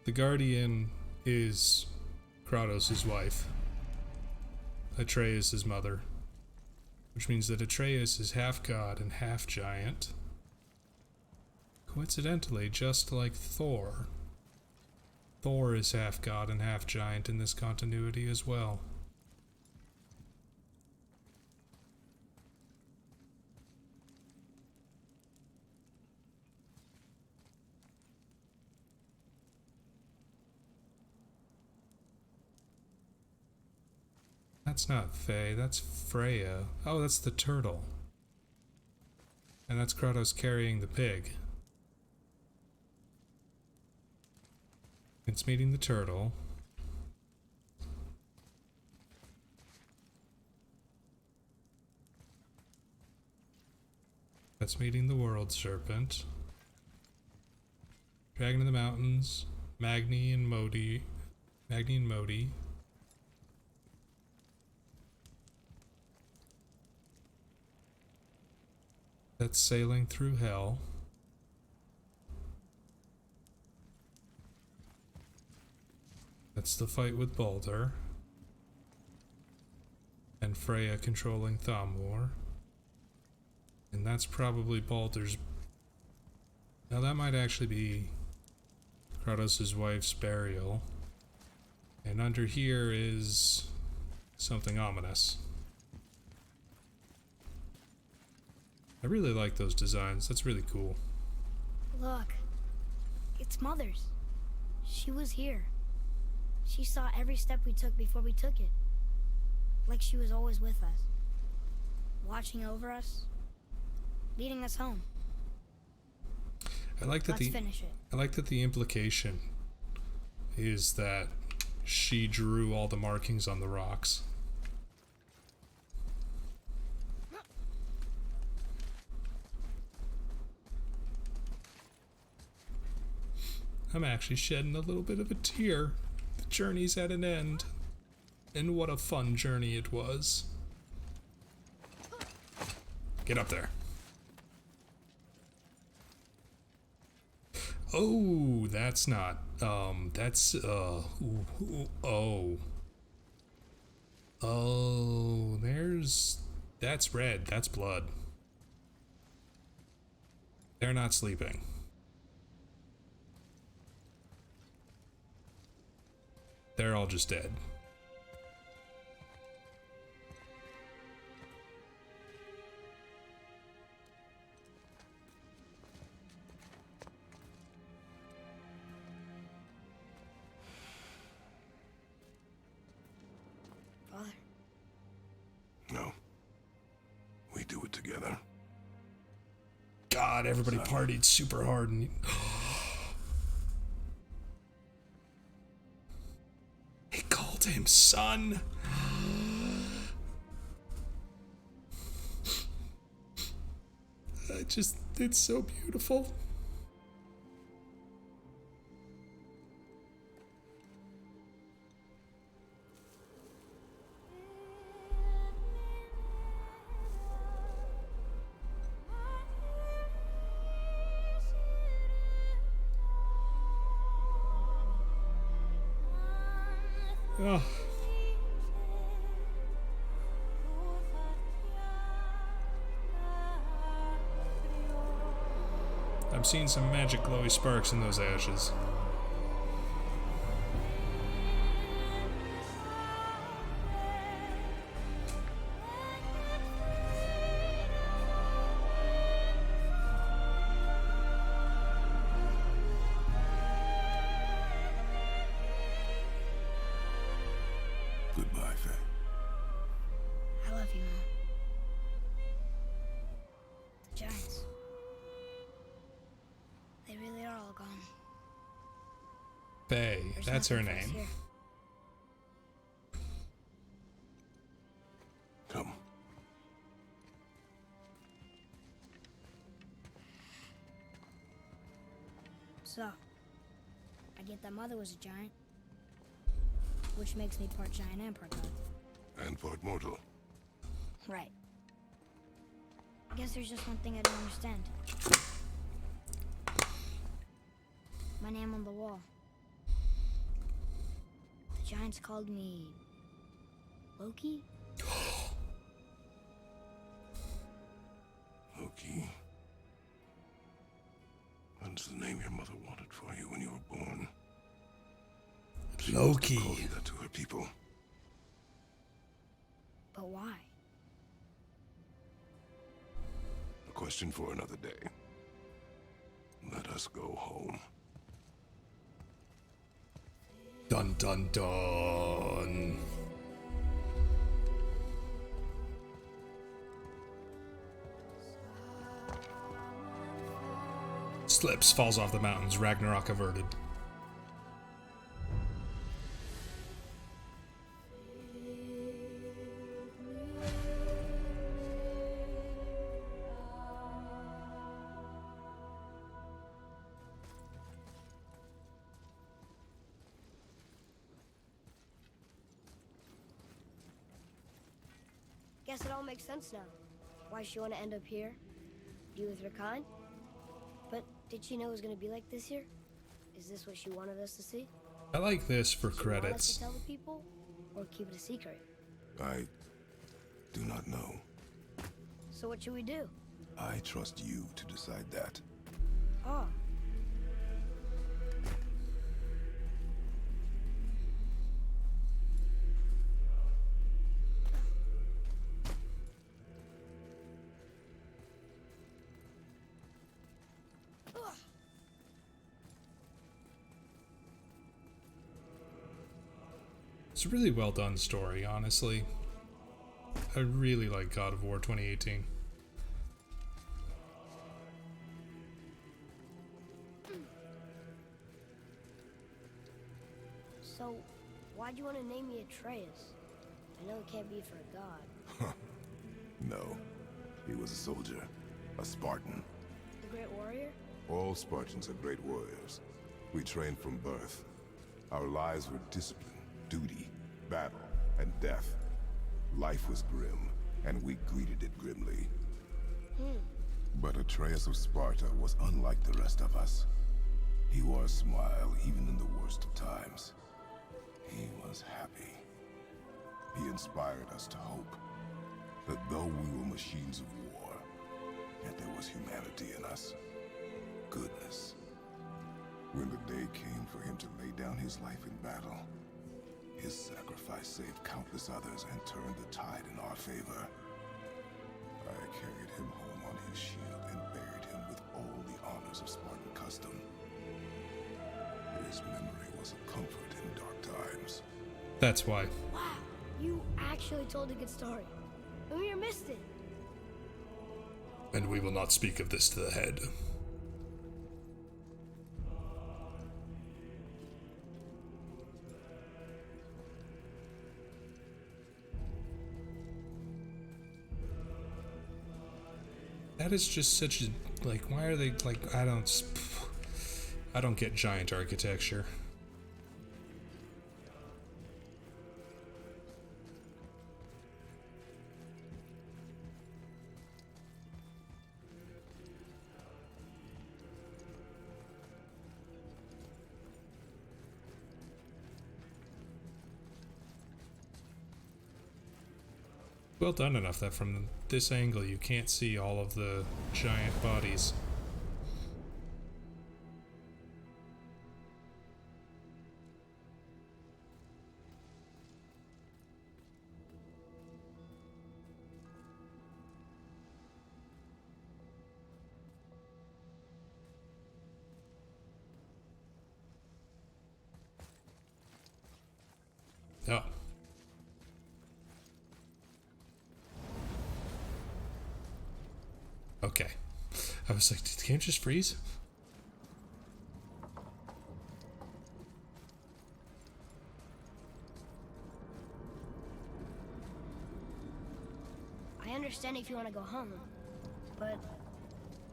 The Guardian is Kratos' wife. Atreus' his mother. Which means that Atreus is half god and half giant. Coincidentally, just like Thor. Thor is half god and half giant in this continuity as well. That's not Faye, that's Freya. Oh, that's the turtle. And that's Kratos carrying the pig. It's meeting the turtle. That's meeting the world serpent. Dragon of the mountains. Magni and Modi. Magni and Modi. That's sailing through hell. That's the fight with Baldur. And Freya controlling Thamur. And that's probably Baldur's... Now that might actually be Kratos' wife's burial. And under here is something ominous. I really like those designs. That's really cool. Look. It's Mother's. She was here. She saw every step we took before we took it. Like she was always with us. Watching over us. Leading us home. I like that Let's finish it. I like that the implication is that she drew all the markings on the rocks. I'm actually shedding a little bit of a tear. The journey's at an end. And what a fun journey it was. Get up there. Oh, that's not, that's, oh. Oh, that's red, that's blood. They're not sleeping. They're all just dead. Father. No. We do it together. God, everybody partied super hard and... He called him son. it's so beautiful. Oh. I'm seeing some magic glowy sparks in those ashes. Goodbye, Faye. I love you, Mom. The giants. They really are all gone. Faye, There's that's her nothing for us name. here. Come. So, I get that Mother was a giant, which makes me part giant and part god. And part mortal. Right. I guess there's just one thing I don't understand. My name on the wall. The giants called me Loki? Loki. That's the name your mother wanted for you when you were born. Loki. Called you that to her people. But why? A question for another day. Let us go home. Dun dun dun. Slips, falls off the mountains, Ragnarok averted. Guess it all makes sense now. Why she want to end up here? Be with her kind? But did she know it was going to be like this here? Is this what she wanted us to see? I like this for Did she want us credits. to tell the people? Or keep it a secret? I do not know. So what should we do? I trust you to decide that. Oh. It's a really well done story, honestly. I really like God of War 2018. So, why'd you want to name me Atreus? I know it can't be for a god. No. He was a soldier. A Spartan. A great warrior? All Spartans are great warriors. We trained from birth. Our lives were discipline, duty, battle, and death. Life was grim, and we greeted it grimly. But Atreus of Sparta was unlike the rest of us. He wore a smile even in the worst of times. He was happy. He inspired us to hope that though we were machines of war, yet there was humanity in us. Goodness. When the day came for him to lay down his life in battle, his sacrifice saved countless others and turned the tide in our favor. I carried him home on his shield and buried him with all the honors of Spartan custom. His memory was a comfort in dark times. That's why. Wow, you actually told a good story. And we missed it. And we will not speak of this to the head. That is just such a, like, why are they, like, I don't get giant architecture. Well done enough that from this angle you can't see all of the giant bodies. Oh. Okay. I was like, did the game just freeze? I understand if you want to go home, but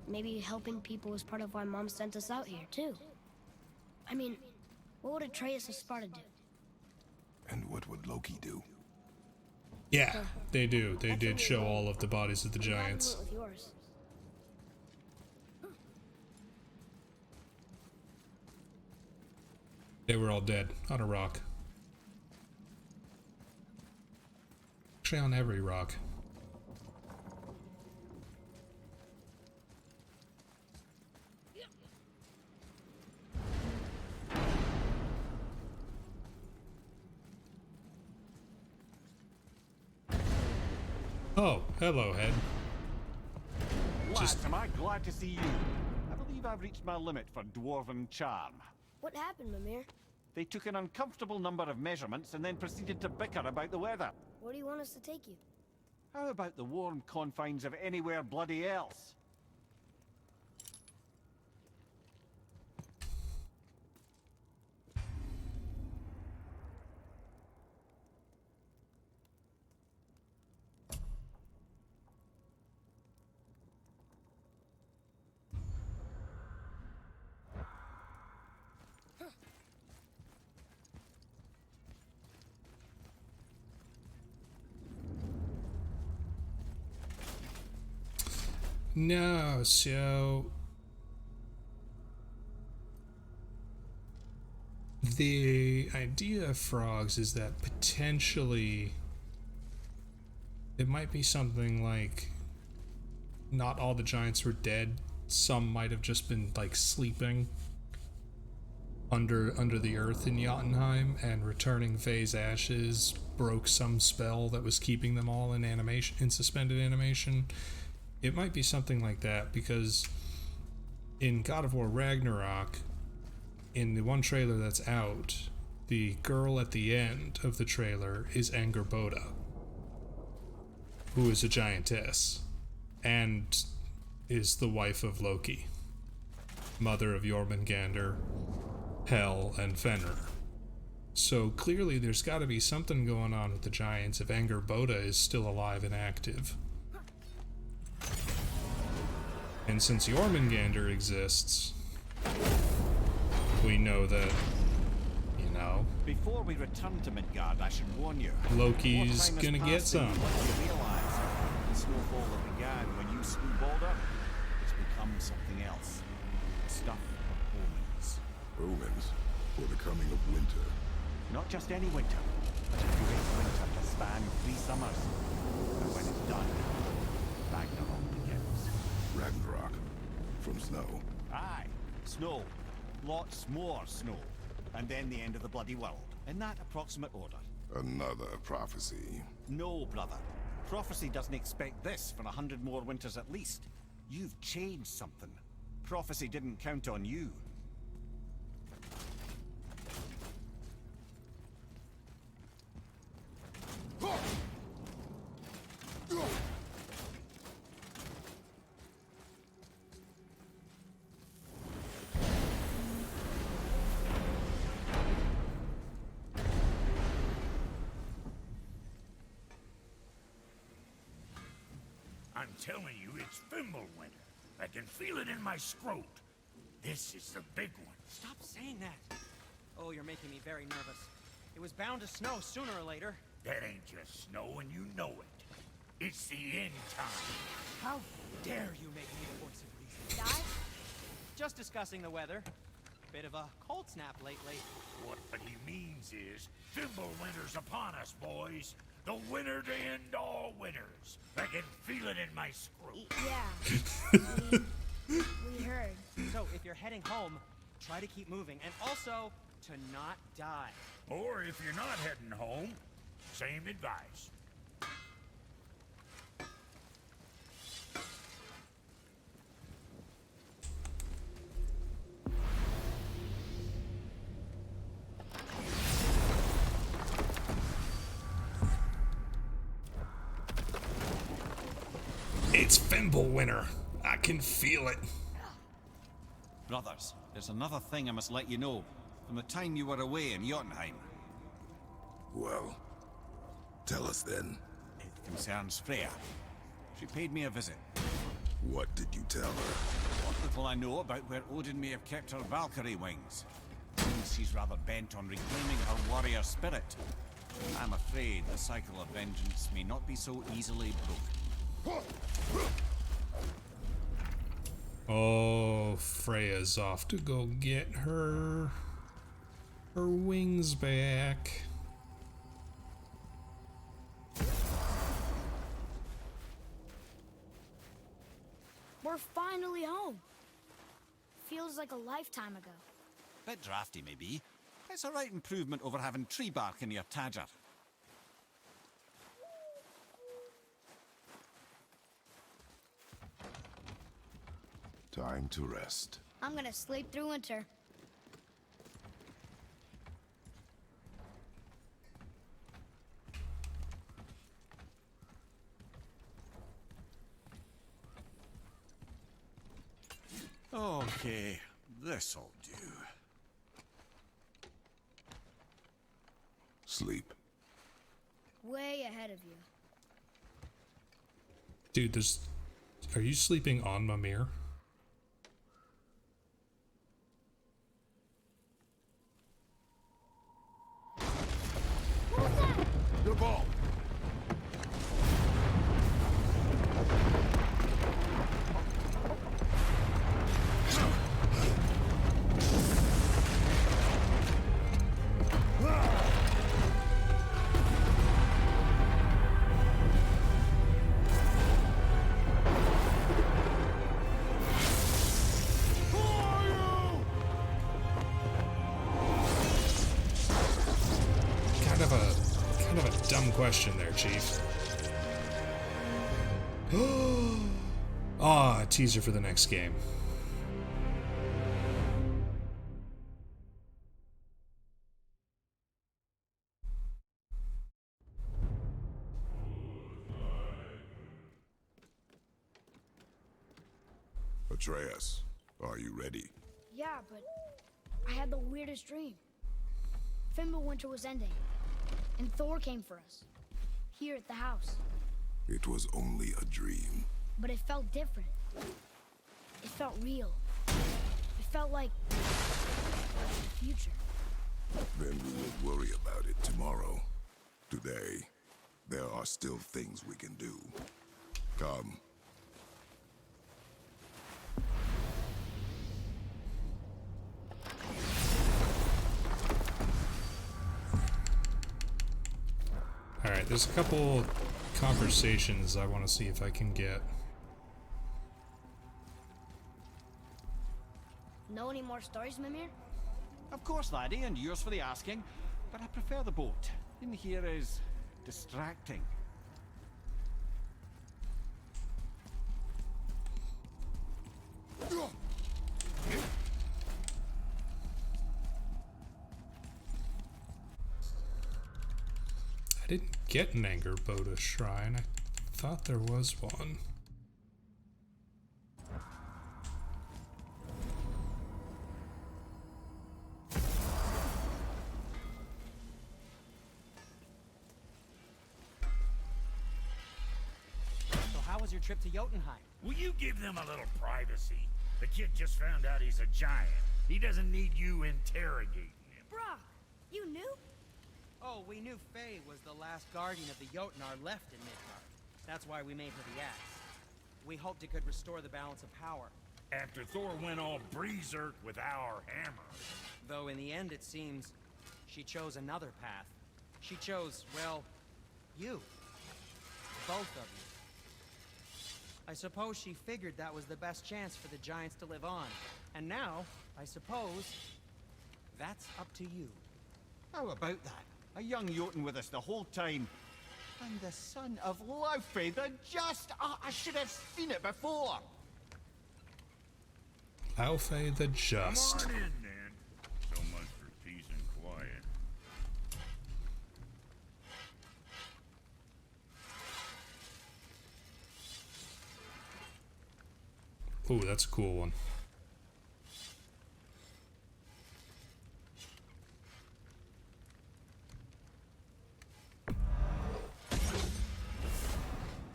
maybe helping people is part of why Mom sent us out here, too. I mean, what would Atreus of Sparta do? And what would Loki do? Yeah, they do. They did show all of the bodies of the I'm glad we giants. went with yours. They were all dead on a rock. Actually, on every rock. Oh, hello, Head. Lads, am I glad to see you? I believe I've reached my limit for dwarven charm. What happened, Mimir? They took an uncomfortable number of measurements and then proceeded to bicker about the weather. Where do you want us to take you? How about the warm confines of anywhere bloody else? No, so the idea of frogs is that potentially it might be something like not all the giants were dead. Some might have just been like sleeping under the earth in Jotunheim, and returning Faye's ashes broke some spell that was keeping them all in animation, in suspended animation. It might be something like that, because in God of War Ragnarok, in the one trailer that's out, the girl at the end of the trailer is Angerboda, who is a giantess, and is the wife of Loki, mother of Jormungandr, Hel, and Fenrir. So clearly there's got to be something going on with the giants if Angerboda is still alive and active. And since Jormungandr exists, we know that, you know, Before we return to Midgard, I should warn you. Loki's more time has gonna get passed than some. you likely realize. The snowfall that began when you slew Baldur has become something else. Stuff of omens. Omens for the coming of winter. Not just any winter, but a great winter to span 3 summers. And when it's done, Ragnarok begins. Ragnarok. From snow. Aye, snow. Lots more snow. And then the end of the bloody world. In that approximate order. Another prophecy. No, brother. Prophecy doesn't expect this for 100 more winters at least. You've changed something. Prophecy didn't count on you. I'm telling you, it's Fimbulwinter. I can feel it in my scrot. This is the big one. Stop saying that. Oh, you're making me very nervous. It was bound to snow sooner or later. That ain't just snow, and you know it. It's the end time. How dare you make me the voice of reason? Die? Just discussing the weather. Bit of a cold snap lately. What he means is, Fimbulwinter's upon us, boys. The winner to end all winners. I can feel it in my scrot. Yeah. we heard. So, if you're heading home, try to keep moving, and also to not die. Or if you're not heading home, same advice. It's Fimbulwinter. I can feel it. Brothers, there's another thing I must let you know. From the time you were away in Jotunheim. Well, tell us then. It concerns Freya. She paid me a visit. What did you tell her? What little I know about where Odin may have kept her Valkyrie wings. Seems she's rather bent on reclaiming her warrior spirit. I'm afraid the cycle of vengeance may not be so easily broken. Oh, Freya's off to go get her wings back. We're finally home. Feels like a lifetime ago. Bit drafty, maybe. It's a right improvement over having tree bark in your tadger. Time to rest. I'm gonna sleep through winter. Okay, this'll do. Sleep. Way ahead of you. Dude, are you sleeping on Mimir? Your ball. Kind of a dumb question there, Chief. Ah, teaser for the next game. Atreus, are you ready? Yeah, but I had the weirdest dream. Fimbulwinter was ending, and Thor came for us. Here at the house. It was only a dream. But it felt different. It felt real. It felt like the future. Then we will worry about it tomorrow. Today, there are still things we can do. Come. Alright, there's a couple conversations I want to see if I can get. Know any more stories, Mimir? Of course, laddie, and yours for the asking. But I prefer the boat. In here is distracting. I didn't get an Angerboda shrine. I thought there was one. So how was was your trip to Jotunheim? Will you give them a little privacy? The kid just found out he's a giant. He doesn't need you interrogating him. Brock, you knew? Oh, we knew Faye was the last guardian of the Jotnar left in Midgard. That's why we made her the axe. We hoped it could restore the balance of power. After Thor went all berserk with our hammer. Though in the end it seems she chose another path. She chose, well, you. Both of you. I suppose she figured that was the best chance for the giants to live on. And now, I suppose, that's up to you. How about that? A young Jotun with us the whole time. And the son of Laufey, the just! Oh, I should have seen it before! Laufey the Just. Come on in, then. So much for peace and quiet. Ooh, that's a cool one.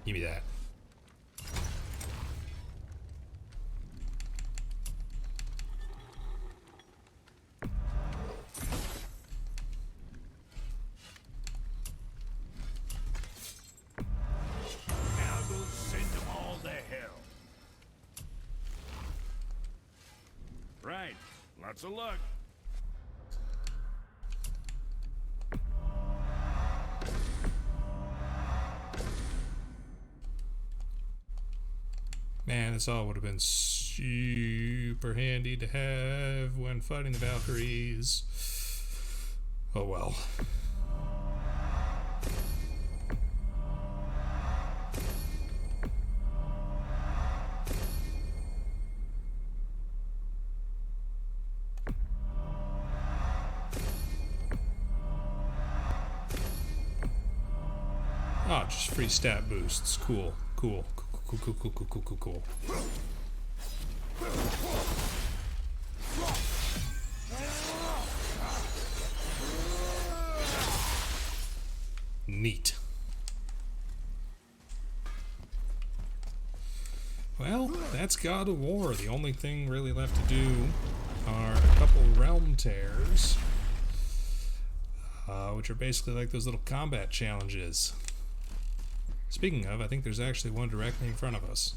Give me that. Now go send them all to hell. Right. Lots of luck. Man, this all would have been super handy to have when fighting the Valkyries. Oh well. Oh, just free stat boosts. Cool. Cool. Cool. Neat. Well, that's God of War. The only thing really left to do are a couple realm tears, which are basically like those little combat challenges. Speaking of, I think there's actually one directly in front of us.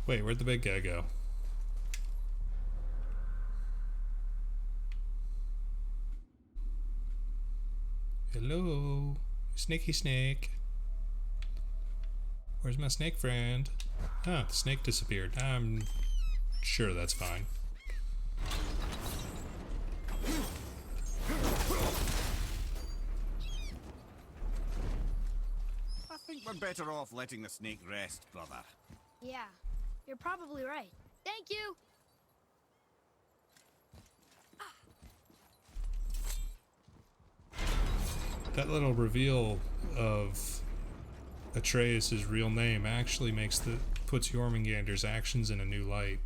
Wait, where'd the big guy go? Hello, snaky snake. Where's my snake friend? Ah, the snake disappeared. I'm sure that's fine. I think we're better off letting the snake rest, brother. Yeah, you're probably right. Thank you! That little reveal of Atreus' real name actually puts Jormungandr's actions in a new light.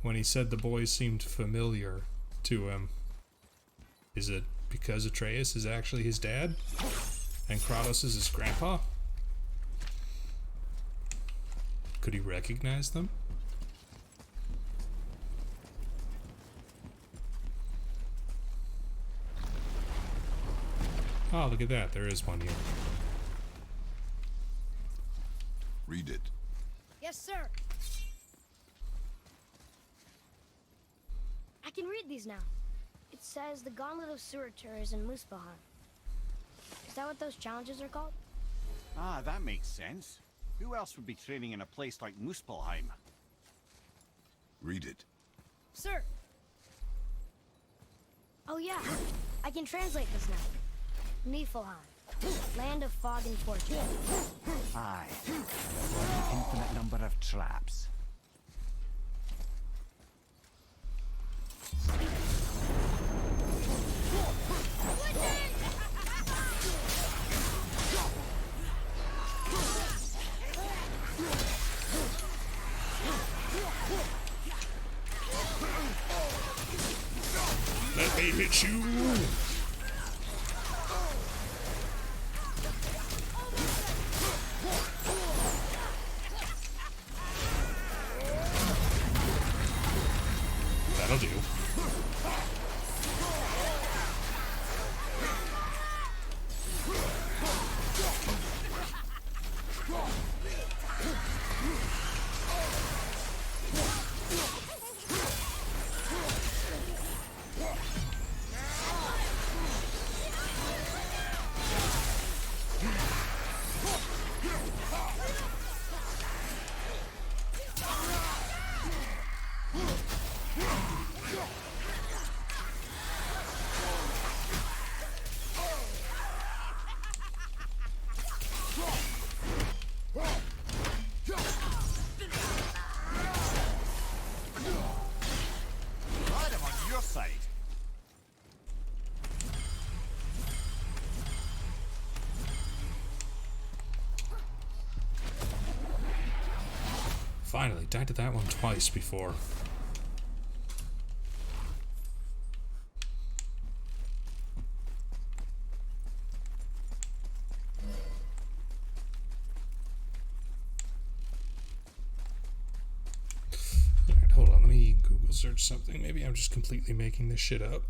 When he said the boys seemed familiar to him, is it because Atreus is actually his dad? And Kratos is his grandpa? Could he recognize them? Oh, look at that. There is one here. Read it. Yes, sir. I can read these now. It says the Gauntlet of Surtur is in Muspelheim. Is that what those challenges are called? Ah, that makes sense. Who else would be training in a place like Muspelheim? Read it. Sir! Oh yeah, I can translate this now. Niflheim, land of fog and fortune. Aye, for an infinite number of traps. Let me hit you! Finally, died to that one twice before. Alright, hold on, let me Google search something. Maybe I'm just completely making this shit up.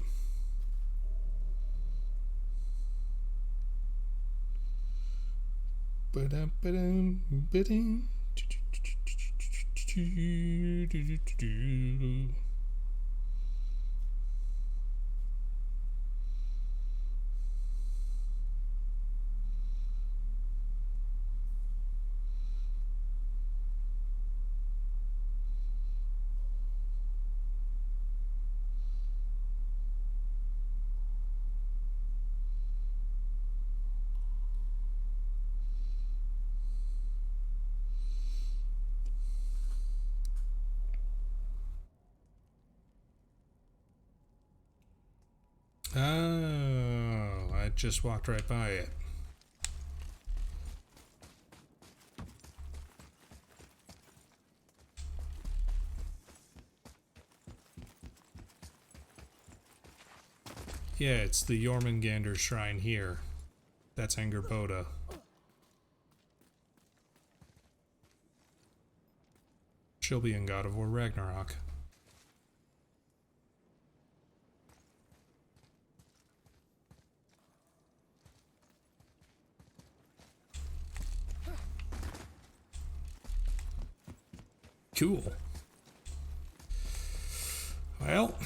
Oh, I just walked right by it. Yeah, it's the Jormungandr shrine here. That's Angerboda. She'll be in God of War Ragnarok. Cool. Well,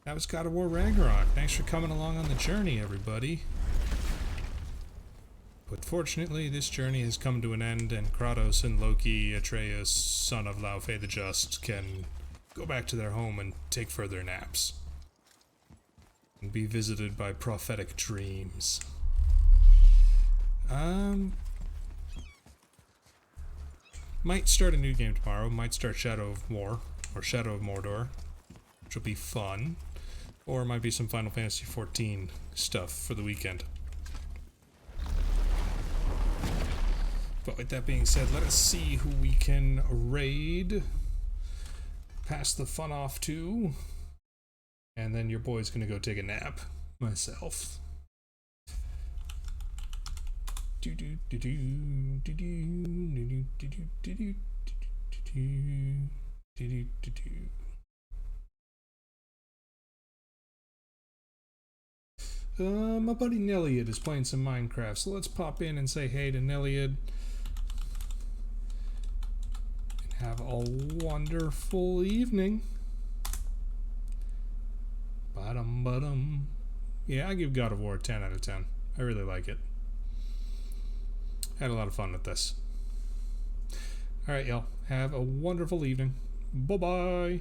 that was God of War Ragnarok. Thanks for coming along on the journey, everybody. But fortunately, this journey has come to an end, and Kratos and Loki, Atreus, son of Laufey the Just, can go back to their home and take further naps. And be visited by prophetic dreams. Might start a new game tomorrow. Might start Shadow of War, or Shadow of Mordor, which will be fun. Or it might be some Final Fantasy XIV stuff for the weekend. But with that being said, let us see who we can raid. Pass the fun off to. And then your boy's gonna go take a nap. Myself. My buddy Nelliad is playing some Minecraft, so let's pop in and say hey to Nelliad. And have a wonderful evening. Ba-dum. Yeah, I give God of War a 10 out of 10. I really like it. Had a lot of fun with this. Alright, y'all. Have a wonderful evening. Bye-bye.